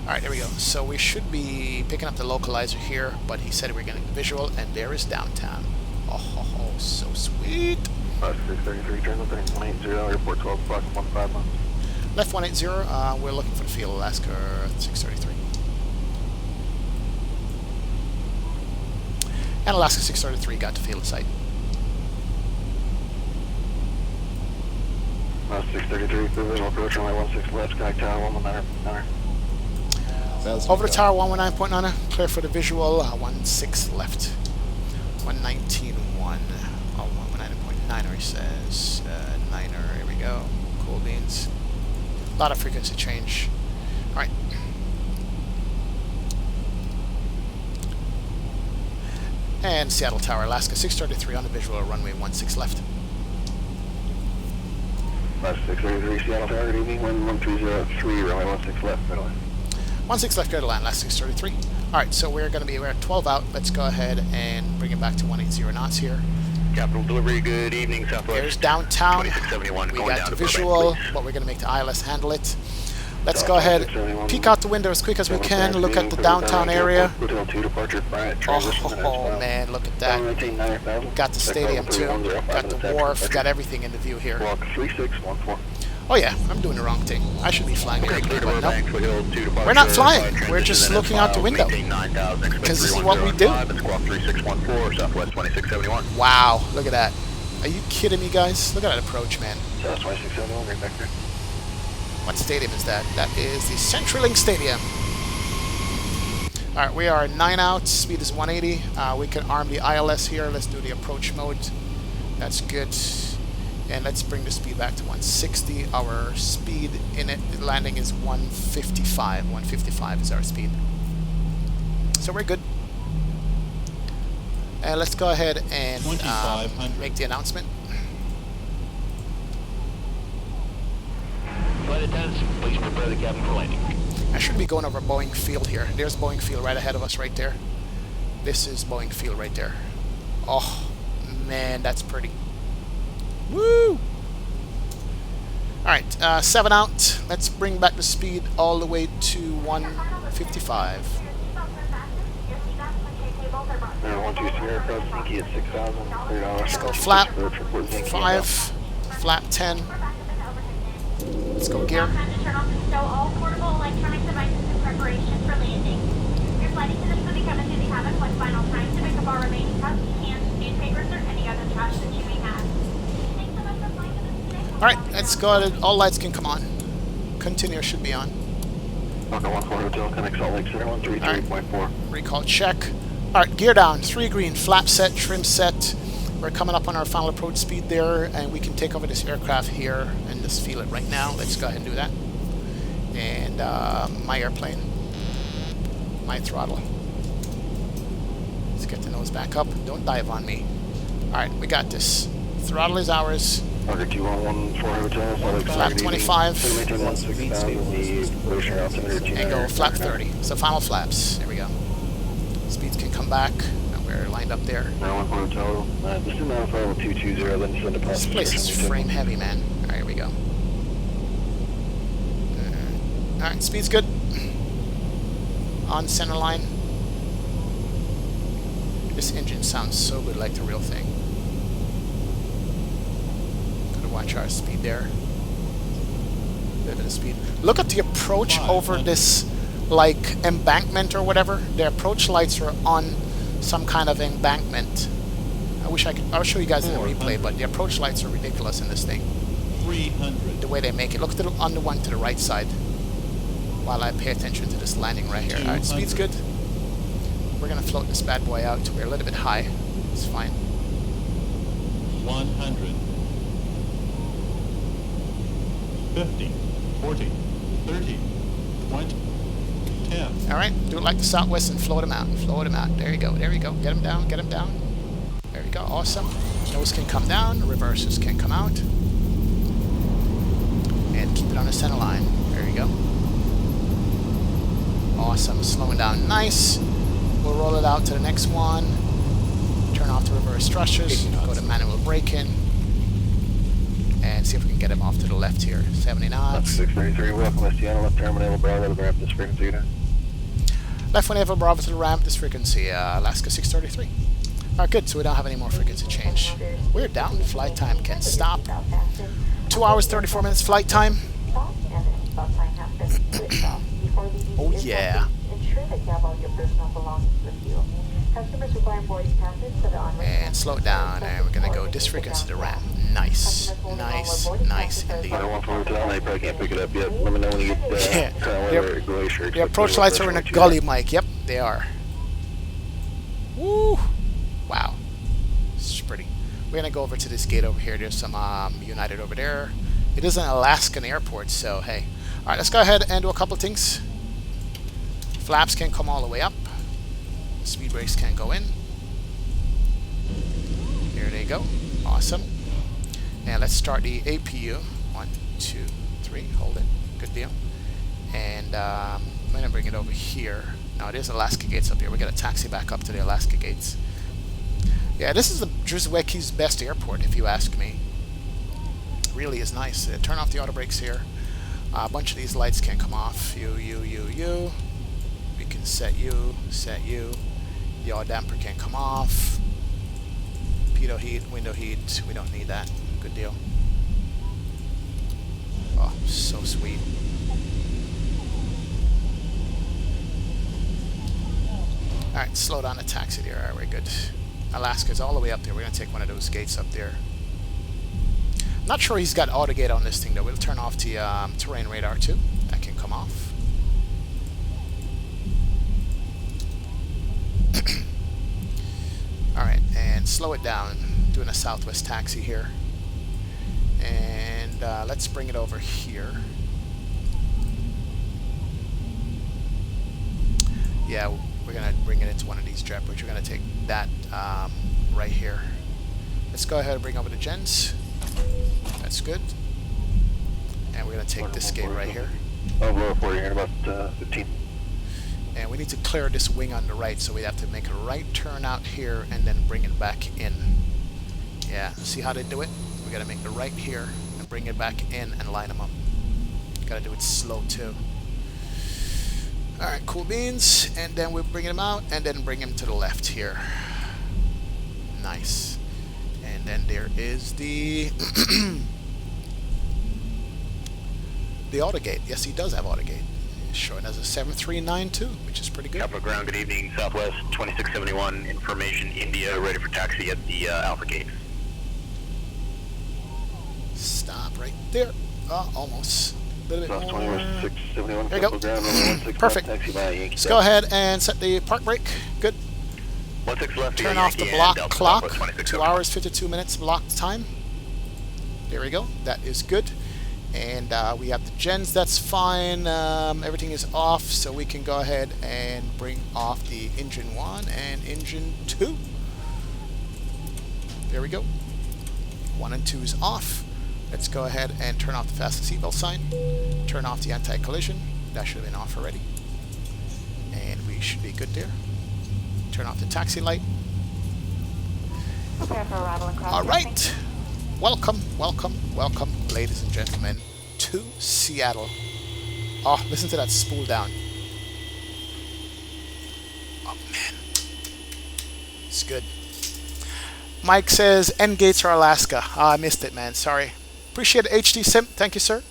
A: Alright, there we go. So we should be picking up the localizer here, but he said we're going to get the visual, and there is downtown. Oh, so sweet.
D: Alaska 633, turn left heading 180, airport 12 o'clock, 15 miles.
A: Left 180, we're looking for the field, Alaska 633. And Alaska 633 got to field of sight.
D: Alaska 633, visual approach runway 16 left, sky tower 119.9.
A: Over the tower 119.9, clear for the visual, 16 left. 119.1. Oh, 119.9er he says. 9er, here we go. Cool beans. A lot of frequency change. Alright. And Seattle Tower, Alaska 633 on the visual, runway 16 left.
D: Alaska 633, Seattle Tower, good evening, 1303, runway 16 left, middle line.
A: 16 left, go to land, Alaska 633. Alright, so we're at 12 out. Let's go ahead and bring it back to 180 knots here.
B: Capital delivery, good evening, Southwest.
A: There's downtown.
B: 2671,
A: We
B: going
A: got
B: down
A: the
B: to
A: visual,
B: Burbank,
A: but we're going to make the ILS handle it. Let's go ahead, peek out the window as quick as we can, look at the downtown area. Oh man, look at that. Got the stadium too, got the wharf, got everything in the view here. Oh yeah, I'm doing the wrong thing. I should be flying here. But no. We're not flying, we're just looking out the window. Because this is what we do. Wow, look at that. Are you kidding me, guys? Look at that approach, man. What stadium is that? That is the CenturyLink Stadium. Alright, we are 9 out. Speed is 180. We can arm the ILS here. Let's do the approach mode. That's good. And let's bring the speed back to 160. Our speed in it, the landing is 155. 155 is our speed. So we're good. And let's go ahead and make the announcement.
B: Flight attendants, please prepare the cabin for landing.
A: I should be going over Boeing Field here. There's Boeing Field right ahead of us right there. This is Boeing Field right there. Oh, man, that's pretty. Woo! Alright, 7 out. Let's bring back the speed all the way to 155. Let's go flap 5, flap 10. Let's go gear.
K: All portable electronic devices in preparation for landing. Your flight attendants will be coming to the cabin one final time to pick up our remaining cups, cans, newspapers, or any other trash that you may have. Thanks so much for flying with us today.
A: Alright, let's go ahead. All lights can come on. Continuer should be on.
D: Alright.
A: Recall check. Alright, gear down. 3 green. Flap set, trim set. We're coming up on our final approach speed there, and we can take over this aircraft here and just feel it right now. Let's go ahead and do that. And my airplane, my throttle. Let's get the nose back up. Don't dive on me. Alright, we got this. Throttle is ours. Flap 25. And go flap 30. So final flaps. There we go. Speeds can come back. We're lined up there. This place is frame heavy, man. Alright, here we go. Alright, speed's good. On center line. This engine sounds so good, like the real thing. Gotta watch our speed there. Bit of the speed. Look at the approach over this, like, embankment or whatever. The approach lights are on some kind of embankment. I wish I could. I'll show you guys in the replay, but the approach lights are ridiculous in this thing.
N: 300.
A: The way they make it. Look at on the one to the right side. while I pay attention to this landing right here. Alright, speed's good. We're going to float this bad boy out. We're a little bit high. It's fine.
N: 100. 50. 40. 30. 20. 10.
A: Alright, do it like the Southwest and float him out. Float him out. There you go. There you go. Get him down. Get him down. There we go. Awesome. Nose can come down. Reverses can come out. And keep it on the center line. There you go. Awesome. Slowing down nice. We'll roll it out to the next one. Turn off the reverse thrusters. Go to manual braking. And see if we can get him off to the left here. 70 knots.
D: 633, welcome West Seattle, left terminal, Bravo to the ramp, this frequency there.
A: Left one Ava Bravo to the ramp, this frequency, Alaska 633. Alright, good, so we don't have any more frequency change. We're down, flight time can stop. 2 hours, 34 minutes flight time. Oh yeah. And slow it down, and we're going to go this frequency to the ramp. Nice, nice, nice indeed.
D: I don't want forward to that, I probably can't pick it up yet. Let me know when you get glacier.
A: The approach lights are in a gully, Mike. Yep, they are. Woo! Wow. This is pretty. We're going to go over to this gate over here. There's some United over there. It is an Alaskan airport, so hey. Alright, let's go ahead and do a couple things. Flaps can come all the way up. Speed brakes can go in. Here they go. Awesome. Now let's start the APU. 1, 2, 3. Hold it. Good deal. And I'm going to bring it over here. Now there's Alaska Gates up here. We're going to taxi back up to the Alaska Gates. Yeah, this is the Druzhwecki's best airport, if you ask me. Really is nice. Turn off the auto brakes here. A bunch of these lights can come off. You. We can set you. The yaw damper can come off. Pitot heat, window heat. We don't need that. Good deal. Oh, so sweet. Alright, slow down the taxi there. Alright, we're good. Alaska's all the way up there. We're going to take one of those gates up there. Not sure he's got auto gate on this thing though. We'll turn off the terrain radar too. That can come off. Alright, and slow it down. Doing a Southwest taxi here. And let's bring it over here. Yeah, we're going to bring it into one of these jetbridges. We're going to take that right here. Let's go ahead and bring over the gens. That's good. And we're going to take this gate right here.
D: Oh, lower 40 here in about 15.
A: And we need to clear this wing on the right, so we have to make a right turn out here and then bring it back in. Yeah, see how they do it? We got to make the right here and bring it back in and line them up. Got to do it slow too. Alright, cool beans. And then we'll bring them out and then bring them to the left here. Nice. And then there is the the autogate. Yes, he does have autogate. Showing as a 7392, which is pretty good.
B: Capital Ground, good evening. Southwest 2671, information India, ready for taxi at the Alpha Gate.
A: Stop right there. Almost. A little bit more.
D: 2671,
A: there you go.
D: Ground,
A: perfect. Let's go ahead and set the park brake. Good.
B: 16 left.
A: Turn off the block clock. 2 hours, 52 minutes blocked time. There we go. That is good. And we have the gens, that's fine. Everything is off, so we can go ahead and bring off the engine 1 and engine 2. There we go. 1 and 2 is off. Let's go ahead and turn off the fasten seatbelt sign. Turn off the anti-collision. That should have been off already. And we should be good there. Turn off the taxi light.
F: Prepare for arrival and cross.
A: All right. Welcome, ladies and gentlemen, to Seattle. Oh, listen to that spool down. Oh, man. It's good. Mike says, end gates are Alaska. I missed it, man. Sorry. Appreciate it, HD Simp. Thank you, sir.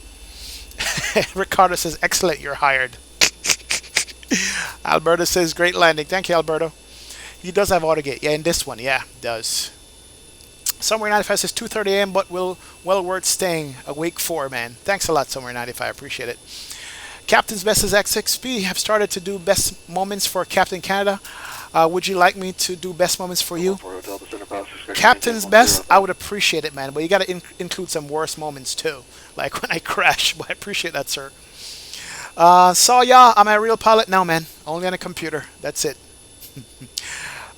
A: Ricardo says, excellent, you're hired. Alberto says, great landing. Thank you, Alberto. He does have autogate. Yeah, in this one. Yeah, does. Somewhere 95 says 2:30 a.m. but well worth staying awake for, man. Thanks a lot, Somewhere 95. I appreciate it. Captain's Best is XXP. Have started to do best moments for Captain Canada. Would you like me to do best moments for you? Captain's Best, I would appreciate it, man. But you got to include some worst moments too, like when I crash. But I appreciate that, sir. So yeah, I'm a real pilot now, man. Only on a computer. That's it.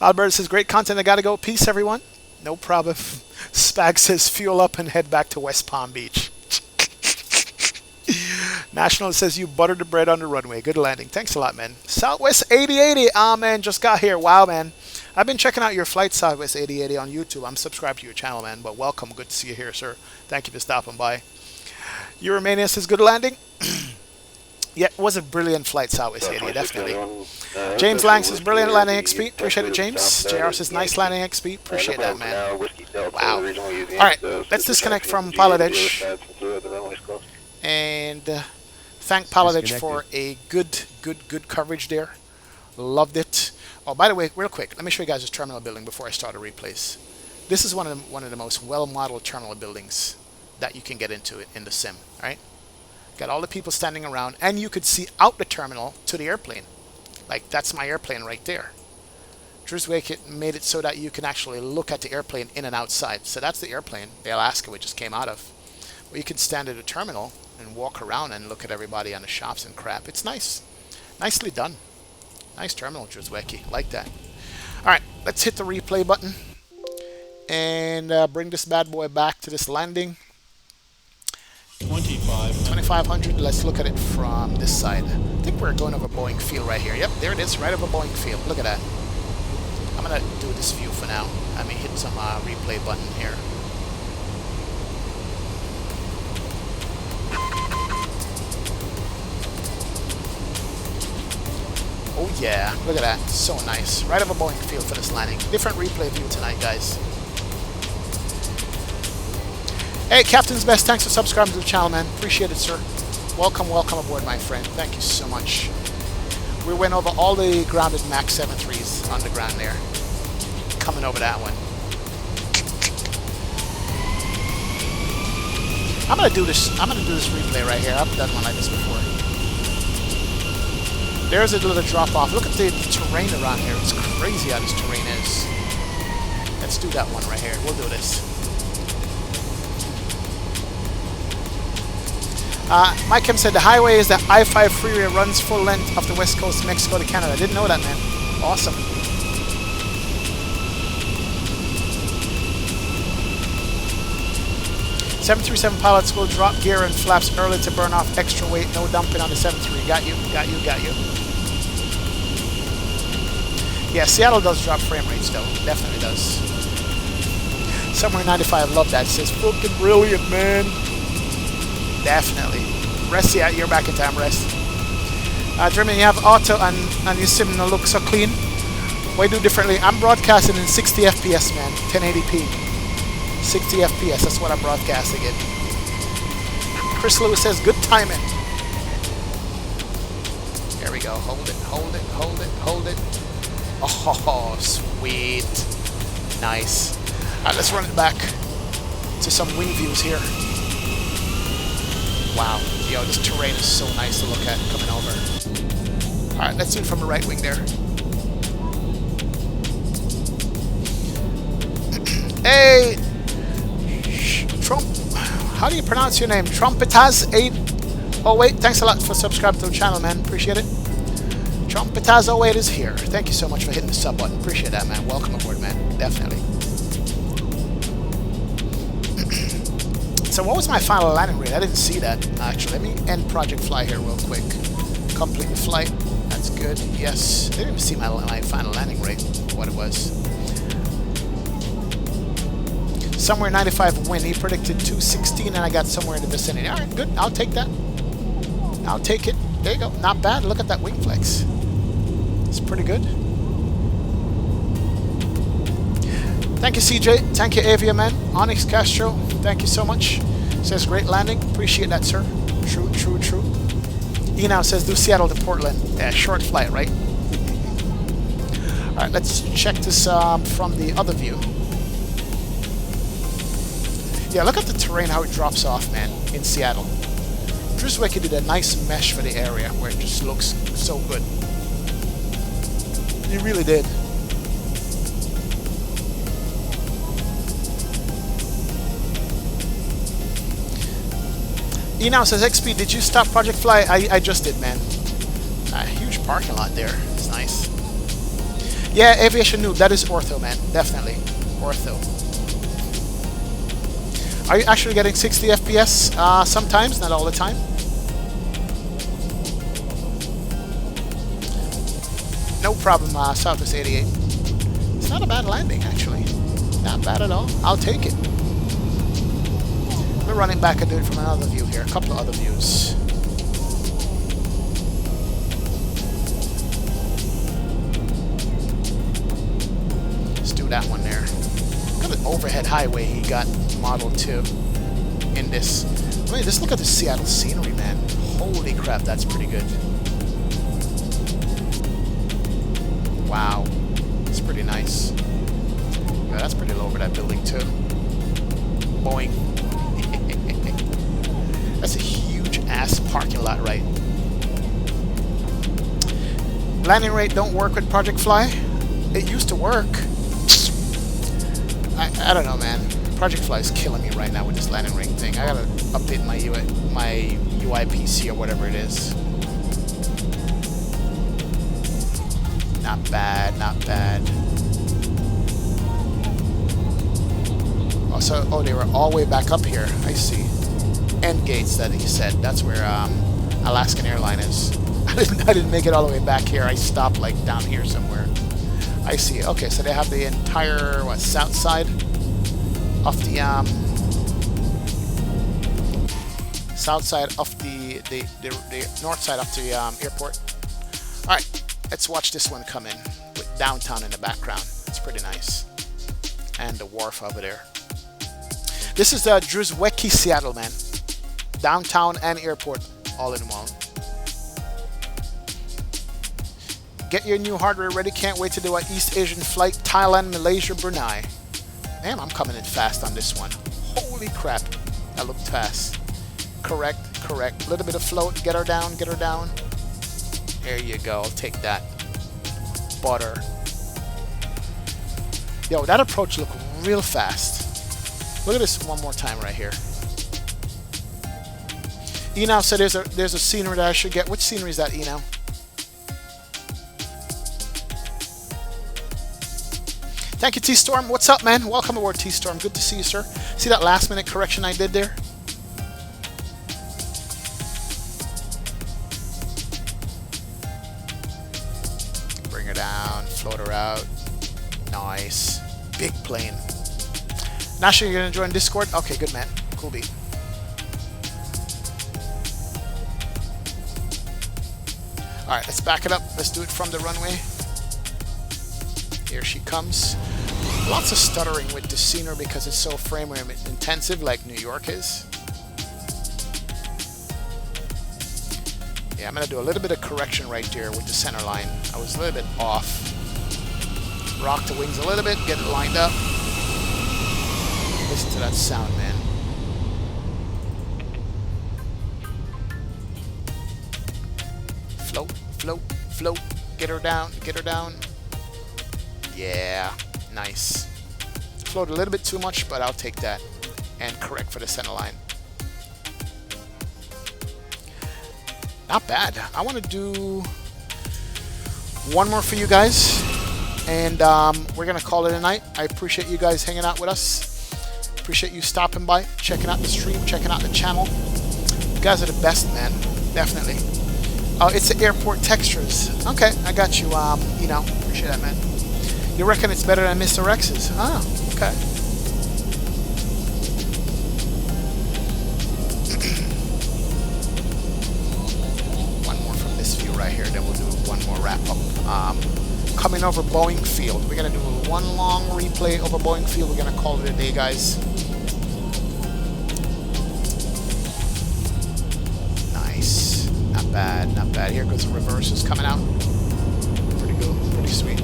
A: Albert says, great content. I gotta go. Peace, everyone. No problem. Spag says, fuel up and head back to West Palm Beach. National says, you buttered the bread on the runway. Good landing. Thanks a lot, man. Southwest 8080. Ah, man, just got here. Wow, man. I've been checking out your flight, Southwest 8080 on YouTube. I'm subscribed to your channel, man. But welcome. Good to see you here, sir. Thank you for stopping by. Euromania says, good landing. Yeah, it was a brilliant flight, Southwest 80, definitely. James Lang says, brilliant landing XP. Appreciate it, James. JR says, nice landing XP. Appreciate that, man. Wow. All right, let's disconnect from Pilotedge. And thank Pilotedge for a good coverage there. Loved it. Oh, by the way, real quick, let me show you guys this terminal building before I start a replays. This is one of the most well-modeled terminal buildings that you can get into in the sim, all right? Got all the people standing around, and you could see out the terminal to the airplane. Like, that's my airplane right there. Drewswake made it so that you can actually look at the airplane in and outside. So that's the airplane, the Alaska we just came out of. Well, you can stand at a terminal and walk around and look at everybody on the shops and crap. It's nice. Nicely done. Nice terminal, Drewswake. Like that. All right, let's hit the replay button and bring this bad boy back to this landing. 2500. Let's look at it from this side. I think we're going over Boeing field right here. Yep, there it is, right over Boeing field. Look at that. I'm gonna do this view for now. Let me hit some replay button here. Oh yeah, look at that. So nice. Right over Boeing field for this landing. Different replay view tonight, guys. Hey, Captain's Best, thanks for subscribing to the channel, man. Appreciate it, sir. Welcome aboard, my friend. Thank you so much. We went over all the grounded MAX 73s on the ground there. Coming over that one. I'm gonna do this replay right here. I've done one like this before. There's a little drop off. Look at the terrain around here. It's crazy how this terrain is. Let's do that one right here. We'll do this. Mike M said the highway is the I-5 freeway runs full length of the west coast of Mexico to Canada. I didn't know that, man. Awesome. .737 pilots will drop gear and flaps early to burn off extra weight. No dumping on the 73. Got you. Yeah, Seattle does drop frame rates, though. Definitely does. Somewhere 95. Love that. It says, fucking brilliant, man. Definitely. Rest, yeah, you're back in time, Rest. German, you have auto and your sim no look so clean. What do differently? I'm broadcasting in 60 FPS, man. 1080p. 60 FPS, that's what I'm broadcasting in. Chris Lewis says, good timing. There we go. Hold it. Oh, sweet. Nice. Alright, let's run it back to some wing views here. Wow, yo, this terrain is so nice to look at coming over. Alright, let's do it from the right wing there. Hey! Trump, how do you pronounce your name? Trumpetaz8. Oh, wait, thanks a lot for subscribing to the channel, man. Appreciate it. Trumpetaz08 is here. Thank you so much for hitting the sub button. Appreciate that, man. Welcome aboard, man. Definitely. So what was my final landing rate? I didn't see that, actually. Let me end Project Fly here real quick. Complete the flight. That's good. Yes. I didn't even see my final landing rate, what it was. Somewhere 95 wind. He predicted 216, and I got somewhere in the vicinity. All right, good. I'll take that. I'll take it. There you go. Not bad. Look at that wing flex. It's pretty good. Thank you, CJ. Thank you, Avia, man. Onyx Castro, thank you so much. Says great landing. Appreciate that, sir. True. E now says do Seattle to Portland. Yeah, short flight, right? All right, let's check this from the other view. Yeah, look at the terrain, how it drops off, man, in Seattle. Druzwecki did a nice mesh for the area where it just looks so good. He really did. E now says, XP, did you stop Project Fly? I just did, man. A huge parking lot there. It's nice. Yeah, Aviation Noob, that is ortho, man. Definitely. Ortho. Are you actually getting 60 FPS? Sometimes, not all the time. No problem, Southwest 88. It's not a bad landing, actually. Not bad at all. I'll take it. We'll run it back and do it from another view here. A couple of other views. Let's do that one there. Look at the overhead highway he got modeled too in this. I mean, just look at the Seattle scenery, man. Holy crap, that's pretty good. Wow. It's pretty nice. Yeah, that's pretty low over that building too. Boeing. That's a huge ass parking lot, right? Landing rate don't work with Project Fly. It used to work. I don't know, man. Project Fly is killing me right now with this landing rate thing. I gotta update my UI PC or whatever it is. Not bad, not bad. Oh, they were all the way back up here. I see. End gates that he said. That's where Alaskan Airline is. I didn't make it all the way back here. I stopped like down here somewhere. I see. Okay, so they have the entire south side of the south side of the north side of the airport. All right, let's watch this one come in with downtown in the background. It's pretty nice, and the wharf over there. This is the Druzwecki, Seattle, man. Downtown and airport all in one. Get your new hardware ready. Can't wait to do an East Asian flight. Thailand, Malaysia, Brunei. Damn, I'm coming in fast on this one. Holy crap. That looked fast. Correct, correct. A little bit of float. Get her down, get her down. There you go. I'll take that. Butter. Yo, that approach looked real fast. Look at this one more time right here. Enow said there's a scenery that I should get. Which scenery is that, Enow? Thank you, T-Storm. What's up, man? Welcome aboard, T-Storm. Good to see you, sir. See that last minute correction I did there? Bring her down, float her out. Nice. Big plane. Nasha, you're gonna join Discord? Okay, good, man. Cool beat. Alright, let's back it up. Let's do it from the runway. Here she comes. Lots of stuttering with the scenery because it's so frame rate intensive like New York is. Yeah, I'm gonna do a little bit of correction right there with the center line. I was a little bit off. Rock the wings a little bit, get it lined up. Listen to that sound, man. Float, float, float. Get her down, get her down. Yeah, nice. Float a little bit too much, but I'll take that. And correct for the center line. Not bad. I want to do one more for you guys. And we're going to call it a night. I appreciate you guys hanging out with us. Appreciate you stopping by, checking out the stream, checking out the channel. You guys are the best, man. Definitely. Oh, it's the airport textures. Okay, I got you. You know, appreciate that, man. You reckon it's better than Mr. X's? Oh, okay. One more from this view right here, then we'll do one more wrap up. Coming over Boeing Field. We're gonna do one long replay over Boeing Field. We're gonna call it a day, guys. Nice. Not bad, not bad. Here goes the reverses coming out. Pretty good, pretty sweet.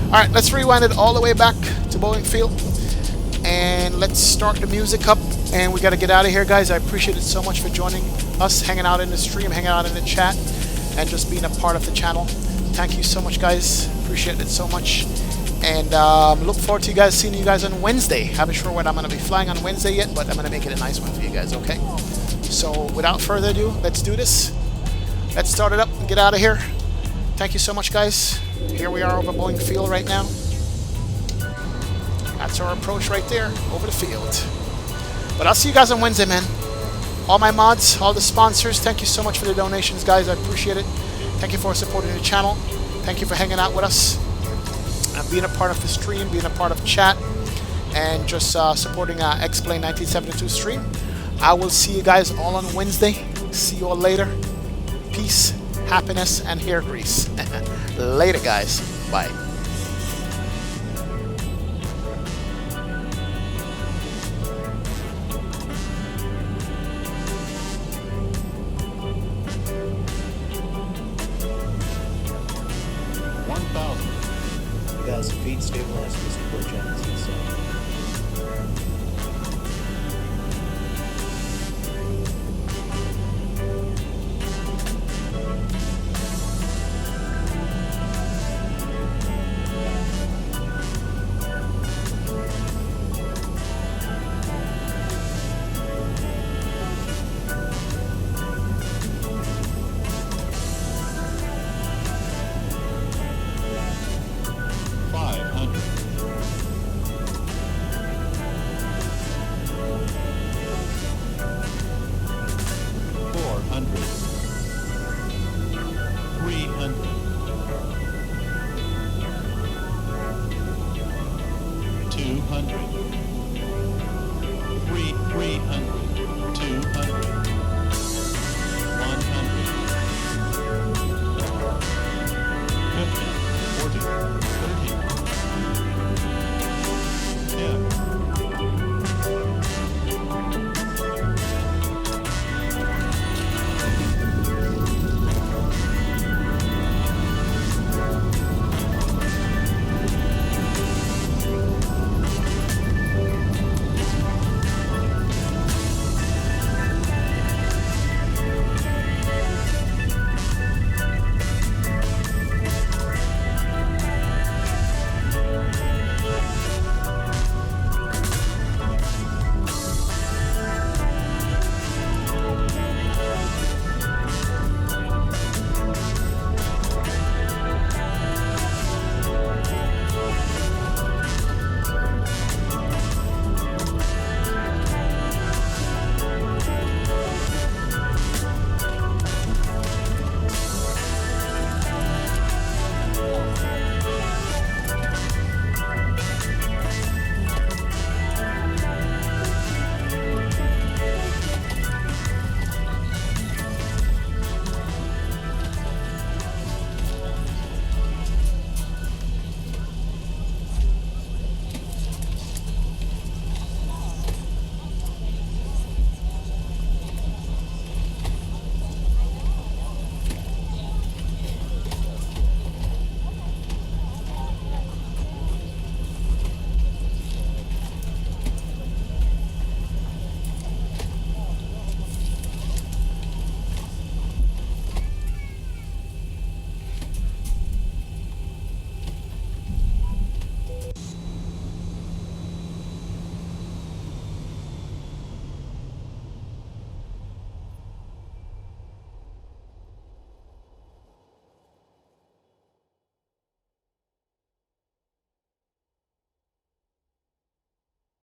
A: Alright, let's rewind it all the way back to Boeing Field. And let's start the music up. And we got to get out of here, guys. I appreciate it so much for joining us, hanging out in the stream, hanging out in the chat, and just being a part of the channel. Thank you so much, guys. Appreciate it so much. And look forward to seeing you guys on Wednesday. Haven't sure when I'm going to be flying on Wednesday yet, but I'm going to make it a nice one for you guys, okay? So without further ado, let's do this. Let's start it up and get out of here. Thank you so much, guys. Here we are over Boeing Field right now. That's our approach right there, over the field. But I'll see you guys on Wednesday, man. All my mods, all the sponsors, thank you so much for the donations, guys. I appreciate it. Thank you for supporting the channel. Thank you for hanging out with us. And being a part of the stream, being a part of chat, and just supporting X-Plane 1972 stream. I will see you guys all on Wednesday. See you all later. Peace, happiness, and hair grease. Later, guys. Bye.